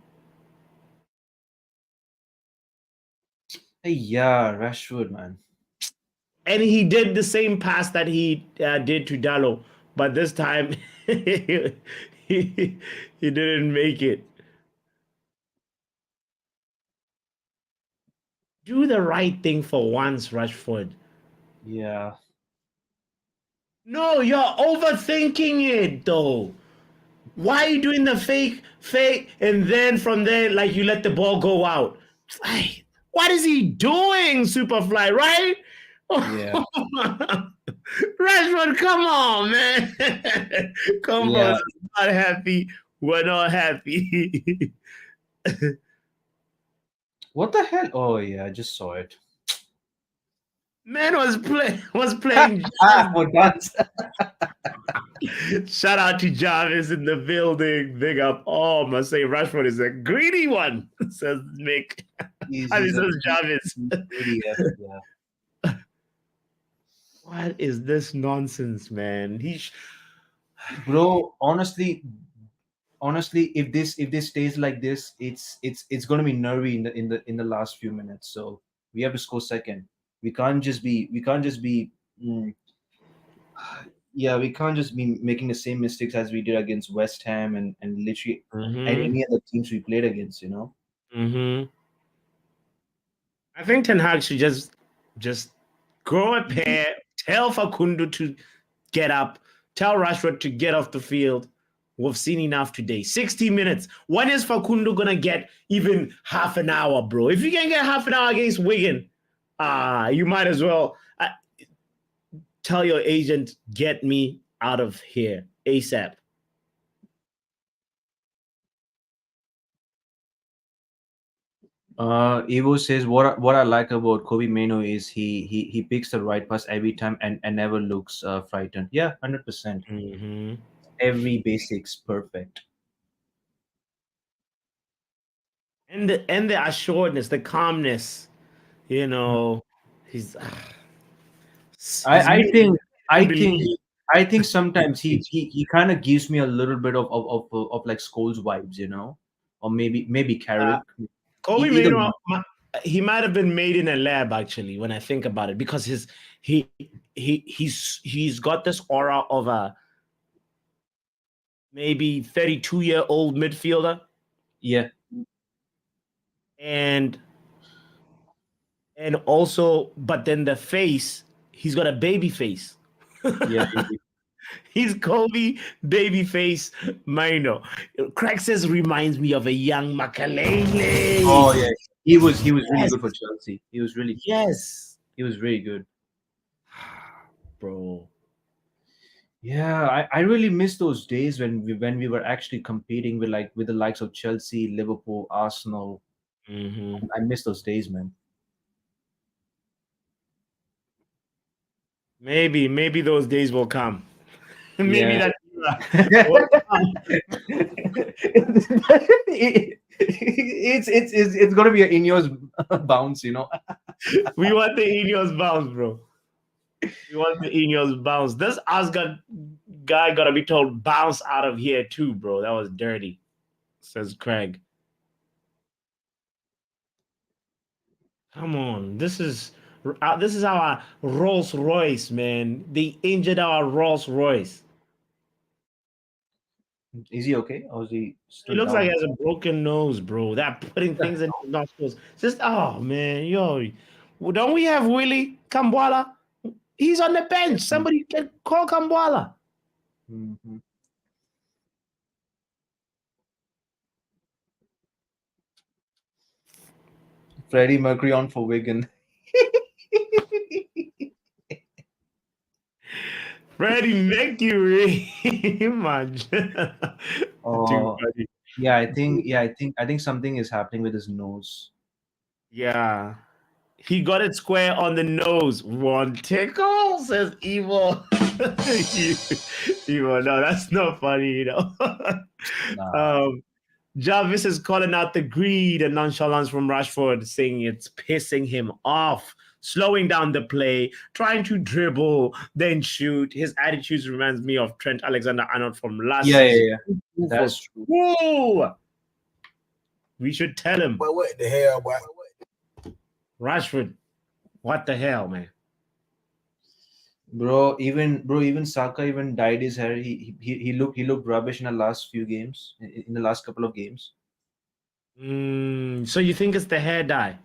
Hey, yeah, Rashford, man. And he did the same pass that he did to Dallo, but this time he didn't make it. Do the right thing for once, Rashford. Yeah. No, you're overthinking it, though. Why are you doing the fake, and then from there, like, you let the ball go out? Like, what is he doing, Superfly, right? Yeah. Rashford, come on, man. Come on. Not happy. We're not happy. What the hell? Oh, yeah, I just saw it. Man was playing. Shout out to Jarvis in the building. Big up. Oh, I must say Rashford is a greedy one, says Mick. Says Jarvis. Yeah. What is this nonsense, man? Bro, honestly, if this stays like this, it's gonna be nervy in the last few minutes. So we have to score second. We can't just be we can't just be making the same mistakes as we did against West Ham and literally any other teams we played against, I think Ten Hag should just grow a pair, tell Facundo to get up, tell Rashford to get off the field. We've seen enough today. 60 minutes. When is Facundo gonna get even half an hour, bro? If you can get half an hour against Wigan, you might as well tell your agent, get me out of here ASAP. Evo says what I like about Kobe Mainoo is he picks the right pass every time and never looks frightened. Yeah, 100%. Every basics perfect. And the assuredness, the calmness, he's. I think I think sometimes he kind of gives me a little bit of like Scholes vibes, you know, or maybe Carrick. Kobe Either Mino, one. he might have been made in a lab actually. When I think about it, because he's got this aura of a maybe 32-year-old midfielder, Yeah, and also, but then the face, he's got a baby face. yeah. He's Kobe Babyface Mino. Craig says reminds me of a young Makalele. Oh yeah, he was really Yes. good for Chelsea. He was really good. Bro. Yeah, I really miss those days when we were actually competing with the likes of Chelsea, Liverpool, Arsenal. Mm-hmm. I miss those days, man. Maybe those days will come. Maybe Yeah. that will come. It's gonna be an Ineos bounce, you know. We want the Ineos bounce, bro. We want the Ineos bounce. This Asgard guy gotta be told bounce out of here too, bro. That was dirty, says Craig. Come on, this is our Rolls Royce, man. They injured our Rolls Royce. Is he okay, or is he He still looks down? like he has a broken nose, bro. That putting things in his nostrils. Just man, well, don't we have Willie Kambwala? He's on the bench. Somebody can call Kambwala. Mm-hmm. Freddie Mercury on for Wigan. Freddie Mercury. Imagine. Oh, yeah. I think something is happening with his nose. Yeah. He got it square on the nose. One tickle, says Evil. Evil, no, that's not funny, you know. Nah. Jarvis is calling out the greed and nonchalance from Rashford, saying it's pissing him off, slowing down the play, trying to dribble, then shoot. His attitude reminds me of Trent Alexander-Arnold from last season. Yeah. That's true. Woo! We should tell him. But what the hell, boy? Rashford, what the hell, man? Bro, even Saka even dyed his hair. He looked rubbish in the last few games, in the last couple of games. So you think it's the hair dye?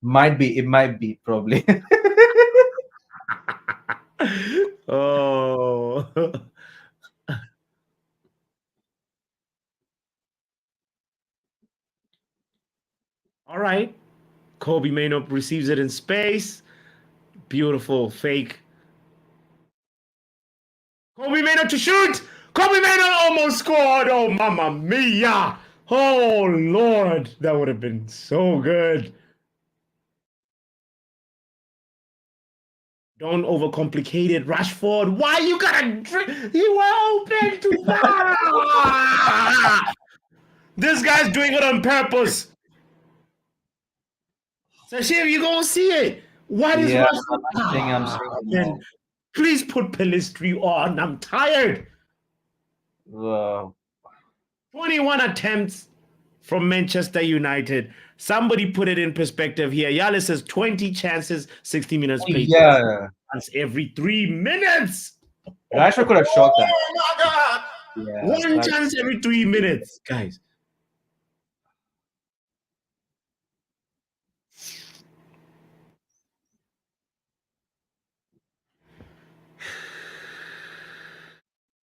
It might be probably. Oh. All right. Kobe Mainop receives it in space. Beautiful fake. Kobe Mainop to shoot. Kobe Mainop almost scored. Oh, mamma mia. Oh, Lord. That would have been so good. Don't overcomplicate it, Rashford. Why you gotta drink? You were open to that. This guy's doing it on purpose. Sashim, you gonna see it. What is Rashford? I'm saying Please put Pelistri on. I'm tired. no. 21 attempts from Manchester United. Somebody put it in perspective here. Yale says 20 chances, 60 minutes played. Yeah. That's every 3 minutes. Rashford could have shot that. Oh my God! Yeah, One chance every 3 minutes, guys.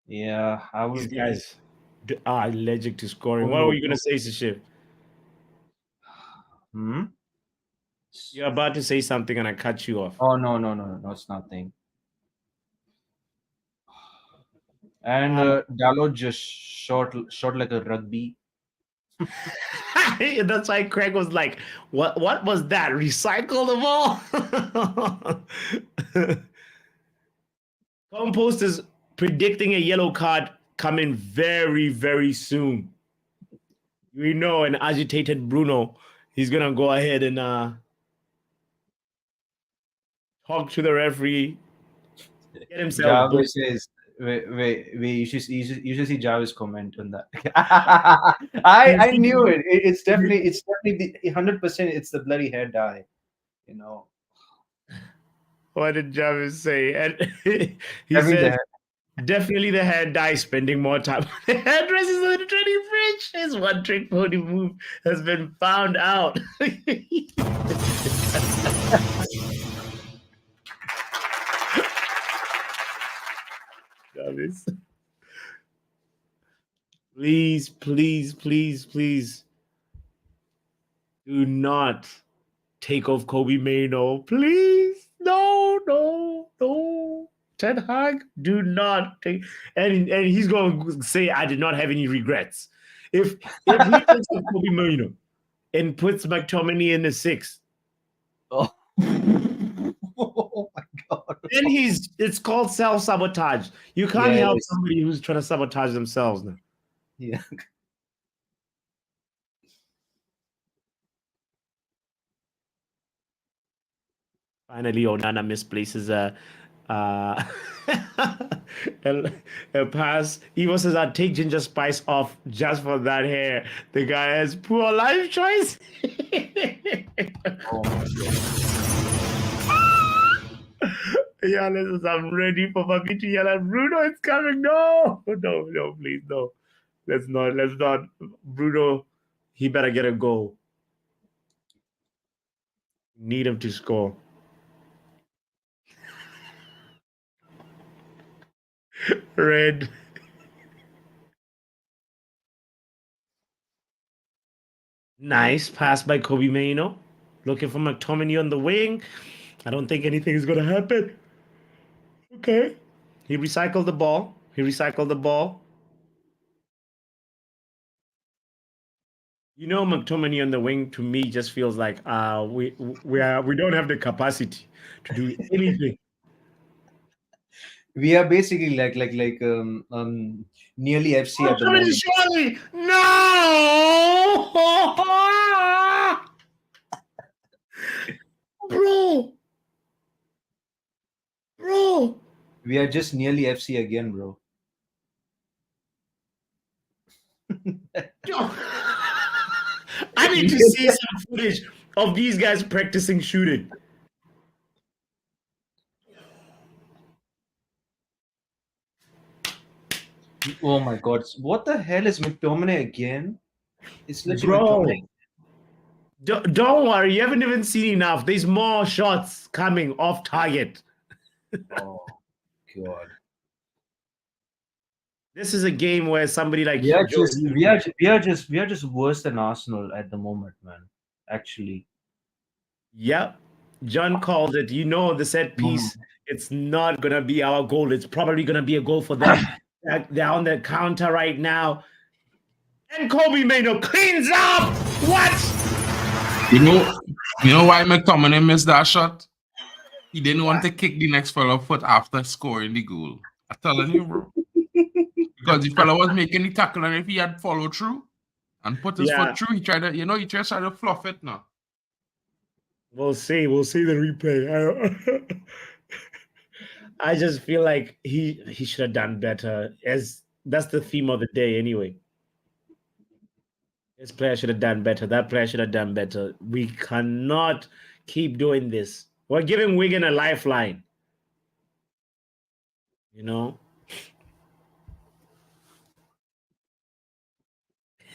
Yeah, I These would. guys are allergic to scoring. What were you going to say, Sashif? You're about to say something and I cut you off. Oh no, it's nothing. And Dalot just shot like a rugby. That's why Craig was like, "What was that? Recycle the ball?" Compost is predicting a yellow card coming very, very soon. We know an agitated Bruno. He's gonna go ahead and talk to the referee. Get himself Jarvis boosted. says, wait, you should see Jarvis comment on that. I knew it. It's definitely the 100%. It's the bloody hair dye, you know. What did Jarvis say? And he Definitely the says, hair. definitely the hair dye, spending more time on the hairdressers than the training fridge. His one trick pony move has been found out. Jarvis. Please, please, please, please do not take off Kobe Mano. Please. No, no, no. Ten Hag, do not take, and he's going to say, I did not have any regrets. If he takes off Kobe Mano and puts McTominay in the 6, Oh. Oh my god. then it's called self-sabotage. You can't help somebody who's trying to sabotage themselves now. Yeah. Finally, Onana misplaces a pass. Evo says, I'll take Ginger Spice off just for that hair. The guy has poor life choice. Oh my god. Yeah, listen, I'm ready for Papi to yell at Bruno. It's coming. No, no, please, no. Let's not. Bruno, he better get a goal. Need him to score. Red. Nice pass by Kobe Mano. Looking for McTominay on the wing. I don't think anything is going to happen. Okay. He recycled the ball. You know, McTominay on the wing to me just feels like we don't have the capacity to do anything. We are basically like nearly FC at the moment. Surely, no, bro. We are just nearly FC again, bro. I need to see some footage of these guys practicing shooting. Oh my god. What the hell is McTominay again? It's literally Bro. Don't worry, you haven't even seen enough. There's more shots coming off target. Oh god. This is a game where somebody like we are just worse than Arsenal at the moment, man. Actually. Yep. John called it. You know, the set piece, it's not gonna be our goal. It's probably gonna be a goal for them. They're on the counter right now. And Kobe Mano cleans up. What? You know why McTominay missed that shot? He didn't want to kick the next fellow foot after scoring the goal. I'm telling you, bro. Because the fellow was making the tackle, and if he had followed through and put his foot through, he tried to fluff it now. We'll see the replay. I just feel like he should have done better. As that's the theme of the day anyway. This player should have done better. That player should have done better. We cannot keep doing this. We're giving Wigan a lifeline. You know?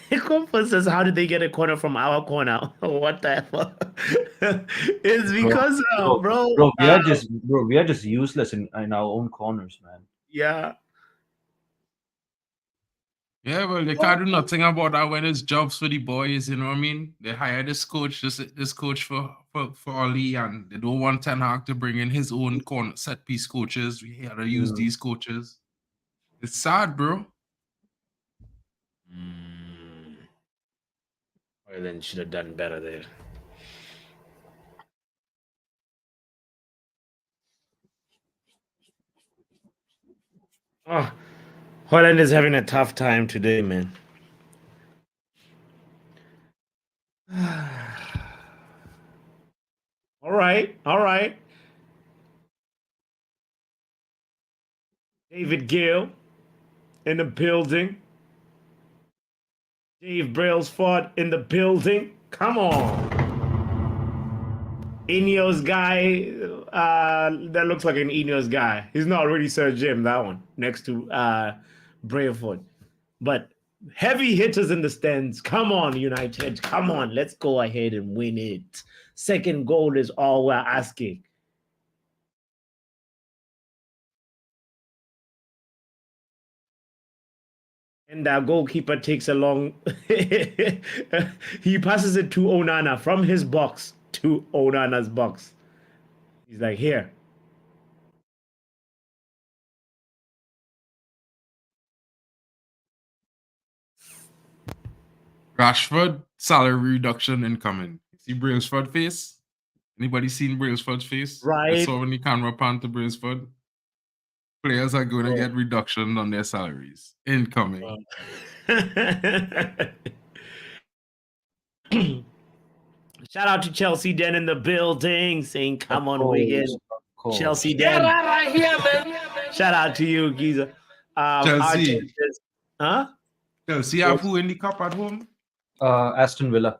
Comfort says, how did they get a corner from our corner? What the hell? It's because, bro. We are just useless in our own corners, man. Yeah. Yeah, well, they can't do nothing about that when it's jobs for the boys, you know what I mean? They hired this coach for Oli, and they don't want Ten Hag to bring in his own set piece coaches. We had to use these coaches. It's sad, bro. Well, then should have done better there. Oh, Haaland is having a tough time today, man. All right. David Gill in the building. Dave Brailsford in the building. Come on. Ineos guy, that looks like an Ineos guy. He's not really Sir Jim, that one, next to Brailsford. But heavy hitters in the stands. Come on, United. Come on, let's go ahead and win it. Second goal is all we're asking. And our goalkeeper takes a long... he passes it to Onana from his box to Onana's box. He's like, here. Rashford, salary reduction incoming. See Brailsford face? Anybody seen Brailsford's face? Right. I saw when the camera pan to Brailsford. Players are going to get reduction on their salaries. Incoming. Shout out to Chelsea Den in the building saying, come on, Wigan. Chelsea Den. Get out right here, man. Shout out to you, Giza. Chelsea. Huh? Chelsea have who in the cup at home? Aston Villa.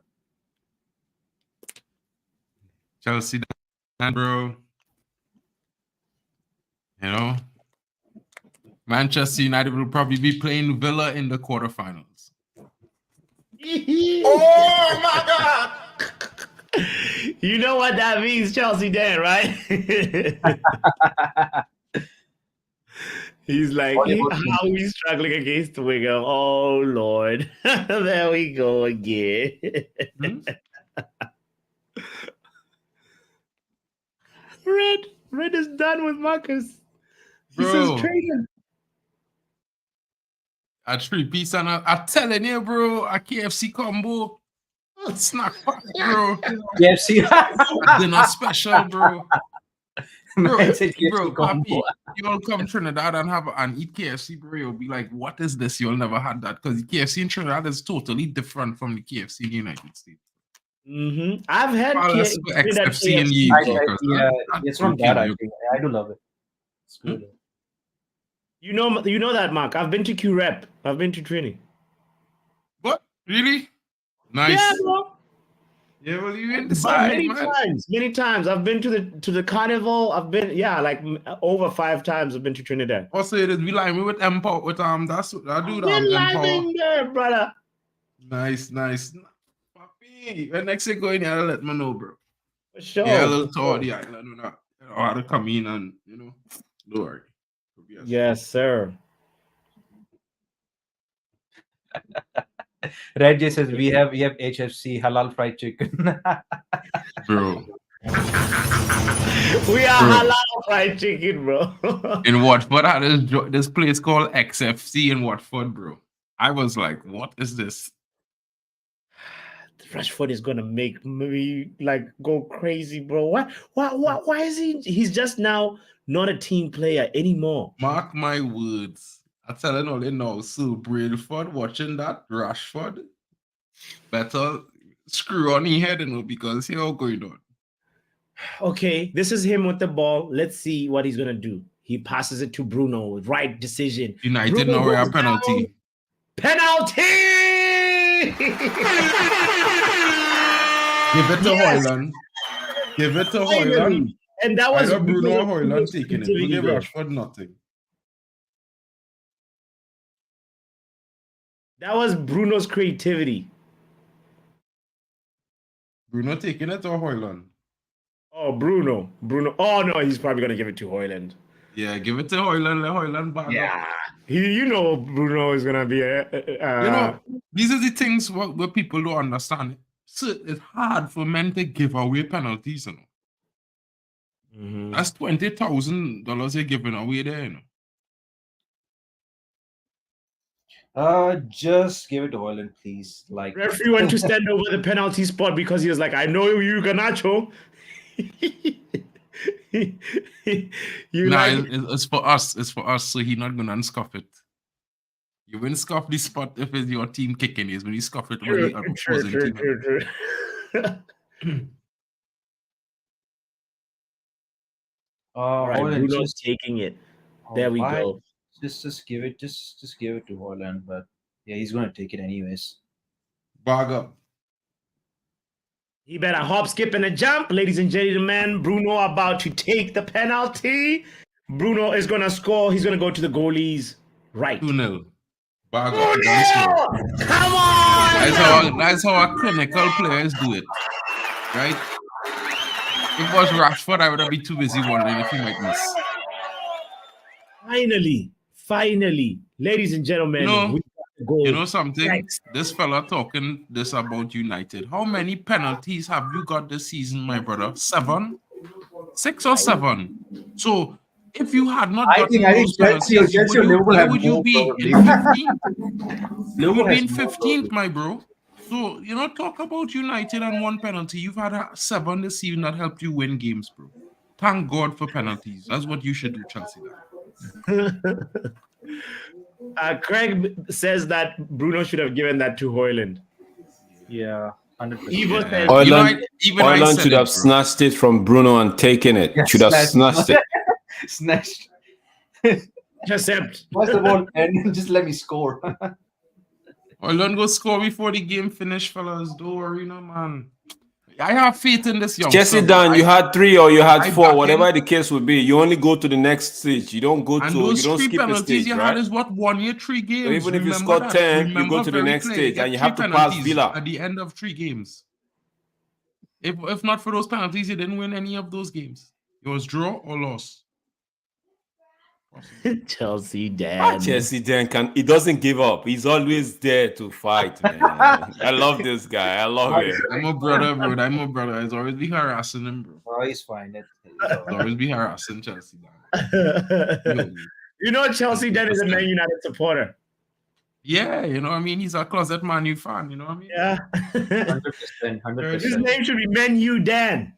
Chelsea, bro. You know, Manchester United will probably be playing Villa in the quarterfinals. Oh my God! You know what that means, Chelsea Dan, right? He's like, how are we struggling against Wigan? Oh Lord, there we go again. Red is done with Marcus. He says traitor. A 3-piece and I'm telling you, bro, a KFC combo. Snack pack, bro. KFC. Dinner special, bro. Bro, Bro, Papi, you all come Trinidad and eat KFC, bro. You'll be like, what is this? You'll never had that. Because the KFC in Trinidad is totally different from the KFC in the United States. I've had XFC in the UK. It's from that, I think. I do love it. It's good. You know that, Mark. I've been to QRep. I've been to training. What? Really? Nice. Yeah, bro. Yeah, well, you in the side, many times. I've been to the carnival. I've been, like over 5 times. I've been to Trinidad. Also, it is we like me with Empower with that's what I do. Empower there, brother. Nice. Papi, when next year going here, let me know, bro. For sure. Yeah, a little tour of the island, you know how to come in and don't worry. Yes, sir. Red J says we have HFC halal fried chicken. Bro. We are halal fried chicken, bro. In Watford, I had this place called XFC in Watford, bro. I was like, what is this? Rashford is gonna make me like go crazy, bro. Why is he's just now not a team player anymore? Mark my words. I'm telling all you now, so Brailsford watching that Rashford better screw on his head, because he all going on. Okay, this is him with the ball. Let's see what he's gonna do. He passes it to Bruno. Right decision. United now a penalty. Penalty! Give it to Haaland. Give it to Haaland. And that was Bruno or Haaland taking it. We give Rashford nothing. That was Bruno's creativity. Bruno taking it or Haaland? Oh, Bruno. Oh, no, he's probably going to give it to Haaland. Yeah, give it to Haaland. Let Haaland back up. Bruno is going to be these are the things where people don't understand. So it's hard for men to give away penalties, That's $20,000 you're giving away there, Just give it to Haaland, please. Like, referee went to stand over the penalty spot because he was like, I know you, Garnacho. It's for us. It's for us. So he's not gonna unscuff it. You wouldn't scuff the spot if it's your team kicking is when you scuff it when the opposing team. All right, Bruno's taking it. There we go. Just give it to Haaland, but yeah, he's gonna take it anyways. Bag up. He better hop, skip, and a jump. Ladies and gentlemen, Bruno about to take the penalty. Bruno is going to score. He's going to go to the goalie's right. 2-0. Bag up. Don't score. Come on! That's how our clinical players do it. Right? If it was Rashford, I would have been too busy wondering if he might miss. Finally, ladies and gentlemen, we got the goal. You know something? Right. This fella talking this about United. How many penalties have you got this season, my brother? 7? 6 or 7? So if you had not gotten those penalties, where would you be? In 15th? You would be in 15th, my bro. So, you know, talk about United and 1 penalty. You've had 7 this season that helped you win games, bro. Thank God for penalties. That's what you should do, Chelsea. Craig says that Bruno should have given that to Haaland. Yeah, 100%. Haaland should have snatched it from Bruno and taken it. Yeah, should have snatched it. Snatched. Intercept. What's the ball? And just let me score. Haaland go score before the game finish, fellas. Don't worry, no man. I have faith in this young. Jesse Dan, you had 3 or you had 4, whatever the case would be. You only go to the next stage. You don't go to. You don't skip a stage, you right? had is what 1 year, 3 games. So even if you score 10, you go to the next stage, and you have to pass Villa at the end of 3 games. If not for those penalties, you didn't win any of those games. It was draw or loss. Chelsea Dan. Chelsea Dan he doesn't give up. He's always there to fight, man. I love this guy. I love it. I'm a brother, bro. It's always be harassing him, bro. Oh, he's fine. It's always be harassing Chelsea Dan. You know, Chelsea Dan is a Man United supporter. Yeah, you know what I mean? He's a closet Man U fan, you know what I mean? Yeah. 100%. His name should be Man U Dan.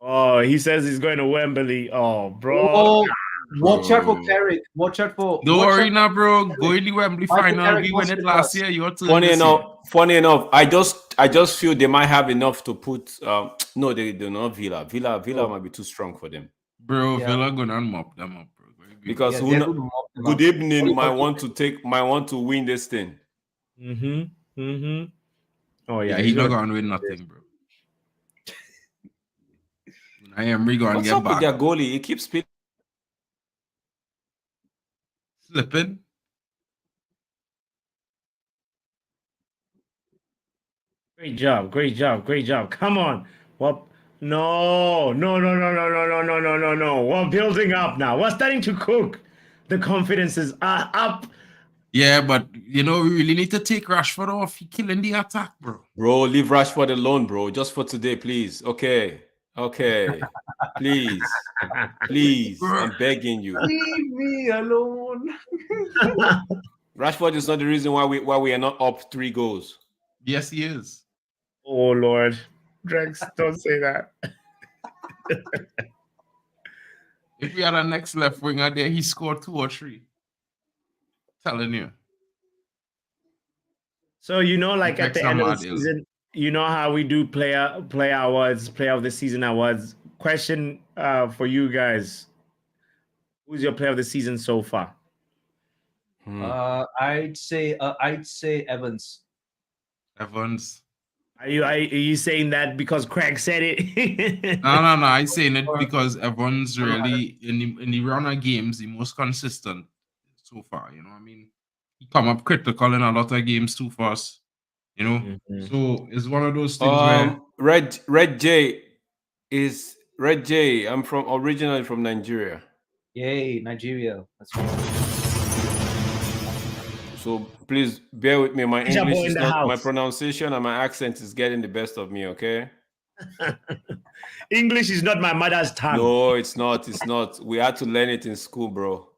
Oh, he says he's going to Wembley. Oh, bro. Oh, watch out for Carrick. Watch out for. Don't worry now, bro. Go in the Wembley final. We won it last year. You're funny enough, I just feel they might have enough to put. No, they do not. Villa might be too strong for them. Bro, Villa gonna mop them up, bro. Because good evening might want to win this thing. Oh yeah, he's not gonna win nothing, bro. I am going to What's get up back. With their goalie? He keeps slipping. Great job. Come on. Well, no. We're building up now. We're starting to cook. The confidences are up. Yeah, but you know, we really need to take Rashford off. He's killing the attack, bro. Bro, leave Rashford alone, bro. Just for today, please. Okay. Please. I'm begging you. Leave me alone. Rashford is not the reason why we are not up 3 goals. Yes, he is. Oh Lord. Drex, don't say that. If we had a next left winger there, he scored 2 or 3. Telling you. So you know, like at the end of the season, you know how we do player awards, player of the season awards. Question for you guys: who's your player of the season so far? I'd say Evans. Evans. Are you saying that because Craig said it? No. I'm saying it because Evans really in the run of games the most consistent so far. You know what I mean? He come up critical in a lot of games too fast. You know, so it's one of those things where Red J. I'm originally from Nigeria. Yay, Nigeria. That's right. So please bear with me. My English is not, my pronunciation and my accent is getting the best of me, okay? English is not my mother's tongue. No, it's not. We had to learn it in school, bro.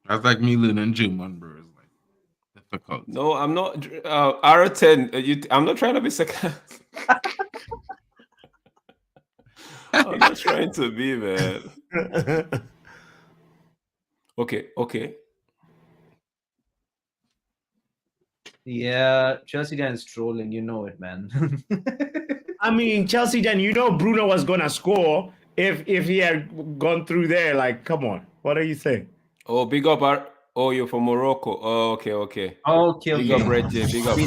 That's like me learning German, bro. It's like difficult. No, I'm not. R10. I'm not trying to be second. I'm not trying to be, man. Okay. Yeah, Chelsea Dan is trolling. You know it, man. I mean, Chelsea, then Bruno was gonna score if he had gone through there. Like, come on, what are you saying? Oh, big up. Oh, you're from Morocco. Oh, okay. Okay. Big up, Red J. Big up.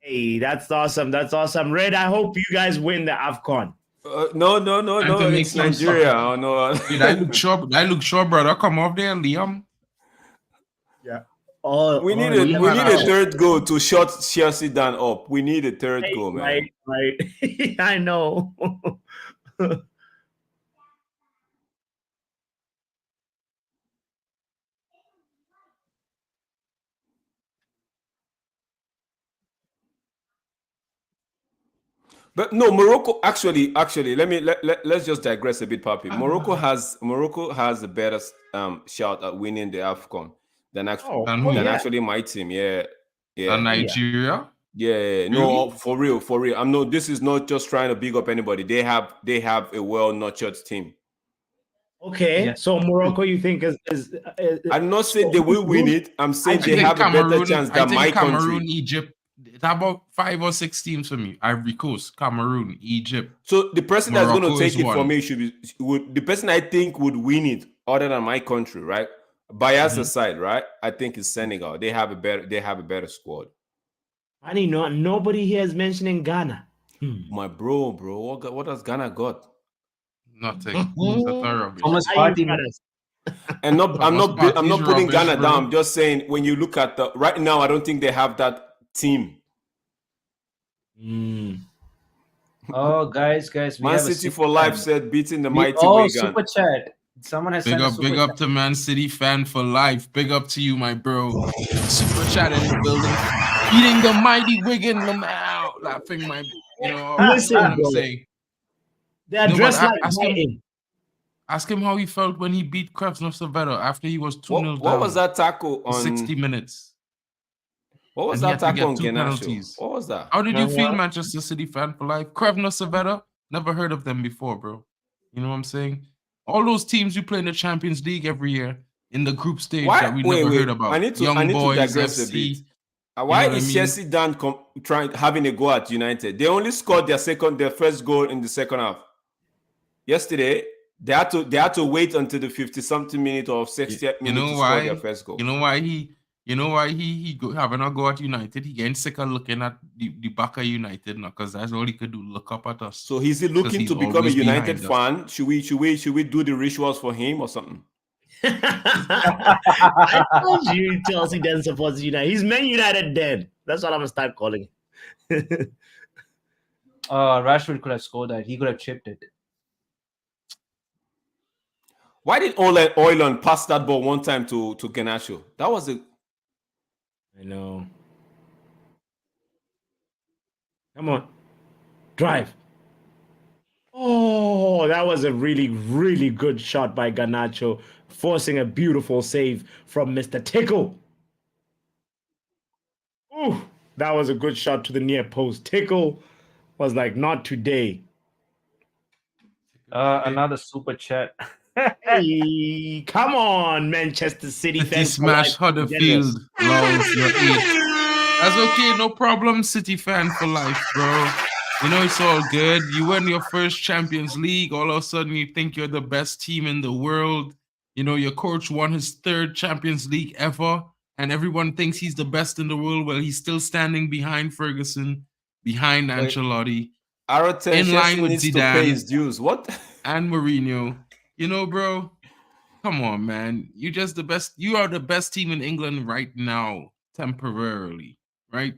Hey, that's awesome. Red, I hope you guys win the AFCON. No. It's Nigeria. Oh, no. Dude, I look sure, brother. Come off there, Liam. Yeah. We need a third goal to shut Chelsea down up. We need a third goal, man. Right. I know. But no, Morocco actually let's just digress a bit, Papi. Morocco has the better shot at winning the AFCON than actually my team. Yeah. And Nigeria. Yeah, no, for real. This is not just trying to big up anybody. They have a well-nurtured team. Okay, so Morocco, you think is I'm not saying they will win it. I'm saying they have a better chance than my Cameroon, country. Egypt. It's about 5 or 6 teams for me. Ivory Coast, Cameroon, Egypt. So the person that's going to take it one. for me the person I think would win it, other than my country, right? Bias aside, right? I think it's Senegal. They have a better squad. I didn't know. Nobody here is mentioning Ghana. My bro, what has Ghana got? Nothing. It's Thomas Partey. And I'm not putting Ghana down. I'm just saying when you look at right now, I don't think they have that team. Oh, guys, mancity for life said beating the mighty Wigan. Super chat. Someone has big up to mancity fan for life. Big up to you, my bro. Super chat in the building. Beating the mighty Wigan them out. Laughing my, listen, I'm saying. They're dressed like ask him how he felt when he beat Krasnodar after he was 2-0 down. What was that tackle on 60 minutes? What was that tackle on Genacho? What was that? How did you feel, Manchester City fan for life? Krasnodar? Never heard of them before, bro. You know what I'm saying? All those teams you play in the Champions League every year in the group stage that we never heard about. I need to digress a bit. Why is Chelsea done having a go at United? They only scored their first goal in the second half. Yesterday, they had to wait until the 50-something minute or 60th minute to score their first goal. You know why he having a go at United? He getting sick of looking at the back of United now, because that's all he could do, look up at us. So is he looking to become a United fan? Should we do the rituals for him or something? I told you Chelsea then supports United. He's Man United then. That's what I'm gonna start calling him. Rashford could have scored that. He could have chipped it. Why did Haaland pass that ball one time to Garnacho? That was I know. Come on. Drive. Oh, that was a really, really good shot by Garnacho, forcing a beautiful save from Mr. Tickle. Ooh, that was a good shot to the near post. Tickle was like, not today. Another super chat. Hey, come on, Manchester City fans. Smash Huddersfield. That's okay, no problem, City fan for life, bro. You know, it's all good. You win your first Champions League. All of a sudden, you think you're the best team in the world. You know, your coach won his 3rd Champions League ever, and everyone thinks he's the best in the world. Well, he's still standing behind Ferguson, behind Ancelotti, in line with Zidane, what? And Mourinho. You know, bro, come on, man. You're just the best. You are the best team in England right now, temporarily, right?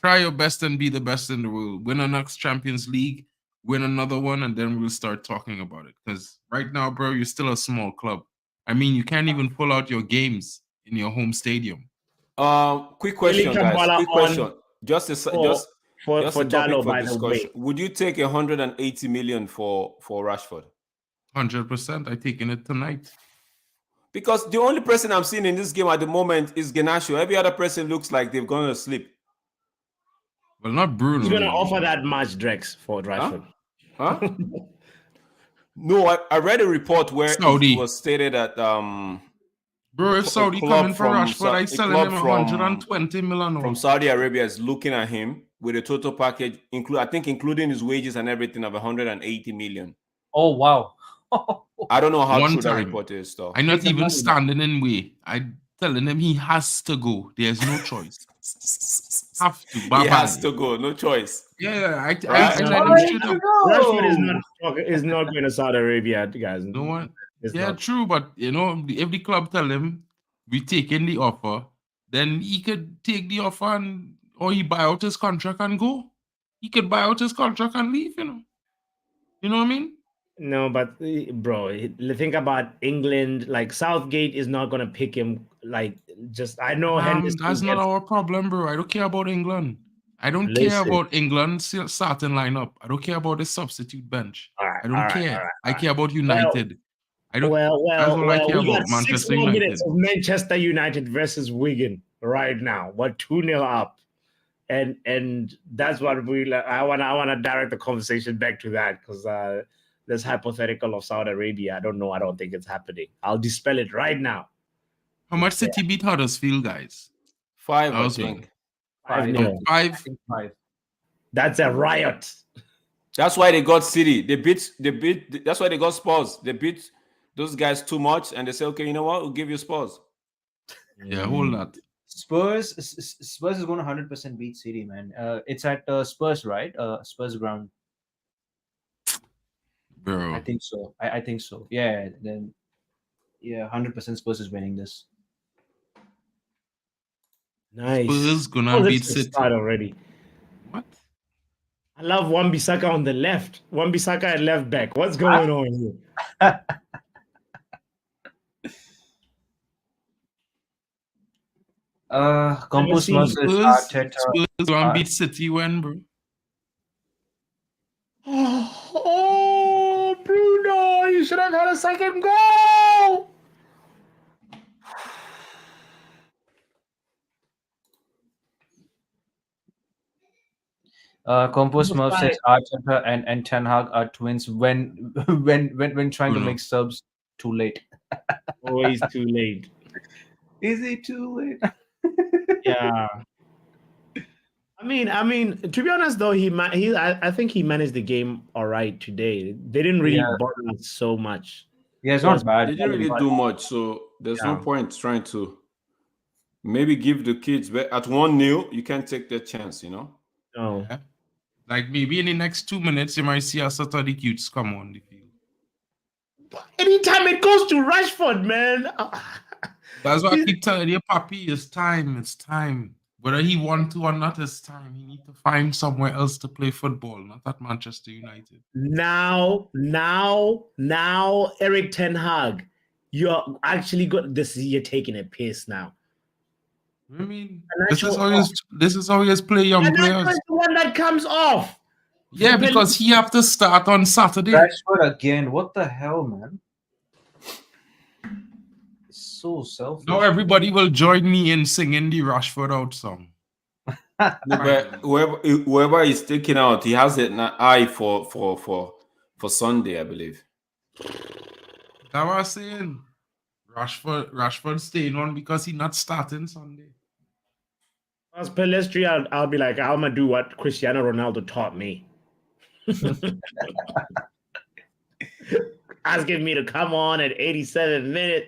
Try your best and be the best in the world. Win a next Champions League, win another one, and then we'll start talking about it. Because right now, bro, you're still a small club. I mean, you can't even pull out your games in your home stadium. Quick question, guys. Quick question. Just a topic for discussion. Would you take 180 million for Rashford? 100%. I'm taking it tonight. Because the only person I'm seeing in this game at the moment is Garnacho. Every other person looks like they've gone to sleep. Well, not Bruno. He's going to offer that much, Drex, for Rashford. Huh? No, I read a report where Saudi. it was stated that bro, if Saudi coming for Rashford, I selling him 120 million from Saudi Arabia is looking at him with a total package, including his wages and everything, of 180 million. Oh wow! I don't know how One true that time. report is, though. I'm not Take the even money, standing in way. I telling him he has to go. There's no choice. Have to. He Bye-bye. has to go. No choice. Yeah, I Right. let him straight up. Rashford is not going to Saudi Arabia, guys. No one. It's Yeah, not. true, but you know, if the club tell him we taking the offer, then he could take the offer or he buy out his contract and go. He could buy out his contract and leave, you know. You know what I mean? No, but bro, think about England. Like Southgate is not gonna pick him. Like just I know Henderson. That's not our problem, bro. I don't care about England. I don't care about England starting lineup. I don't care about the substitute bench. I don't care. I care about United. I don't. Well, that's all I care we got about. 6 Manchester more United. minutes of Manchester United versus Wigan right now. We're 2-0 up, and that's what I wanna direct the conversation back to that because this hypothetical of Saudi Arabia. I don't think it's happening. I'll dispel it right now. How much City beat Huddersfield, guys? 5, I think. 5-0. 5. 5. That's a riot. That's why they got City. They beat. That's why they got Spurs. They beat those guys too much, and they say, okay, you know what? We'll give you Spurs. Yeah, hold that. Spurs is going to 100% beat City, man. It's at Spurs, right? Spurs ground. Bro. I think so. I think so. Yeah. Then, yeah, 100% Spurs is winning this. Nice. Spurs gonna beat this is City. start already. What? I love Wan-Bissaka on the left. Wan-Bissaka at left back. What's going on here? Campus versus Arteta. Spurs gonna beat City when, bro? Oh, Bruno, you should have had a second goal. Campus Murph says Arteta and Ten Hag are twins when trying to make subs too late. Always too late. Is it too late? Yeah. I mean, to be honest though, I think he managed the game all right today. They didn't really bother us so much. Yeah, it's not bad. They didn't really do much, so there's no point trying to maybe give the kids. But at 1-0, you can't take that chance, you know. No. Yeah. Like maybe in the next 2 minutes, you might see a set of the cutes come on the field. Anytime it goes to Rashford, man. That's why I keep telling you, Papi, it's time. It's time. Whether he want to or not, it's time. He need to find somewhere else to play football, not at Manchester United. Now, eriktenhag, you're actually good. You're taking a piss now. I mean, this is how he has play young players. That's the one that comes off. Yeah, because he have to start on Saturday. Rashford again. What the hell, man? It's so selfish. Now everybody will join me in singing the Rashford out song. But whoever is taking out, he has an eye for Sunday, I believe. That's what I'm saying. Rashford staying on because he's not starting Sunday. As Pelestri, I'll be like, I'm gonna do what Cristiano Ronaldo taught me. Asking me to come on at 87 minutes.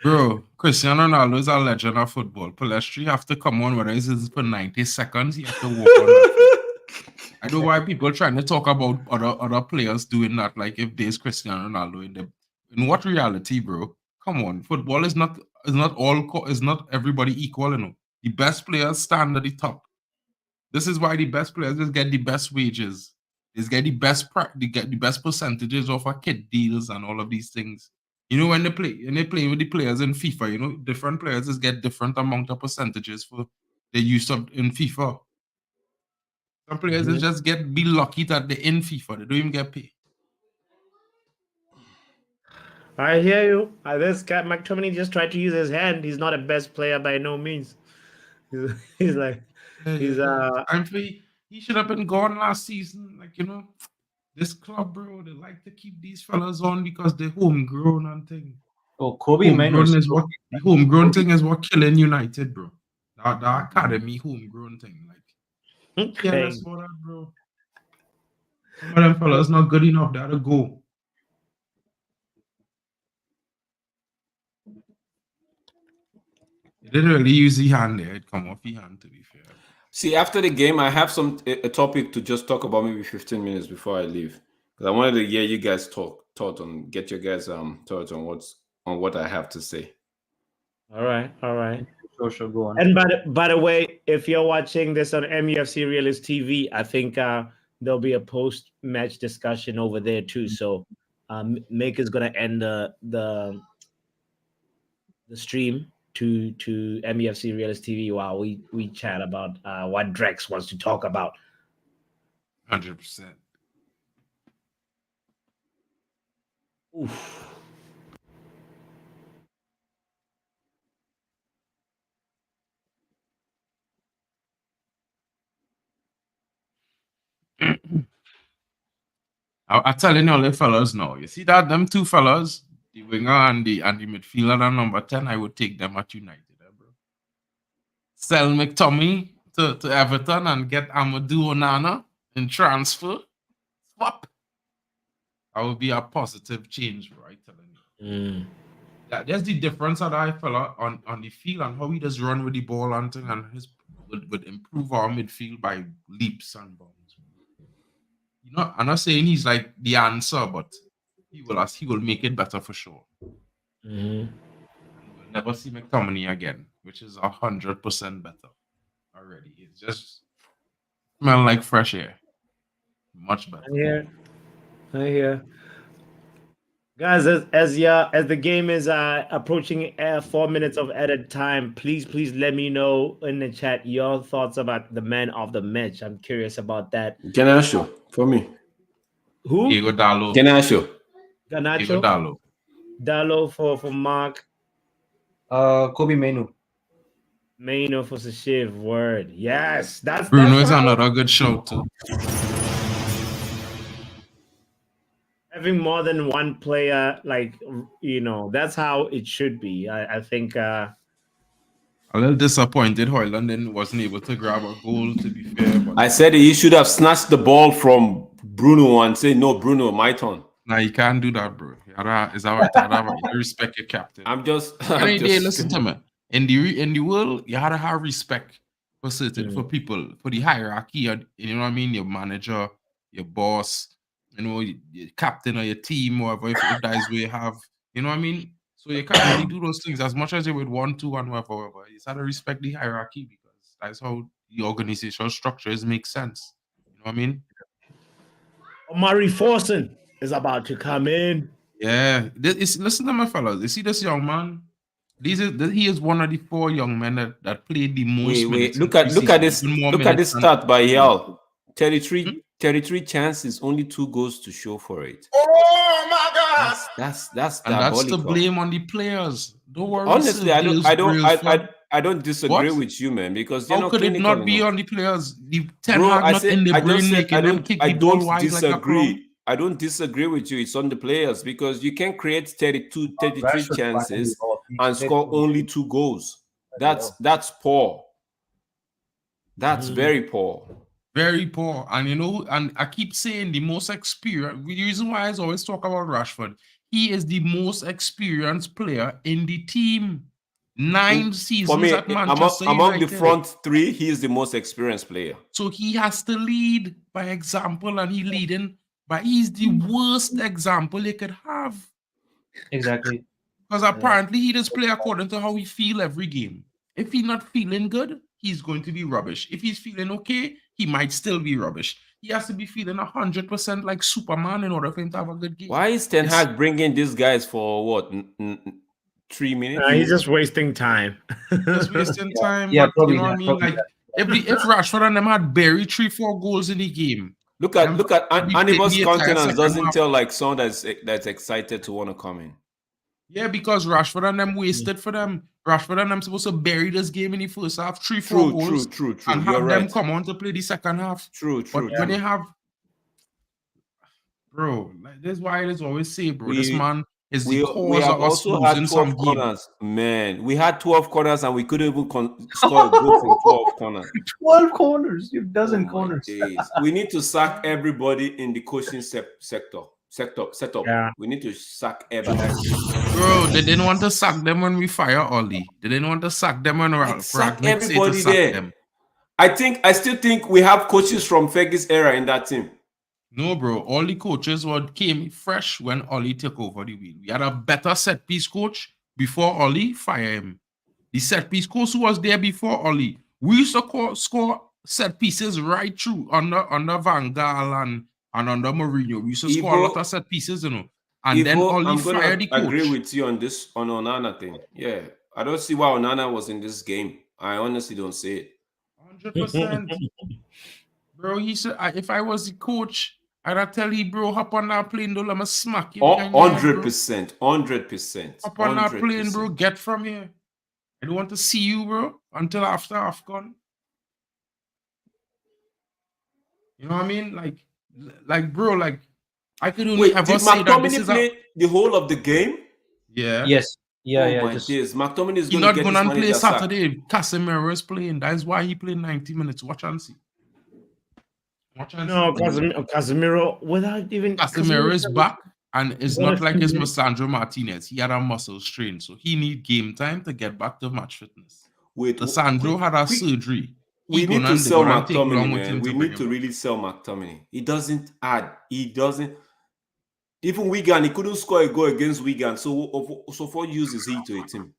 Bro, Cristiano Ronaldo is a legend of football. Pelestri have to come on, whether it's for 90 seconds, he have to walk on that. I know why people trying to talk about other players doing that, like if there's Cristiano Ronaldo in what reality, bro? Come on, football is not everybody equal, you know. The best players stand at the top. This is why the best players just get the best wages. They get the best percentages of our kid deals and all of these things. You know, when they play with the players in FIFA, you know, different players just get different amount of percentages for the use of in FIFA. Some players just be lucky that they're in FIFA. They don't even get paid. I hear you. This guy McTominay just tried to use his hand. He's not a best player by no means. He should have been gone last season. Like, you know, This club, bro, they like to keep these fellas on because they're homegrown and thing. Oh, Kobe Manu. Homegrown is what the homegrown thing is what killing United, bro. The academy homegrown thing, like careless for that, bro. Some of them fellas not good enough. They had to go. It didn't really use the hand there. It come off the hand, to be fair. See, after the game, I have a topic to just talk about maybe 15 minutes before I leave, because I wanted to hear you guys thought on, get your guys thoughts on what I have to say. All right. Sure, go on. And by the way, if you're watching this on MUFC Realist TV, I think there'll be a post-match discussion over there too. So Make is gonna end the stream to MUFC Realist TV while we chat about what Drex wants to talk about. 100%. Oof. I'm telling you all the fellas now. You see that them two fellas, the winger and the midfielder and number 10, I would take them at United, bro. Sell McTominay to Everton and get Amadou Onana in transfer. Swap. That would be a positive change, bro. I'm telling you. That's the difference that I fella on the field and how he does run with the ball and thing, and his would improve our midfield by leaps and bounds. You know, I'm not saying he's like the answer, but he will make it better for sure. Mm-hmm. We'll never see McTominay again, which is 100% better already. It just smells like fresh air. Much better. I hear. Guys, as the game is approaching 4 minutes of added time, please let me know in the chat your thoughts about the man of the match. I'm curious about that. Ganacho for me. Who? Diego Dallo. Ganacho. Ganacho. Dallo. Dallo for Mark. Kobe Manu. Manu for Sashiv. Word. Yes, that's Bruno is another good show too. Having more than one player, like, you know, that's how it should be. I think a little disappointed Haaland wasn't able to grab a goal, to be fair. But I said he should have snatched the ball from Bruno and say, no, Bruno, my turn. Nah, you can't do that, bro. Is that what you respect your captain? Listen to me. In the world, you had to have respect for for people, for the hierarchy. You know what I mean? Your manager, your boss, you know, your captain of your team, or if that is where you have, you know what I mean? So you can't really do those things as much as you would want to and whatever. You just have to respect the hierarchy because that's how the organizational structures make sense. You know what I mean? Omari Forson is about to come in. Yeah. Listen to my fellas. You see this young man? He is one of the 4 young men that played the most minutes. Look at this stat by Yal. 33 chances, only 2 goals to show for it. Oh my God! That's to blame on the players. Don't worry. Honestly, I don't disagree with you, man, because how could it not be on the players? The Ten Hag not in the brain making them kick the ball wide like a pro. I don't disagree with you. It's on the players because you can create 33 chances and score only 2 goals. That's poor. That's very poor. Very poor. And you know, and I keep saying the most experienced. The reason why I always talk about Rashford, he is the most experienced player in the team. 9 seasons for me, at Manchester among United. the front 3, he is the most experienced player. So he has to lead by example, and he's the worst example you could have. Exactly. Because apparently he does play according to how he feel every game. If he's not feeling good, he's going to be rubbish. If he's feeling okay, he might still be rubbish. He has to be feeling 100% like Superman in order for him to have a good game. Why is Ten Hag bringing these guys for what? 3 minutes? He's just wasting time. Just wasting time. Yeah, but you know what I mean? Like if Rashford and them had buried 3-4 goals in the game. Look at Anibus' countenance doesn't tell like someone that's excited to want to come in. Yeah, because Rashford and them wasted for them. Rashford and them supposed to bury this game in the first half, 3-4 goals. True. And have them come on to play the second half. True. But when they have, bro. Like, that's why I just always say, bro, this We man is the we cause have of us also had losing 12 some game. corners, man. We had 12 corners and we couldn't even score a goal from 12 corners. 12 corners, you dozen Oh my corners. days. We need to sack everybody in the coaching setup. Yeah. We need to sack everybody. Bro, they didn't want to sack them when we fire Ollie. They didn't want to sack them when Sack Ragnick said to everybody sack there. them. I still think we have coaches from Fergie's era in that team. No, bro. All the coaches came fresh when Ollie took over the wheel. We had a better set piece coach before Ollie fired him. The set piece coach who was there before Ollie. We used to score set pieces right through under Van Gaal and under Mourinho. We used to score a lot of set pieces, you know. And then Ollie I'm fired the coach. agree with you on this on Onana thing. Yeah, I don't see why Onana was in this game. I honestly don't see it. 100%. Bro, he said, if I was the coach, I'd tell you, bro, hop on that plane, don't let me smack you. 100%. 100%. Hop on that plane, bro. Get from here. I don't want to see you, bro, until after AFCON. You know what I mean? Like, bro, like, I could only ever say that this is play the whole of the game? Yeah. Yes. Yeah, oh my days. McTominay is He's going to not get going to play sacked. Saturday. Casemiro is playing. That is why he played 90 minutes. Watch and see. No, Casemiro, without even... Casemiro is back, and it's not like it's Sandro Martinez. He had a muscle strain, so he need game time to get back to match fitness. Sandro had a surgery. We need to sell McTominay, man. We need to really sell McTominay. He doesn't add. He doesn't... Even Wigan, he couldn't score a goal against Wigan. So what use is he to a team?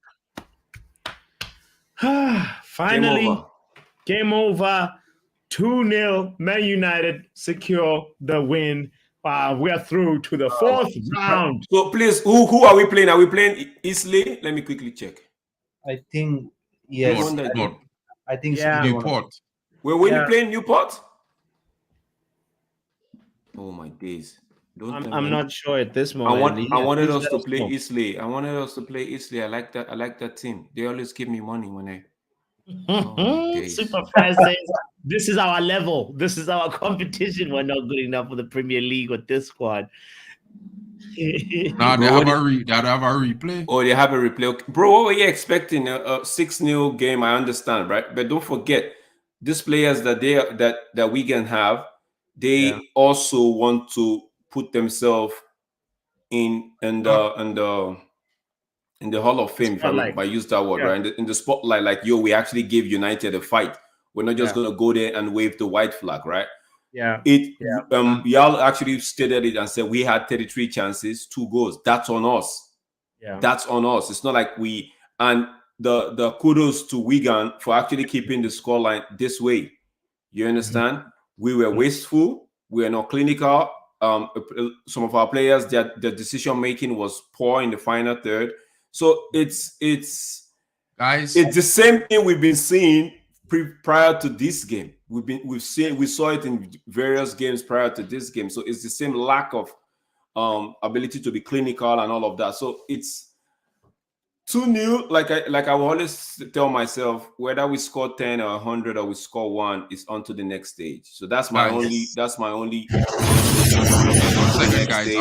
Finally, game over. 2-0. Man United secure the win. We are through to the fourth round. So please, who are we playing? Are we playing Islay? Let me quickly check. I think yes. I think yeah. Newport. We're winning playing Newport. Oh my days. I'm not sure at this moment. I wanted us to play Islay. I wanted us to play Islay. I like that team. They always give me money when they. Super fast says, this is our level. This is our competition. We're not good enough for the Premier League with this squad. Nah, they have a replay. Oh, they have a replay. Okay. Bro, what were you expecting? A 6-0 game, I understand, right? But don't forget, these players that we can have, they also want to put themselves in the Hall of Fame, if I use that word, right? In the spotlight, like, yo, we actually gave United a fight. We're not just gonna go there and wave the white flag, right? Yeah. Y'all actually stated it and said we had 33 chances, 2 goals. That's on us. Yeah. That's on us. It's not like and the kudos to Wigan for actually keeping the scoreline this way. You understand? We were wasteful. We were not clinical. Some of our players, their decision making was poor in the final third. So it's guys, it's the same thing we've been seeing prior to this game. We saw it in various games prior to this game. So it's the same lack of ability to be clinical and all of that. So it's 2-0. Like I will always tell myself, whether we score 10 or 100 or we score 1, it's on to the next stage. So that's my only. One second, guys.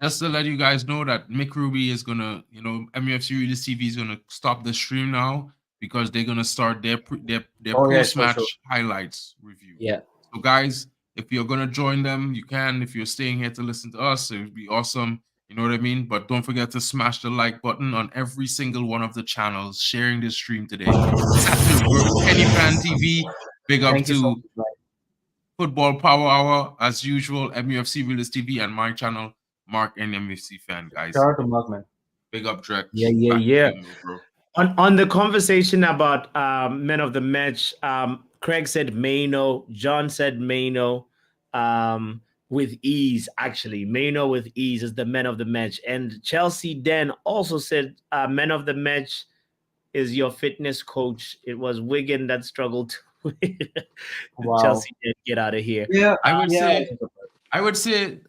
Just to let you guys know that Mick Ruby is gonna, MUFC Readers TV is gonna stop the stream now because they're gonna start their post-match highlights review. Yeah. So, guys, if you're gonna join them, you can. If you're staying here to listen to us, it would be awesome. You know what I mean? But don't forget to smash the like button on every single one of the channels sharing this stream today. Kenny Fan TV, big up to Football Power Hour, as usual, MUFC Realist TV, and my channel, Mark and MUFC Fan, guys. Shout out to Mark, man. Big up, Drek. Yeah. On the conversation about men of the match, Craig said Maino, John said Maino, with ease, actually. Maino with ease is the man of the match. And Chelsea Den also said man of the match is your fitness coach. It was Wigan that struggled to Wow. Chelsea did get out of here. Yeah, I would say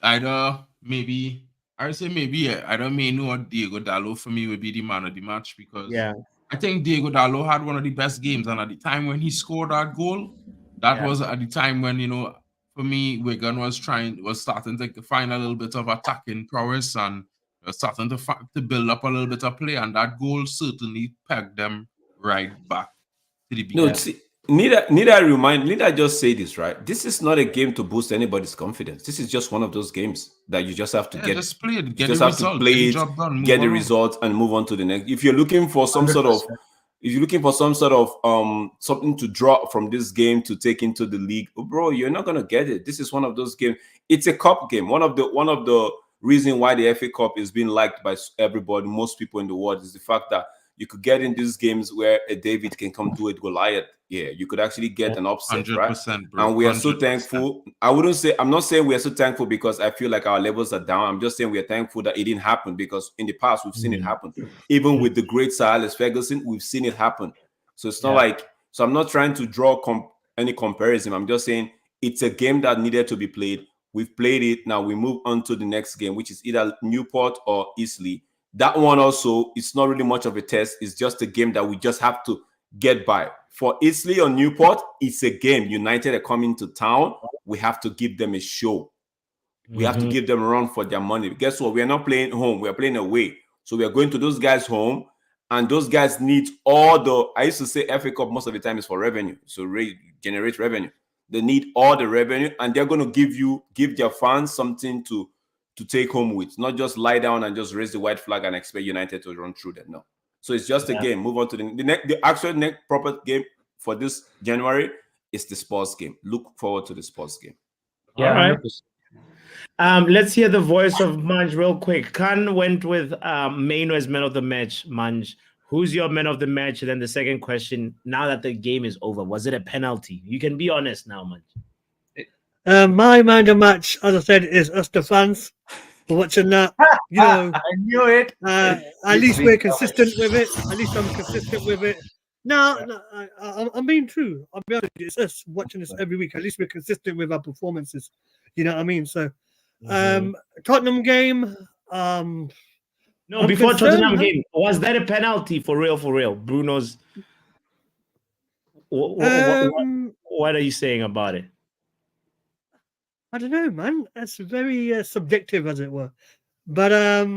either maybe either Maino or Diego Dallo for me would be the man of the match, because I think Diego Dallo had one of the best games, and at the time when he scored that goal, that was at the time when for me, Wigan was starting to find a little bit of attacking prowess and starting to build up a little bit of play, and that goal certainly pegged them right back to the beginning. No, see, need I just say this, right? This is not a game to boost anybody's confidence. This is just one of those games that you just have to get. Just play it, you get just the have result, to play get the it, job done, get the move on. result, and move on to the next. If you're looking for some 100%. sort of, if you're looking for some sort of something to draw from this game to take into the league, bro, you're not gonna get it. This is one of those games. It's a cup game. One of the reason why the FA Cup is being liked by everybody, most people in the world, is the fact that you could get in these games where a David can come do it Goliath. Yeah, you could actually get an upset, 100%, right? bro. And we are so 100%. thankful. I'm not saying we are so thankful because I feel like our levels are down. I'm just saying we are thankful that it didn't happen, because in the past we've seen it happen. Even with the great Sir Alex Ferguson, we've seen it happen. So it's not like, so I'm not trying to draw any comparison. I'm just saying it's a game that needed to be played. We've played it. Now we move on to the next game, which is either Newport or Eastleigh. That one also, it's not really much of a test. It's just a game that we just have to get by. For Eastleigh or Newport, it's a game. United are coming to town. We have to give them a show. We have to give them a run for their money. Guess what? We are not playing home. We are playing away. So we are going to those guys' home, and those guys need all the, I used to say FA Cup most of the time is for revenue. So generate revenue. They need all the revenue, and they're going to give their fans something to take home with, not just lie down and just raise the white flag and expect United to run through them. No. So it's just a game. Move on to the actual next proper game for this January is the Spurs game. Look forward to the Spurs game. Yeah, All right. 100%. Let's hear the voice of Manj real quick. Khan went with Maino as man of the match. Manj, who's your man of the match? And then the second question, now that the game is over, was it a penalty? You can be honest now, Manj. My man of the match, as I said, is us the fans. For watching that, you know, I knew it. at least we're consistent with it. At least I'm consistent with it. No, I'm being true. I'll be honest, it's us watching this every week. At least we're consistent with our performances. You know what I mean? So, Tottenham game. No, I'm before concerned, Tottenham huh? game, was that a penalty for real? Bruno's. What are you saying about it? I don't know, man. That's very subjective, as it were. But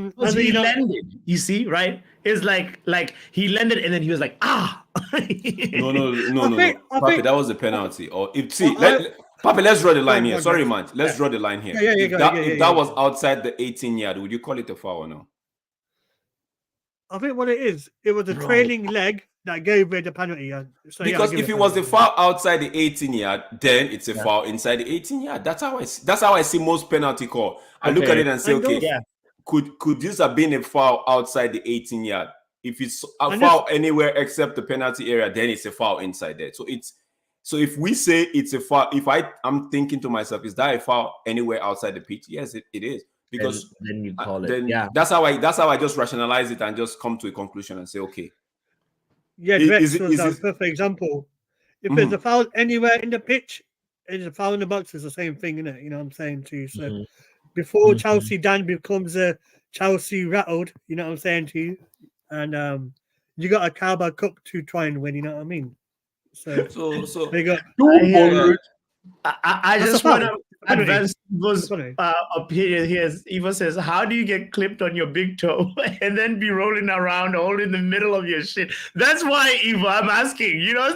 Because he landed, you see, right? It's like he landed and then he was like, ah. No. I Papi, think- that was a penalty. Or Papi, let's draw the line here. Sorry, man. Let's draw the line here. If that was outside the 18-yard, would you call it a foul or no? I think what it was a trailing leg that gave away the penalty. So, Because if it was a foul outside the 18-yard, then it's a foul inside the 18-yard. That's how I see most penalty call. I look at it and say, okay, could this have been a foul outside the 18-yard? If it's a foul anywhere except the penalty area, then it's a foul inside there. So if we say it's a foul, if I'm thinking to myself, is that a foul anywhere outside the pitch? Yes, it is. Because then you call it. That's how I just rationalize it and just come to a conclusion and say, okay. Yeah, Rex was a perfect example. If there's a foul anywhere in the pitch, and a foul in the box is the same thing, isn't it? You know what I'm saying to you. So before Chelsea Dan becomes a Chelsea rattled, you know what I'm saying to you, and you got a Carabao Cup to try and win. You know what I mean? So they got. I just want to advance Evo's opinion here. Evo says, how do you get clipped on your big toe and then be rolling around all in the middle of your shit? That's why, Evo, I'm asking. You know,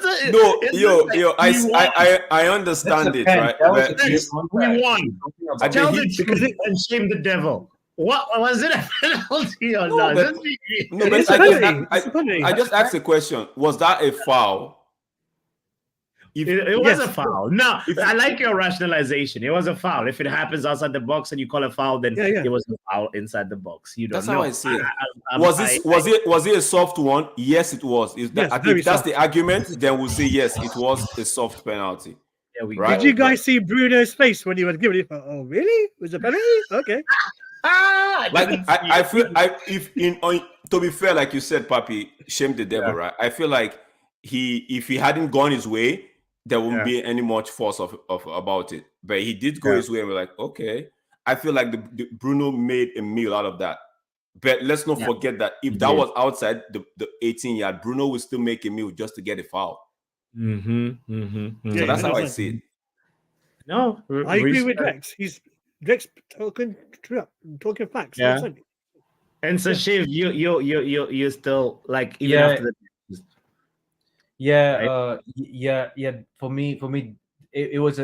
I understand it, right? We won. Tell the truth and shame the devil. What was it, a penalty or not? I just asked a question. Was that a foul? It was a foul. No, I like your rationalization. It was a foul. If it happens outside the box and you call a foul, then it was a foul inside the box. You don't know. That's how I see it. Was it a soft one? Yes, it was. If that's the argument, then we'll say yes, it was a soft penalty. Did you guys see Bruno's face when he was giving it? Oh, really? Was it a penalty? Okay. I feel to be fair, like you said, Papi, shame the devil, right? I feel like if he hadn't gone his way, there wouldn't be any much force about it. But he did go his way, and we're like, okay. I feel like the Bruno made a meal out of that. But let's not forget that if that was outside the 18-yard, Bruno would still make a meal just to get a foul. So that's how I see it. No, I agree with respect. Drex. Drex talking facts. Yeah. 100%. And so, Shiv, you still like even Yeah. after the right? Yeah. For me, it was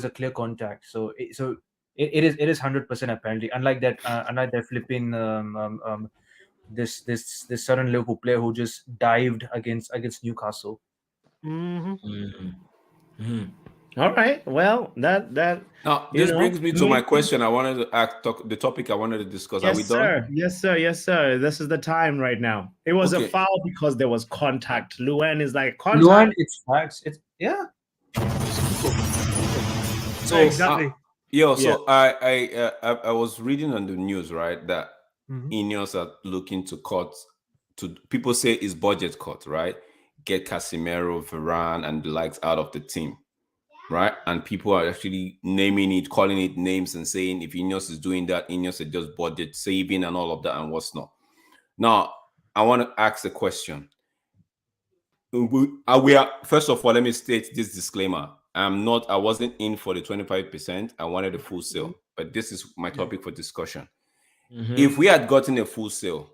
a clear contact. So it is 100% apparently. Unlike that flipping this certain Liverpool player who just dived against Newcastle. All right. Well, that Now, this brings me to my question. I wanted to the topic I wanted to discuss. Are we done? Yes, sir. This is the time right now. It was a foul because there was contact. Luen is like contact. Luen, it's facts. It's yeah. So exactly. So I was reading on the news, right, that Ineos are looking to cut. To people say it's budget cut, right? Get Casemiro, Varane, and the likes out of the team. Right, and people are actually naming it, calling it names, and saying if Ineos is doing that, Ineos is just budget saving and all of that and what's not. Now, I want to ask a question. First of all, let me state this disclaimer: I wasn't in for the 25%. I wanted a full sale, but this is my topic for discussion. If we had gotten a full sale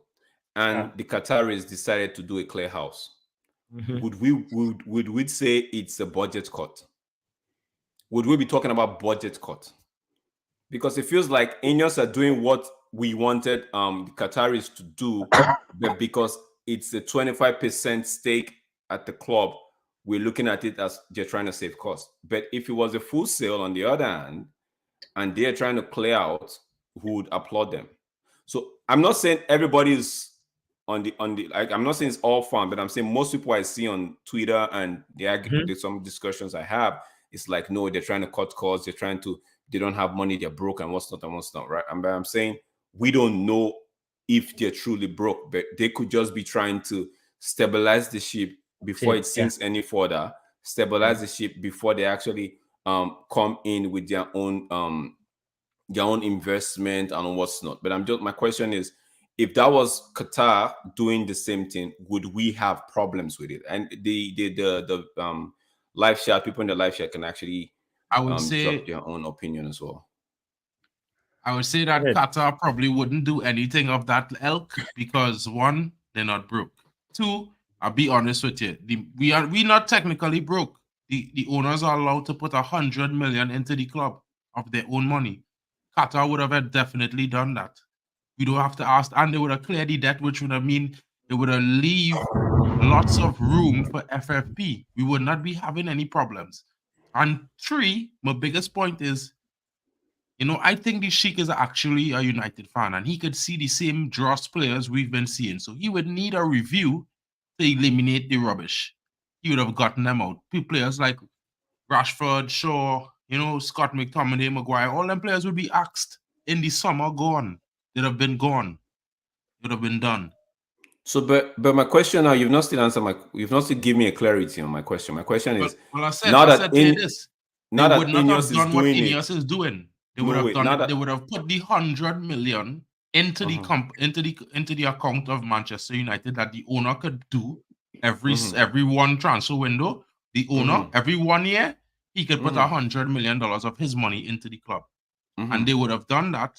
and the Qataris decided to do a clear house, would we say it's a budget cut? Would we be talking about budget cut? Because it feels like Ineos are doing what we wanted the Qataris to do, but because it's a 25% stake at the club, we're looking at it as they're trying to save costs. But if it was a full sale on the other hand, and they're trying to clear out, who would applaud them? So I'm not saying everybody's on the like, I'm not saying it's all fun, but I'm saying most people I see on Twitter and there's some discussions I have. It's like, no, they're trying to cut costs. They don't have money. They're broke and what's not, right? And I'm saying we don't know if they're truly broke, but they could just be trying to stabilize the ship before it sinks any further, stabilize the ship before they actually come in with their own investment and what's not. But my question is, if that was Qatar doing the same thing, would we have problems with it? And the live chat, people in the live chat can actually I would say drop their own opinion as well. I would say that Qatar probably wouldn't do anything of that ilk because one, they're not broke. Two, I'll be honest with you, we not technically broke. The owners are allowed to put 100 million into the club of their own money. Qatar would have definitely done that. We don't have to ask, and they would have cleared the debt, which would have mean they would have leave lots of room for FFP. We would not be having any problems. And three, my biggest point is, I think the Sheikh is actually a United fan, and he could see the same dross players we've been seeing. So he would need a review to eliminate the rubbish. He would have gotten them out. Players like Rashford, Shaw, Scott McTominay, Maguire, all them players would be axed in the summer, gone. They'd have been gone. It would have been done. So, but my question now, you've not still given me a clarity on my question. My question is, I said this. They would not have done what Ineos is doing. They would have done it. They would have put the 100 million into the account of Manchester United that the owner could do every one transfer window. The owner every 1 year he could put $100 million of his money into the club, and they would have done that.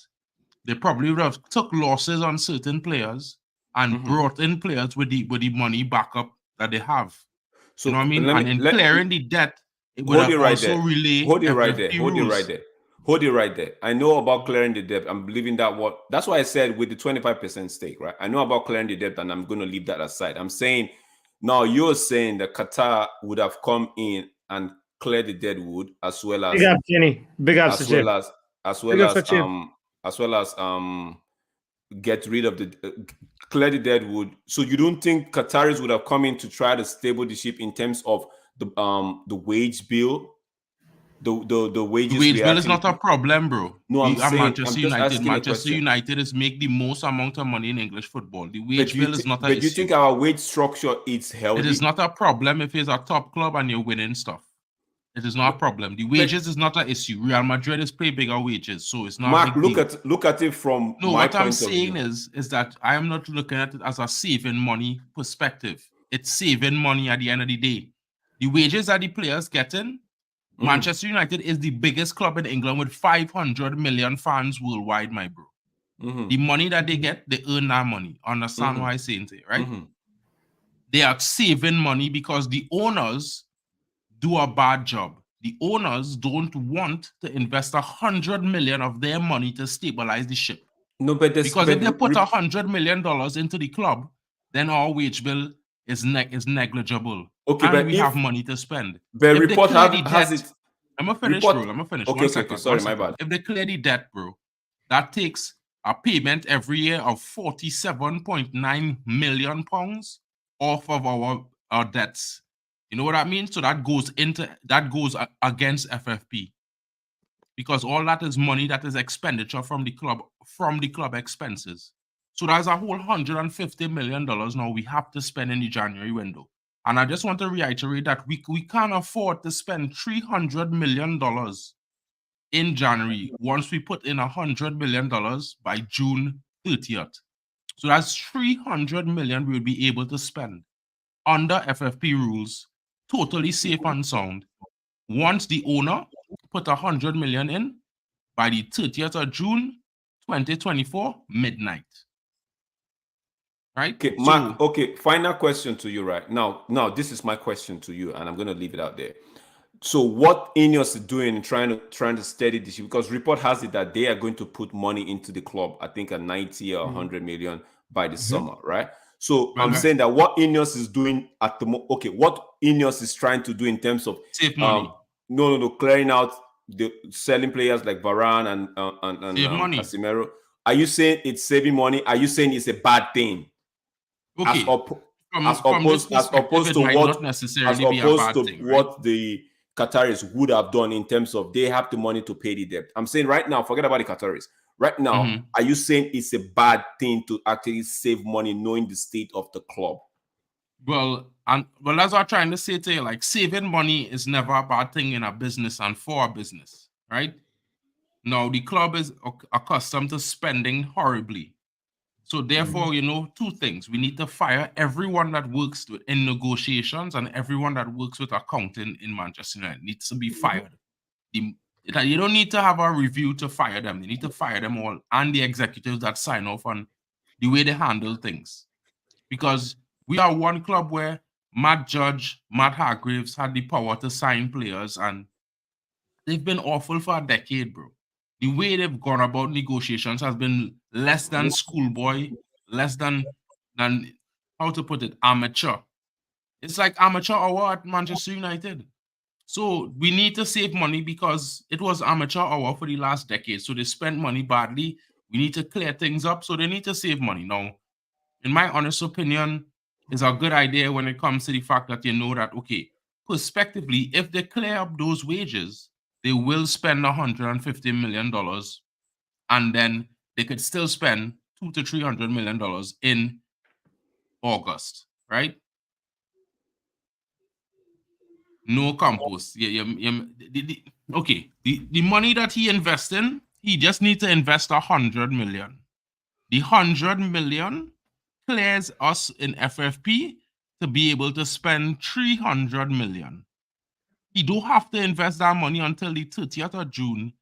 They probably would have took losses on certain players and brought in players with the money backup that they have. So, you know what I mean? And in clearing the debt, it would have also relayed. Hold it right there. I know about clearing the debt. I'm believing that's why I said with the 25% stake, right? I know about clearing the debt, and I'm going to leave that aside. I'm saying now you're saying that Qatar would have come in and cleared the dead wood as well as big up, Jenny. Big up, as well as get rid of clear the dead wood. So you don't think Qataris would have come in to try to stable the ship in terms of the wage bill? The wages. The wage bill is not a problem, bro. No, I'm saying Manchester United is make the most amount of money in English football. The wage bill is not. But you think our wage structure is healthy? It is not a problem if it's a top club and you're winning stuff. It is not a problem. The wages is not an issue. Real Madrid is paying bigger wages, so it's not. Mark, look at it from what I'm saying is that I am not looking at it as a saving money perspective. It's saving money at the end of the day. The wages that the players getting, Manchester United is the biggest club in England with 500 million fans worldwide, my bro. The money that they get, they earn that money. Understand what I'm saying to you, right? They are saving money because the owners do a bad job. The owners don't want to invest 100 million of their money to stabilize the ship. No, but because if they put $100 million into the club, then our wage bill is negligible. Okay, and but we have money to spend. The if report has it. I'm gonna finish, bro. I'm gonna finish. Okay, sorry, my bad. If they clear the debt, bro, that takes a payment every year of £47.9 million off of our debts. You know what I mean? So that goes against FFP, because all that is money that is expenditure from the club expenses. So there's a whole $150 million now we have to spend in the January window. And I just want to reiterate that we can't afford to spend $300 million in January once we put in $100 million by June 30th. So that's $300 million we'll be able to spend under FFP rules, totally safe and sound. Once the owner put $100 million in by the 30th of June 2024 midnight. Right? Okay, Mark, okay, final question to you right now. Now, this is my question to you, and I'm going to leave it out there. So what Ineos is doing trying to steady this, because report has it that they are going to put money into the club, I think at 90 or 100 million by the summer, right? So I'm saying that what Ineos is doing at the what Ineos is trying to do in terms of save money. Clearing out the selling players like Varane and Casemiro. Are you saying it's saving money? Are you saying it's a bad thing? Okay. As opposed to what the Qataris would have done in terms of they have the money to pay the debt. I'm saying right now, forget about the Qataris. Right now, are you saying it's a bad thing to actually save money knowing the state of the club? Well, that's what I'm trying to say to you. Like, saving money is never a bad thing in a business and for a business, right? Now, the club is accustomed to spending horribly. So therefore, two things. We need to fire everyone that works in negotiations and everyone that works with accounting in Manchester United needs to be fired. You don't need to have a review to fire them. You need to fire them all and the executives that sign off on the way they handle things. Because we are one club where Matt Hargreaves had the power to sign players, and they've been awful for a decade, bro. The way they've gone about negotiations has been less than schoolboy, less than how to put it, amateur. It's like amateur hour at Manchester United. So we need to save money because it was amateur hour for the last decade. So they spent money badly. We need to clear things up. So they need to save money. Now, in my honest opinion, it's a good idea when it comes to the fact that that, okay, prospectively, if they clear up those wages, they will spend $150 million, and then they could still spend $200 to $300 million in August, right? No compost. Okay. The money that he invests in, he just needs to invest $100 million. The $100 million clears us in FFP to be able to spend $300 million. He don't have to invest that money until the 30th of June,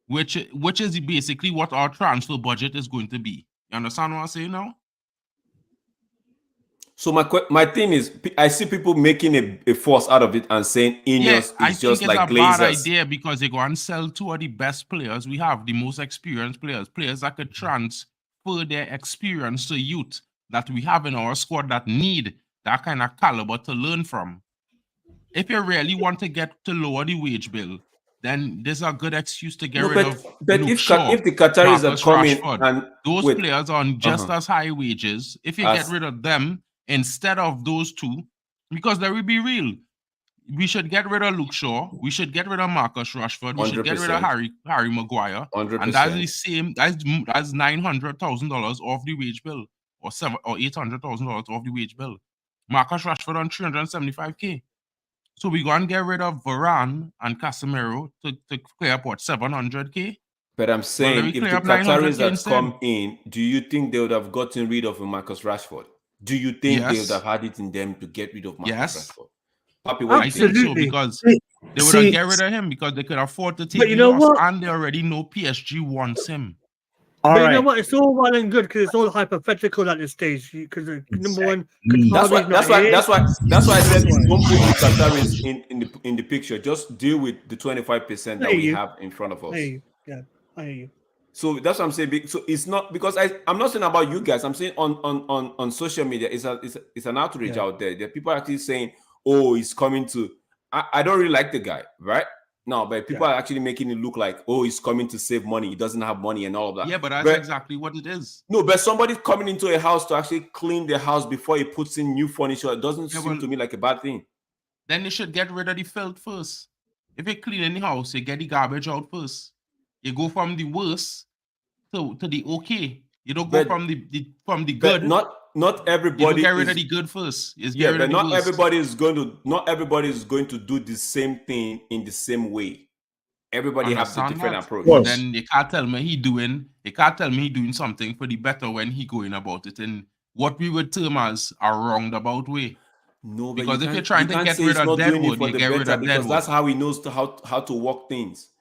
which is basically what our transfer budget is going to be. You understand what I'm saying now? So my thing is, I see people making a force out of it and saying Ineos is just like Glazers. I think it's a bad idea because they go and sell two of the best players we have, the most experienced players that could transfer their experience to youth that we have in our squad that need that kind of caliber to learn from. If you really want to get to lower the wage bill, then there's a good excuse to get rid of if the Qataris are coming and those players are on just as high wages, if you get rid of them instead of those two, because let me be real, we should get rid of Luke Shaw, we should get rid of Marcus Rashford, we should get rid of Harry Maguire, 100%. and that's the same. That's $900,000 off the wage bill, or $800,000 off the wage bill. Marcus Rashford on $375K. So we go and get rid of Varane and Casemiro to clear up what, $700K? But I'm saying, if the Qataris had come in, do you think they would have gotten rid of Marcus Rashford? Do you think they would have had it in them to get rid of Marcus Rashford? Papi, what I do you think? think so Absolutely. because they would have get rid of him because they could afford to take you the know loss, what? and they already know PSG wants him. All But you know right. what? It's all well and good because it's all hypothetical at this stage. Because number one, Exactly. That's why. Qatari's not here. That's why I said That's why. don't put the Qataris in the picture. Just deal with the 25% that I hear we you. have in front of I us. hear you. Yeah, I hear you. So that's what I'm saying. So it's not because I'm not saying about you guys. I'm saying on social media, it's an outrage Yeah. out there. There are people actually saying, "Oh, he's coming to." I don't really like the guy, right? No, but people are actually making it look like, "Oh, he's coming to save money. He doesn't have money and all of that." Yeah, but that's exactly what it is. No, but somebody's coming into a house to actually clean the house before he puts in new furniture. It doesn't seem to me like a bad thing. Then they should get rid of the filth first. If you clean any house, you get the garbage out first. You go from the worst to the okay. You don't go from the good. Not everybody. You don't get rid of the good first. Yeah, but not everybody is going to do the same thing in the same way. Everybody has a different approach. But then you can't tell me he doing something for the better when he going about it in what we would term as a roundabout way. No, because if you're trying to get rid of Deadwood, you get rid of because Deadwood. that's how he knows how to work things.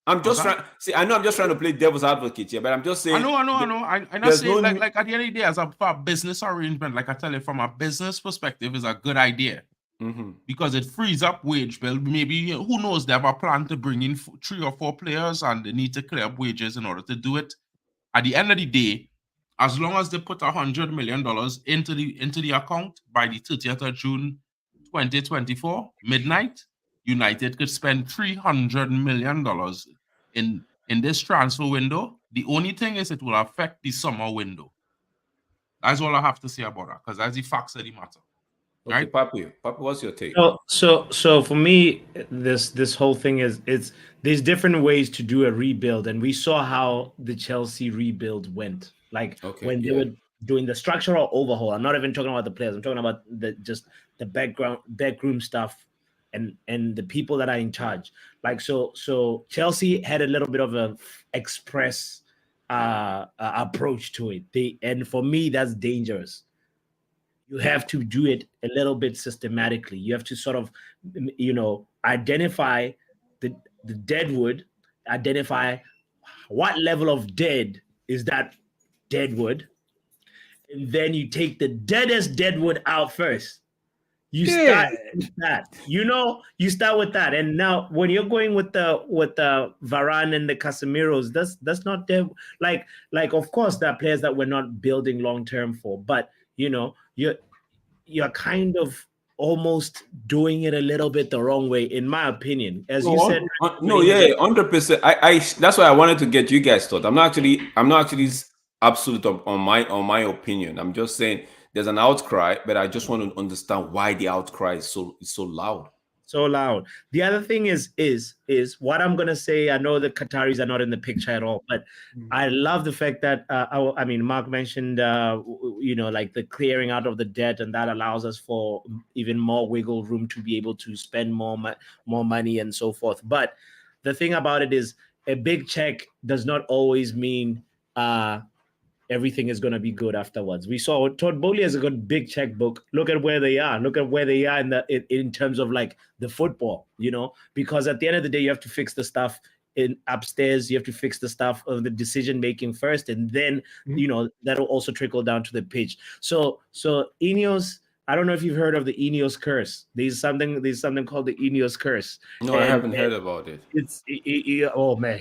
I'm just trying. See, I know I'm just trying to play devil's advocate here, but I'm just saying. I know. I'm not saying like at the end of the day, as a business arrangement, like I tell you, from a business perspective, is a good idea because it frees up wage bill. Maybe who knows? They have a plan to bring in 3 or 4 players, and they need to clear up wages in order to do it. At the end of the day, as long as they put $100 million into the account by the 30th of June, 2024 midnight, United could spend $300 million in this transfer window. The only thing is it will affect the summer window. That's all I have to say about that, because that's the facts of the matter. Okay, Papi, what's your take? So for me, this whole thing is there's different ways to do a rebuild, and we saw how the Chelsea rebuild went. Like when they were doing the structural overhaul. I'm not even talking about the players. I'm talking about the backroom stuff and the people that are in charge. Like so Chelsea had a little bit of a express approach to it. And for me, that's dangerous. You have to do it a little bit systematically. You have to sort of, identify the deadwood, identify what level of dead is that deadwood, and then you take the deadest deadwood out first. You start with that. You start with that. And now when you're going with the Varane and the Casemiros, that's not them. Like of course there are players that we're not building long term for, but you're kind of almost doing it a little bit the wrong way, in my opinion. As you said, 100%. I that's why I wanted to get you guys thought. I'm not actually absolute on my opinion. I'm just saying there's an outcry, but I just want to understand why the outcry is so loud. So loud. The other thing is what I'm gonna say. I know the Qataris are not in the picture at all, but I love the fact that Mark mentioned like the clearing out of the debt, and that allows us for even more wiggle room to be able to spend more money and so forth. But the thing about it is, a big check does not always mean everything is going to be good afterwards. We saw Todd Bowley has a good big checkbook. Look at where they are. Look at where they are in terms of like the football, because at the end of the day, you have to fix the stuff in upstairs. You have to fix the stuff of the decision making first, and then that'll also trickle down to the pitch. So Ineos, I don't know if you've heard of the Ineos curse. There's something called the Ineos curse. No, I haven't heard about it. Oh man,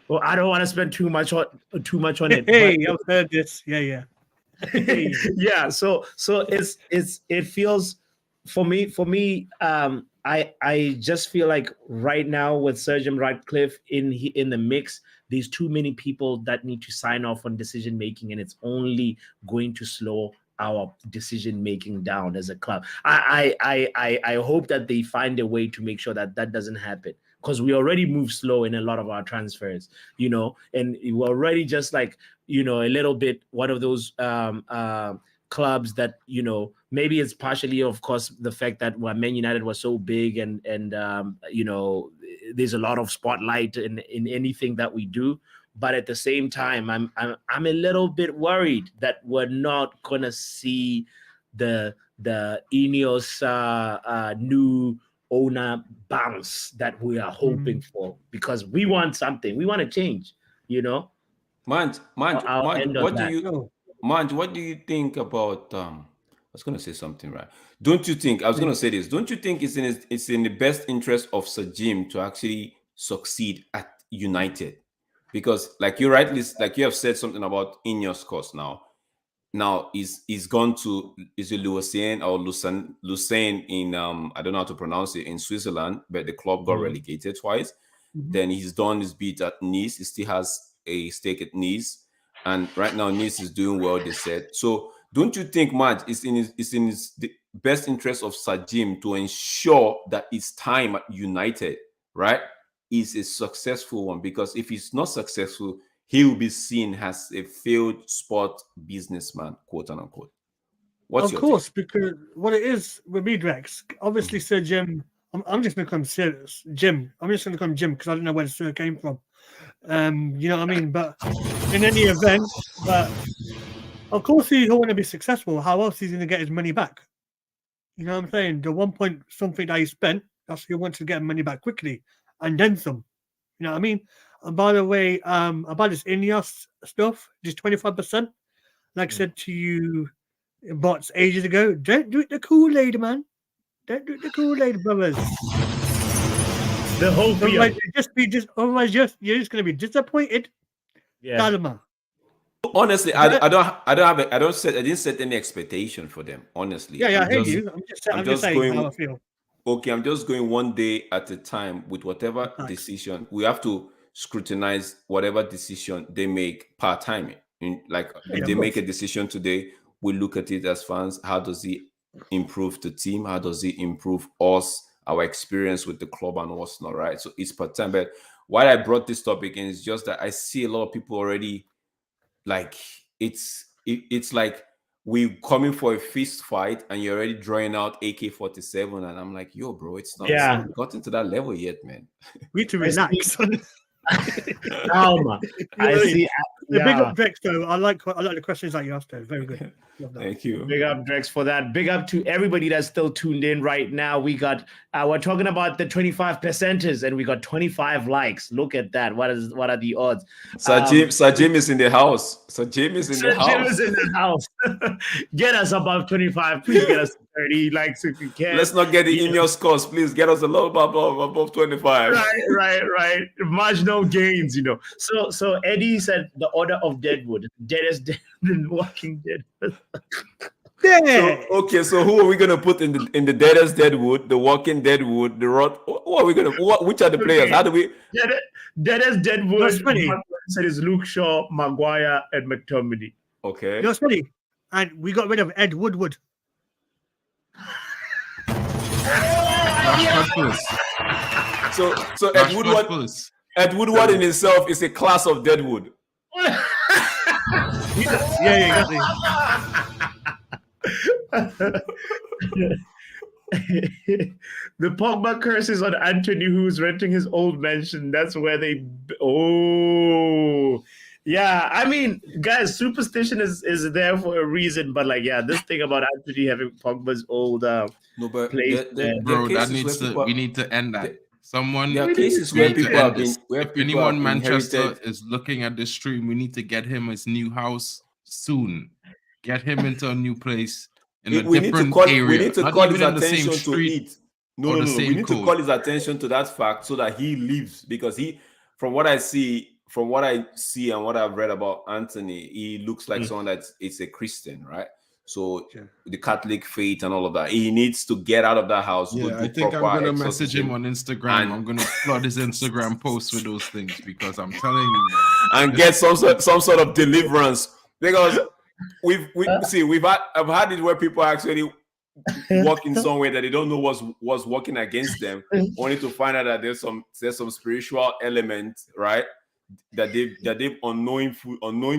well, I don't want to spend too much on it. Hey, I've heard this. Yeah. Yeah. So it feels for me. I just feel like right now with Sir Jim Ratcliffe in the mix, there's too many people that need to sign off on decision making, and it's only going to slow our decision making down as a club. I hope that they find a way to make sure that doesn't happen, because we already move slow in a lot of our transfers, and we're already just like, a little bit one of those clubs that, maybe it's partially, of course, the fact that Man United was so big and there's a lot of spotlight in anything that we do. But at the same time, I'm a little bit worried that we're not gonna see the Ineos new owner bounce that we are hoping for, because we want something. We want to change, you know. Manj, I'll end on that. What do you think about I was gonna say something, right? Don't you think I was gonna say this? Don't you think it's in the best interest of Sir Jim to actually succeed at United? Because like you have said something about Ineos course now. Now he's gone to, is it Lucerne or Lucerne in I don't know how to pronounce it, in Switzerland, but the club got relegated twice. Then he's done his bit at Nice. He still has a stake at Nice, and right now Nice is doing well, they said. So don't you think, Madge, it's in the best interest of Sir Jim to ensure that his time at United, right, is a successful one? Because if he's not successful, he will be seen as a failed sport businessman, quote unquote. What's your course, because what it is with me, Drex, obviously Sir Jim, I'm just going to come serious. Jim. I'm just going to come Jim because I don't know where the Sir came from. You know what I mean? But in any event, but of course he'll want to be successful. How else is he going to get his money back? You know what I'm saying? The 1 point something that he spent, that's he wants to get money back quickly and then some. You know what I mean? And by the way, about this Ineos stuff, just 25%. Like I said to you, bots ages ago, don't do it the Kool-Aid, man. Don't do it the Kool-Aid, brothers. The whole otherwise, you're just gonna be disappointed. Yeah. Kalma. Honestly, I didn't set any expectation for them. Honestly, Yeah, I hear you. I'm just saying how I feel. Okay, I'm just going one day at a time with whatever decision. We have to scrutinize whatever decision they make per time. If they make a decision today, we look at it as fans. How does he improve the team? How does he improve us, our experience with the club and what's not, right? So it's per time. But why I brought this topic in is just that I see a lot of people already, like, it's like we coming for a fist fight and you're already drawing out AK-47, and I'm like, yo, bro, it's not gotten to that level yet, man. We need to relax. Calma. I see. Big up Drex, though. I like the questions that you asked, though. Very good. Thank you. Big up Drex for that. Big up to everybody that's still tuned in right now. We got we're talking about the 25%ers, and we got 25 likes. Look at that. What are the odds? Sir Jim is in the house. Sir Jim is in the house. Get us above 25. Please get us 30 likes if you can. Let's not get the in-your scores. Please get us a little above 25. Right. Marginal gains, you know. So Eddie said the Order of Deadwood. Deadest Dead and Walking Dead. So who are we gonna put in the Deadest Deadwood, the Walking Deadwood, the Rot? Who are we gonna? Which are the players? How do we? Deadest Deadwood. Said is Luke Shaw, Maguire, and McTominay. Okay. That's funny. And we got rid of Ed Woodward. So Ed Woodward in himself is a class of Deadwood. Yeah, exactly. The Pogba curse is on Antony, who's renting his old mansion. That's where they. Yeah, I mean, guys, superstition is there for a reason, but this thing about Antony having Pogba's old place. Bro, we need to end that. Someone, there are cases where people have been. If anyone Manchester is looking at this stream, we need to get him his new house soon. Get him into a new place in a different area. We need to call his attention to it. No. We need to call his attention to that fact so that he leaves, because from what I see and what I've read about Antony, he looks like someone that is a Christian, right? So the Catholic faith and all of that. He needs to get out of that house. Yeah, I think I'm going to message him on Instagram. I'm going to flood his Instagram posts with those things, because I'm telling you, and get some sort of deliverance, because I've had it where people actually walk in somewhere that they don't know what's working against them, only to find out that there's some spiritual element, right, that they've unknowing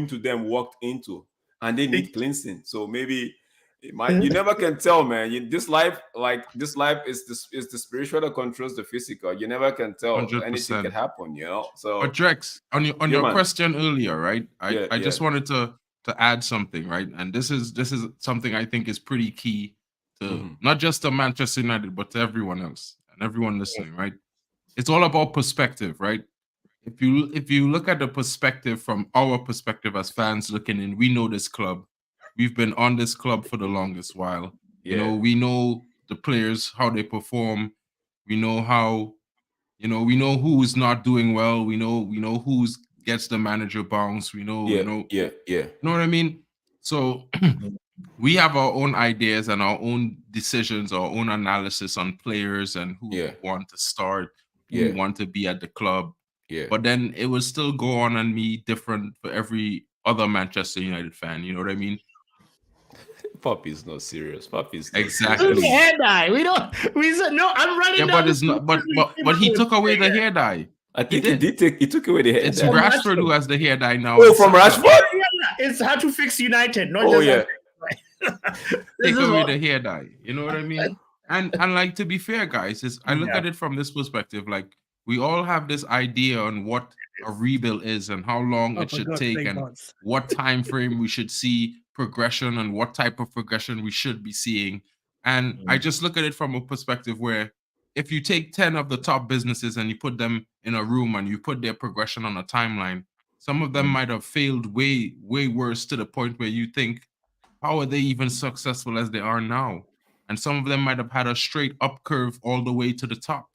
to them walked into, and they need cleansing. So maybe you never can tell, man. This life is the spiritual that controls the physical. You never can tell. 100%. Anything can happen, you know. So, but Drex, on your question earlier, right? I just wanted to add something, right? And this is something I think is pretty key to not just to Manchester United, but to everyone else and everyone listening, right? It's all about perspective, right? If you look at the perspective from our perspective as fans looking in, we know this club. We've been on this club for the longest while. You know, we know the players, how they perform. We know how, we know who's not doing well. We know who's gets the manager bounce. We know, you know what I mean? So we have our own ideas and our own decisions, our own analysis on players and who we want to start, who we want to be at the club. But then it will still go on and be different for every other Manchester United fan. You know what I mean? Poppy's not serious. Poppy's exactly. Hair dye. We said no. I'm running. Yeah, but it's not. But he took away the hair dye. I think he took away the hair dye. It's Rashford who has the hair dye now. Oh, from Rashford? It's how to fix United. Not Take away the hair dye. You know what I mean? And like, to be fair, guys, I look at it from this perspective. Like, we all have this idea on what a rebuild is and how long it should take and what time frame we should see progression and what type of progression we should be seeing. And I just look at it from a perspective where if you take 10 of the top businesses and you put them in a room and you put their progression on a timeline, some of them might have failed way, way worse to the point where you think, how are they even successful as they are now? And some of them might have had a straight up curve all the way to the top.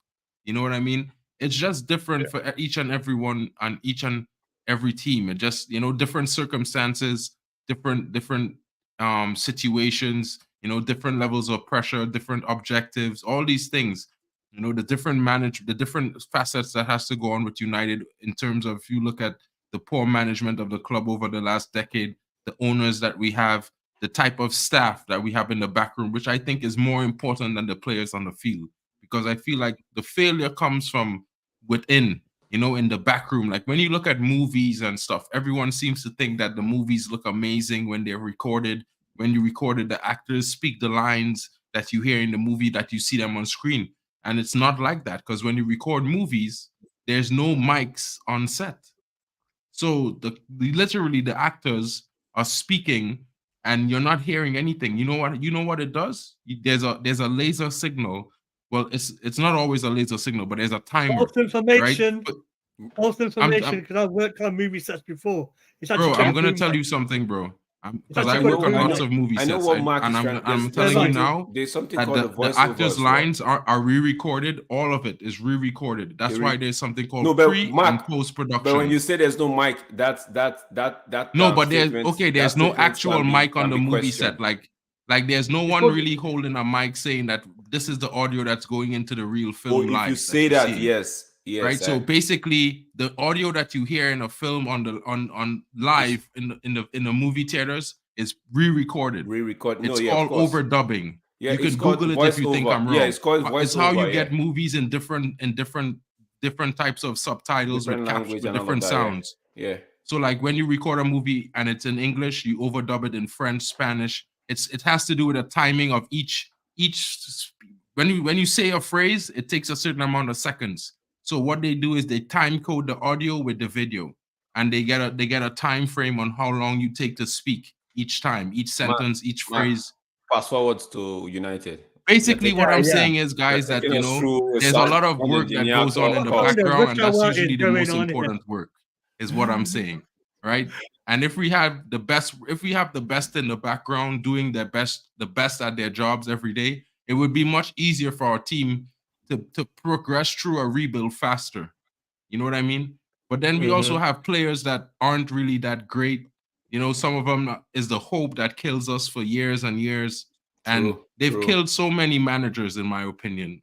You know what I mean? It's just different for each and everyone on each and every team. It just, different circumstances, different situations, different levels of pressure, different objectives, all these things. The different facets that has to go on with United in terms of, if you look at the poor management of the club over the last decade, the owners that we have, the type of staff that we have in the back room, which I think is more important than the players on the field. Because I feel like the failure comes from within, in the back room. Like, when you look at movies and stuff, everyone seems to think that the movies look amazing when they're recorded. When you recorded, the actors speak the lines that you hear in the movie, that you see them on screen. And it's not like that, because when you record movies, there's no mics on set. So literally the actors are speaking and you're not hearing anything. You know what it does? There's a laser signal. Well, it's not always a laser signal, but there's a timer. False information. Right? False information, because I've worked on movie sets before. Bro, I'm gonna tell you something, bro. Because I work on lots of movie sets, and I'm telling you now that the actors' lines are re-recorded. All of it is re-recorded. That's why there's something called pre and post-production. But when you say there's no mic, that's no. But there's no actual mic on the movie set. Like there's no one really holding a mic saying that this is the audio that's going into the real film live. If you say that, yes. Right. So basically, the audio that you hear in a film on live in the movie theaters is re-recorded. It's called overdubbing. Yeah, you can Google it if you think I'm wrong. Yeah, it's called voiceover. It's how you get movies in different types of subtitles with different sounds. Yeah. So like when you record a movie and it's in English, you overdub it in French, Spanish. It has to do with the timing of each. When you say a phrase, it takes a certain amount of seconds. So what they do is they time code the audio with the video, and they get a time frame on how long you take to speak each time, each sentence, each phrase. Fast forward to United. Basically, what I'm saying is, guys, that there's a lot of work that goes on in the background, and that's usually the most important work, is what I'm saying, right? And if we have the best in the background doing the best at their jobs every day, it would be much easier for our team to progress through a rebuild faster. You know what I mean? But then we also have players that aren't really that great. Some of them is the hope that kills us for years and years. And they've killed so many managers, in my opinion.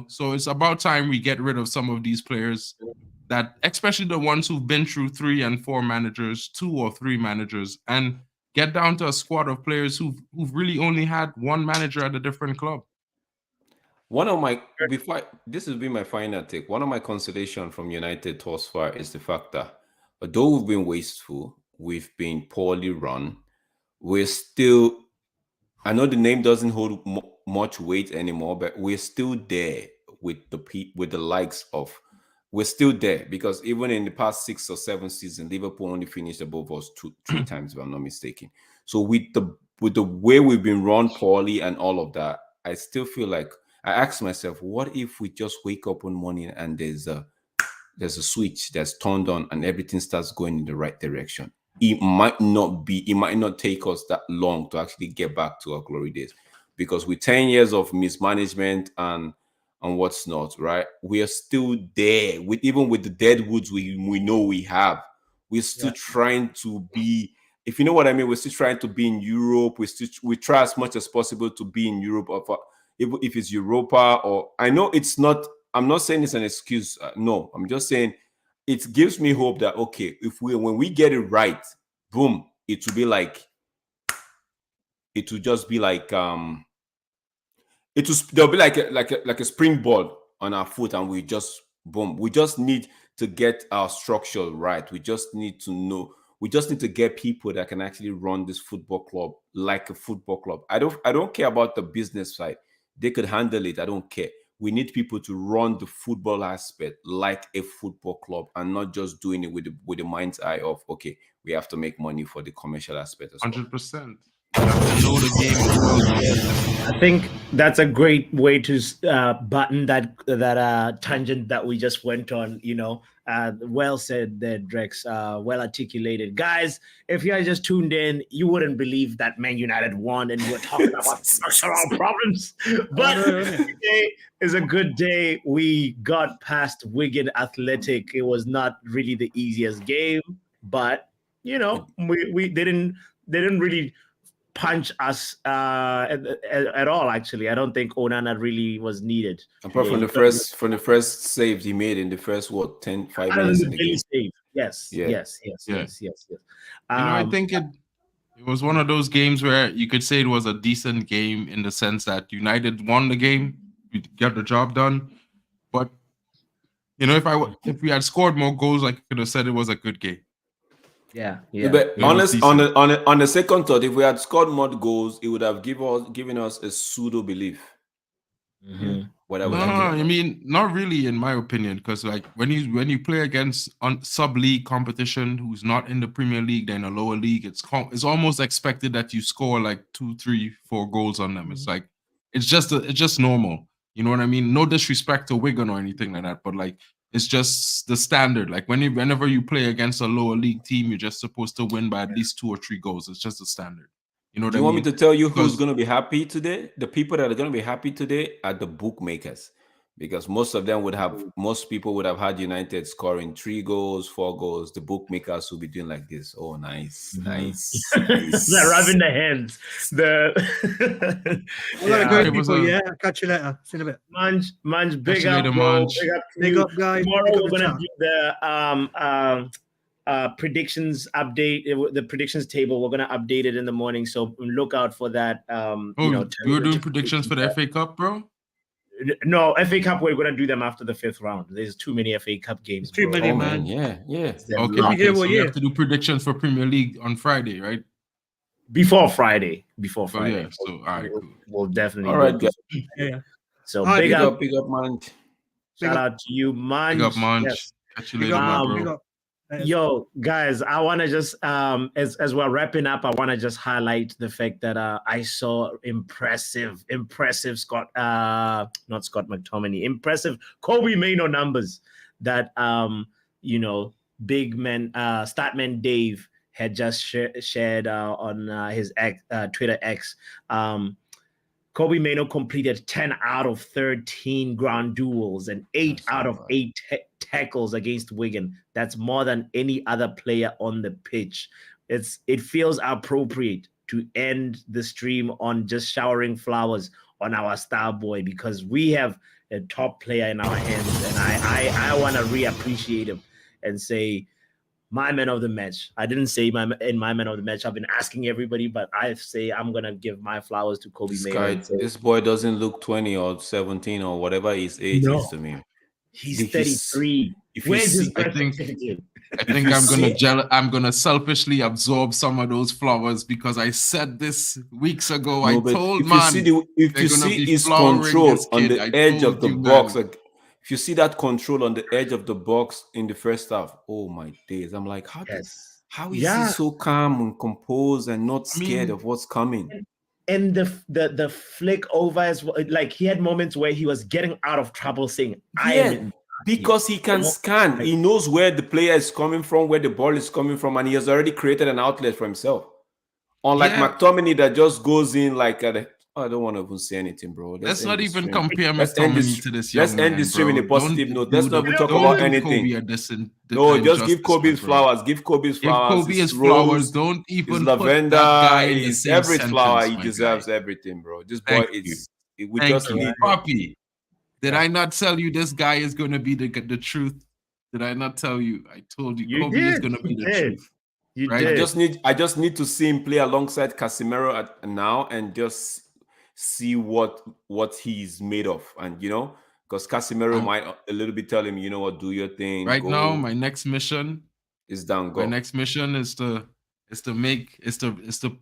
So it's about time we get rid of some of these players, that especially the ones who've been through 3 and 4 managers, 2 or 3 managers, and get down to a squad of players who've really only had one manager at a different club. This will be my final take. One of my consolation from United thus far is the fact that although we've been wasteful, we've been poorly run, we're still, I know the name doesn't hold much weight anymore, but we're still there with the likes of, we're still there, because even in the past 6 or 7 seasons, Liverpool only finished above us 3 times, if I'm not mistaken. So with the the way we've been run poorly and all of that, I still feel like I ask myself, what if we just wake up one morning and there's a switch that's turned on and everything starts going in the right direction? It might not take us that long to actually get back to our glory days, because with 10 years of mismanagement and what's not, right, we are still there with, even with the dead woods we know we have, we're still trying to be, if you know what I mean, we're still trying to be in Europe. We try as much as possible to be in Europe, if it's Europa, or I know it's not, I'm not saying it's an excuse. No, I'm just saying it gives me hope that, okay, when we get it right, boom, it will just be like there'll be like a springboard on our foot, and we just boom. We just need to get our structure right. We just need to get people that can actually run this football club like a football club. I don't care about the business side. They could handle it. I don't care. We need people to run the football aspect like a football club, and not just doing it with the mind's eye of, okay, we have to make money for the commercial aspect as well. 100%. You have to know the game as well. I think that's a great way to button that tangent that we just went on. Well said there, Drex. Well articulated, guys. If you guys just tuned in, you wouldn't believe that Man United won, and we're talking about structural problems. But today is a good day. We got past Wigan Athletic. It was not really the easiest game, but we didn't really punch us at all. Actually, I don't think Onana really was needed. Apart from the first saves he made in the first 5 minutes in the game. Save. Yes. I think it was one of those games where you could say it was a decent game in the sense that United won the game, we got the job done. But if we had scored more goals, I could have said it was a good game. Yeah. But honest, on the second thought, if we had scored more goals, it would have given us a pseudo belief. I mean, not really, in my opinion, because like when you play against sub-league competition who's not in the Premier League, then a lower league, it's almost expected that you score like 2, 3, 4 goals on them. It's like it's just normal. You know what I mean? No disrespect to Wigan or anything like that, but like, it's just the standard. Like whenever you play against a lower league team, you're just supposed to win by at least 2 or 3 goals. It's just a standard. You know what I mean? Do you want me to tell you who's going to be happy today? The people that are going to be happy today are the bookmakers, because most people would have had United scoring 3 goals, 4 goals. The bookmakers will be doing like this. Oh, nice. They're rubbing their hands. I'll catch you later. See you in a bit. Munch, big up, bro. Big up, guys. Tomorrow we're gonna do the predictions update. The predictions table, we're gonna update it in the morning, so look out for that. We were doing predictions for the FA Cup, bro. No, FA Cup, we're going to do them after the 5th round. There's too many FA Cup games. Too many, man. Yeah. Okay, so we have to do predictions for Premier League on Friday, right? Before Friday. So, all right, cool. We'll definitely. All right, guys. Yeah. So big up, Munch. Shout out to you, Munch. Big up, Munch. Yes. Catch you later, my bro. Yo, guys, I want to just as we're wrapping up, I want to just highlight the fact that I saw impressive impressive Kobe Mainoo numbers that big man Statman Dave had just shared on his Twitter X. Kobe Mainoo completed 10 out of 13 ground duels and 8 out of 8 tackles against Wigan. That's more than any other player on the pitch. It feels appropriate to end the stream on just showering flowers on our star boy, because we have a top player in our hands, and I want to reappreciate him and say, my man of the match. I didn't say my man of the match. I've been asking everybody, but I say I'm gonna give my flowers to Kobe Mainoo. This boy doesn't look 20 or 17 or whatever his age is to me. He's 33. Where's his birth certificate? I think I'm gonna selfishly absorb some of those flowers, because I said this weeks ago. I told if you see his control on the edge of the box, like if you see that control on the edge of the box in the first half, oh my days! I'm like, how? Yes. How is he so calm and composed and not scared of what's coming? And the flick over as well, like he had moments where he was getting out of trouble saying, I am in. Because he can scan. He knows where the player is coming from, where the ball is coming from, and he has already created an outlet for himself. Unlike McTominay that just goes in like I don't want to even say anything, bro. Let's not even compare McTominay to this young Let's end the stream in a positive note. Let's not even talk about anything. No, just give Kobe his flowers. Give Kobe his flowers. Give Kobe his flowers. Don't even put that guy in the same every sentence, flower. He deserves everything, bro. This boy is. We just need Papi. Did I not tell you this guy is going to be the truth? Did I not tell you? I told you Kobe is going to be the truth. Right? I just need to see him play alongside Casemiro now and just see what he's made of, and because Casemiro might a little bit tell him, what, do your thing. Right now, my next mission is down. My next mission is to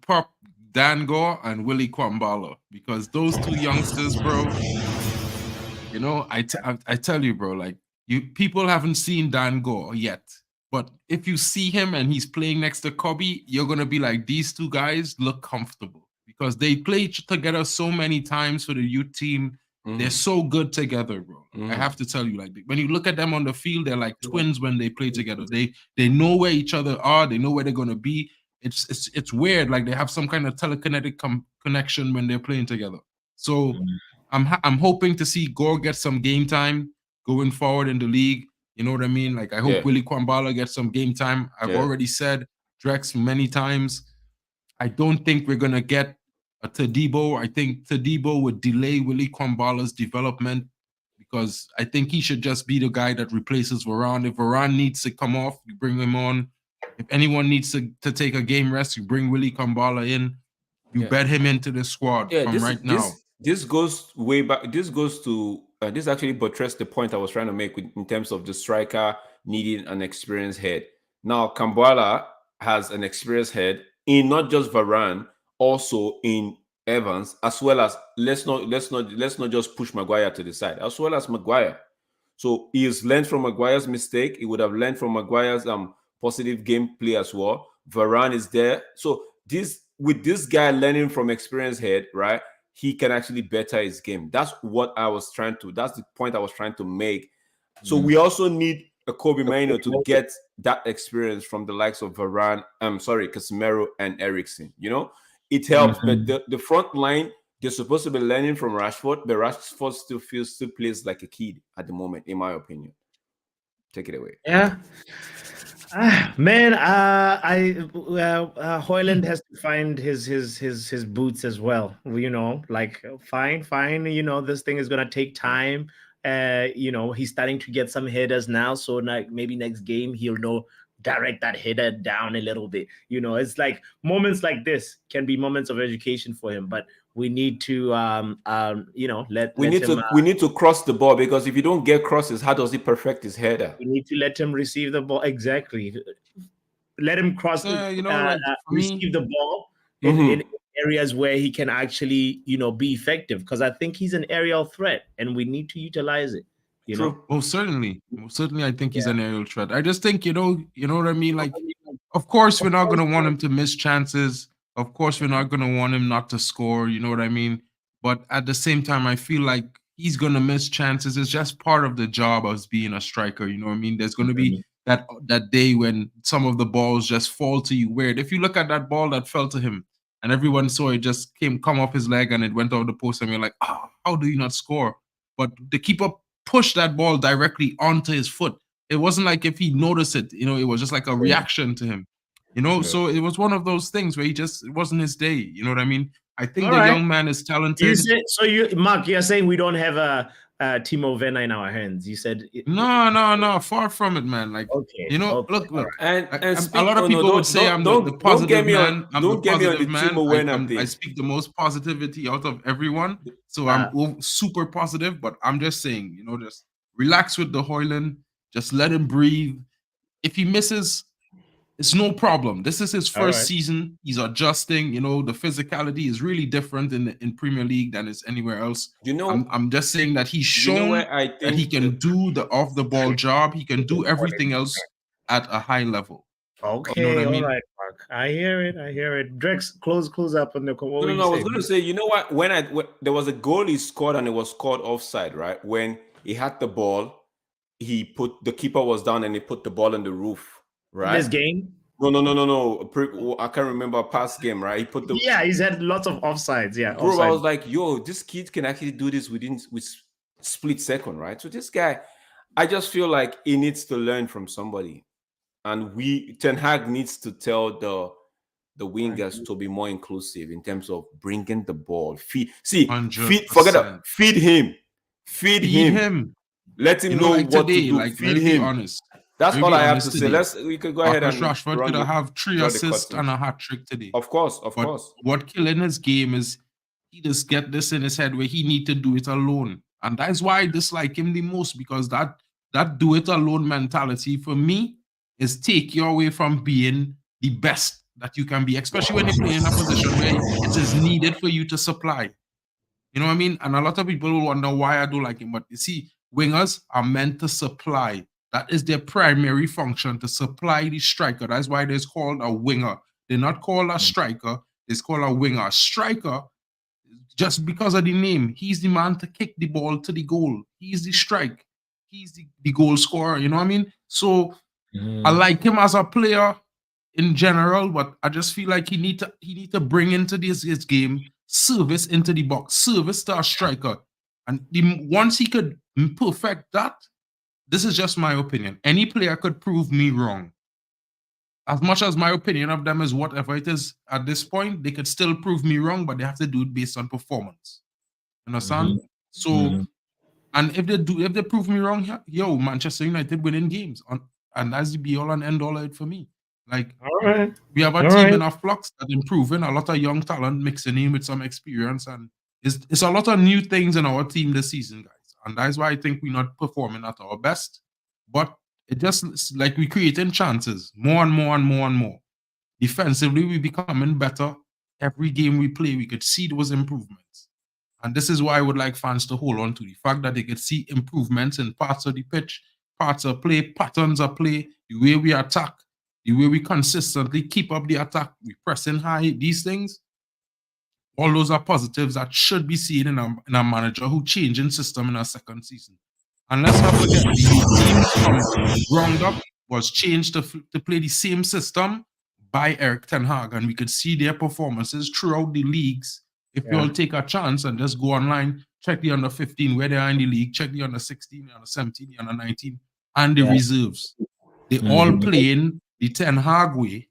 prop Dango and Willy Kwambala, because those two youngsters, bro. I tell you, bro, like people haven't seen Dango yet. But if you see him and he's playing next to Kobe, you're going to be like, these two guys look comfortable because they play together so many times for the youth team. They're so good together, bro. I have to tell you, like, when you look at them on the field, they're like twins when they play together. They know where each other are. They know where they're going to be. It's weird. Like they have some kind of telekinetic connection when they're playing together. So I'm hoping to see Gore get some game time going forward in the league. You know what I mean? Like, I hope Willy Kwambala gets some game time. I've already said Drex many times. I don't think we're going to get a Todibo. I think Todibo would delay Willy Kwambala's development because I think he should just be the guy that replaces Varane. If Varane needs to come off, you bring him on. If anyone needs to take a game rest, you bring Willy Kwambala in. You bet him into the squad from right now. This goes way back. This goes to this actually buttressed the point I was trying to make in terms of the striker needing an experienced head. Now, Kwambala has an experienced head in not just Varane, also in Evans, as well as let's not just push Maguire to the side, as well as Maguire. So he has learned from Maguire's mistake. He would have learned from Maguire's positive gameplay as well. Varane is there. So with this guy learning from experienced head, right? He can actually better his game. That's what I was trying to. That's the point I was trying to make. So we also need a Kobe Mainoo to get that experience from the likes of Varane. Casemiro and Eriksen. It helps. But the front line, they're supposed to be learning from Rashford, but Rashford still plays like a kid at the moment, in my opinion. Take it away. Yeah. Man, Haaland has to find his boots as well. Fine. This thing is gonna take time. He's starting to get some headers now, so maybe next game he'll direct that header down a little bit. It's like moments like this can be moments of education for him, but we need to we need to cross the ball, because if you don't get crosses, how does he perfect his header? We need to let him receive the ball. Exactly. Let him receive the ball in areas where he can actually be effective, because I think he's an aerial threat and we need to utilize it. Most certainly I think he's an aerial threat. I just think you know what I mean, like, of course we're not going to want him to miss chances. Of course, we're not going to want him not to score, you know what I mean? But at the same time, I feel like he's going to miss chances. It's just part of the job of being a striker, you know what I mean? There's going to be that day when some of the balls just fall to you weird. If you look at that ball that fell to him and everyone saw it just come off his leg and it went off the post, and you're like, how do you not score? But the keeper pushed that ball directly onto his foot. It wasn't like if he noticed it, it was just like a reaction to him. So it was one of those things where it wasn't his day. You know what I mean? I think young man is talented. Mark, you're saying we don't have a Timo Werner in our hands. You said no, far from it, man. Like, look, and a lot of people would say I'm the positive man. I'm the positive man. I speak the most positivity out of everyone, so I'm super positive. But I'm just saying, just relax with the Haaland. Just let him breathe. If he misses, it's no problem. This is his first season. He's adjusting. The physicality is really different in Premier League than it's anywhere else. I'm just saying that he's shown that he can do the off-the-ball job. He can do everything else at a high level. Okay, You know what I all mean? right, Mark. I hear it. Drex, close up on the what were you I was saying? going to say, you know what? When there was a goal he scored and it was called offside, right? When he had the ball, the keeper was down and he put the ball on the roof, right? This game? No. I can't remember past game, right? He put the He's had lots of offsides. Yeah, bro. offside. I was like, yo, this kid can actually do this with split second, right? So this guy, I just feel like he needs to learn from somebody, and Ten Hag needs to tell the wingers to be more inclusive in terms of bringing the ball. Feed him. Feed him. Let him know like what today, to do. like, Feed let's be him. honest. That's Let's all be I have honest to say. today. We could go ahead and Rashford could have 3 assists and a hat trick today. Of course. What killing his game is he just get this in his head where he need to do it alone. And that's why I dislike him the most, because that do it alone mentality for me is take you away from being the best that you can be, especially when you're playing in a position where it is needed for you to supply. You know what I mean? And a lot of people will wonder why I don't like him. But you see, wingers are meant to supply. That is their primary function, to supply the striker. That's why they're called a winger. They're not called a striker. They're called a winger. A striker, just because of the name, he's the man to kick the ball to the goal. He's the strike. He's the goal scorer. You know what I mean? So I like him as a player in general, but I just feel like he need to bring into his game service into the box, service to a striker. And once he could perfect that, this is just my opinion. Any player could prove me wrong. As much as my opinion of them is whatever it is at this point, they could still prove me wrong, but they have to do it based on performance. You understand? So, and if they prove me wrong, yo, Manchester United winning games, and that's the be all and end all out for me. Like, all right. We have a team in a flux that improving, a lot of young talent mixing in with some experience, and it's a lot of new things in our team this season, guys. And that's why I think we're not performing at our best. But it just like we're creating chances more and more and more and more. Defensively, we're becoming better. Every game we play, we could see those improvements. And this is why I would like fans to hold on to the fact that they could see improvements in parts of the pitch, parts of play, patterns of play, the way we attack, the way we consistently keep up the attack, we pressing high, these things. All those are positives that should be seen in a manager who changing system in a second season. And let's not forget, the teams from ground up was changed to play the same system by Eriktenhag, and we could see their performances throughout the leagues. If you all take a chance and just go online, check the under 15 where they are in the league, check the under 16, the under 17, the under 19, and the reserves. They all playing the Ten Hag way,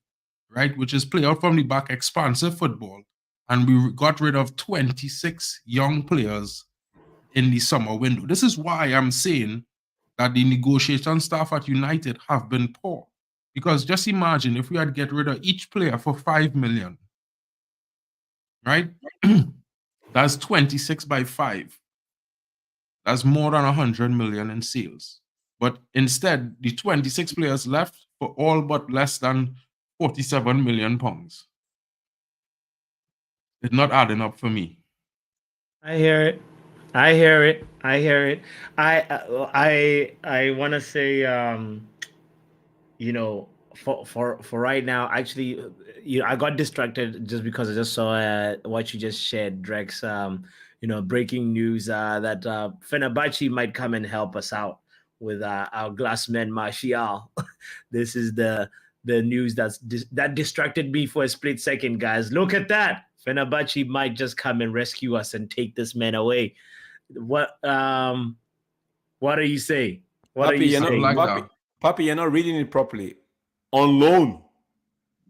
right, which is play out from the back, expansive football. And we got rid of 26 young players in the summer window. This is why I'm saying that the negotiation staff at United have been poor. Because just imagine if we had get rid of each player for 5 million, right? That's 26 by 5. That's more than 100 million in sales. But instead, the 26 players left for all but less than 47 million pounds. It's not adding up for me. I hear it. I want to say, for right now, actually, I got distracted just because I just saw what you just shared, Drex. Breaking news that Fenerbahce might come and help us out with our glassman Martial. This is the news that distracted me for a split second, guys. Look at that. Fenerbahce might just come and rescue us and take this man away. What do you say? Papi, you're not reading it properly. On loan.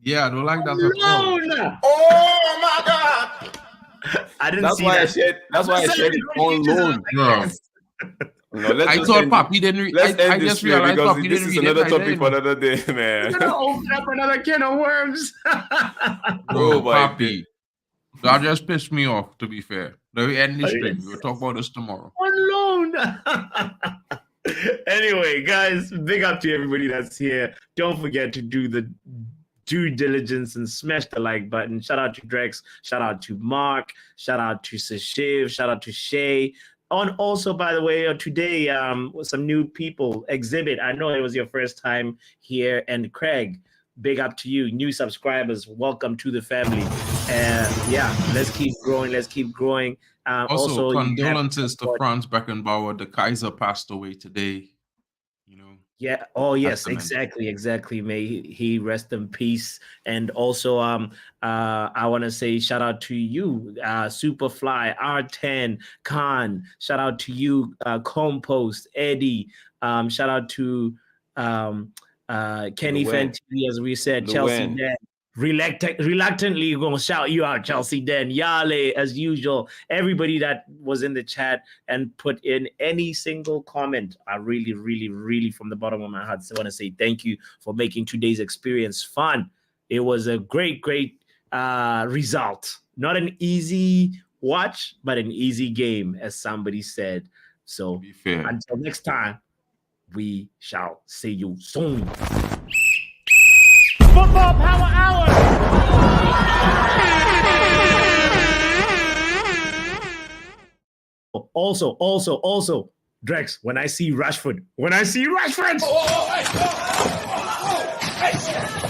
Yeah, I don't like that at all. Oh my God! I didn't see that. That's why I said it on loan. No, I thought Papi didn't. I just realized Papi didn't read it. This is another topic for another day, man. We're gonna open up another can of worms. Bro, Papi, that just pissed me off. To be fair, let me end this stream. We'll talk about this tomorrow. On loan. Anyway, guys, big up to everybody that's here. Don't forget to do the due diligence and smash the like button. Shout out to Drex. Shout out to Mark. Shout out to Sashiv. Shout out to Shay. Also, by the way, today, some new people. Exhibit. I know it was your first time here. And Craig, big up to you. New subscribers, welcome to the family. And yeah, let's keep growing. Let's keep growing. Also, condolences to Franz Beckenbauer. The Kaiser passed away today. You know. Yeah. Oh, yes. Exactly. May he rest in peace. And also, I want to say shout out to you, Superfly, R10, Khan. Shout out to you, Compost, Eddie. Shout out to Kenny Fenty, as we said, Chelsea Dan. Reluctantly gonna shout you out, Chelsea Den, Yale, as usual. Everybody that was in the chat and put in any single comment, I really, really, really, from the bottom of my heart, want to say thank you for making today's experience fun. It was a great result. Not an easy watch, but an easy game, as somebody said. So until next time, we shall see you soon. Football Power Hour! Also, Drex, when I see Rashford. Hey!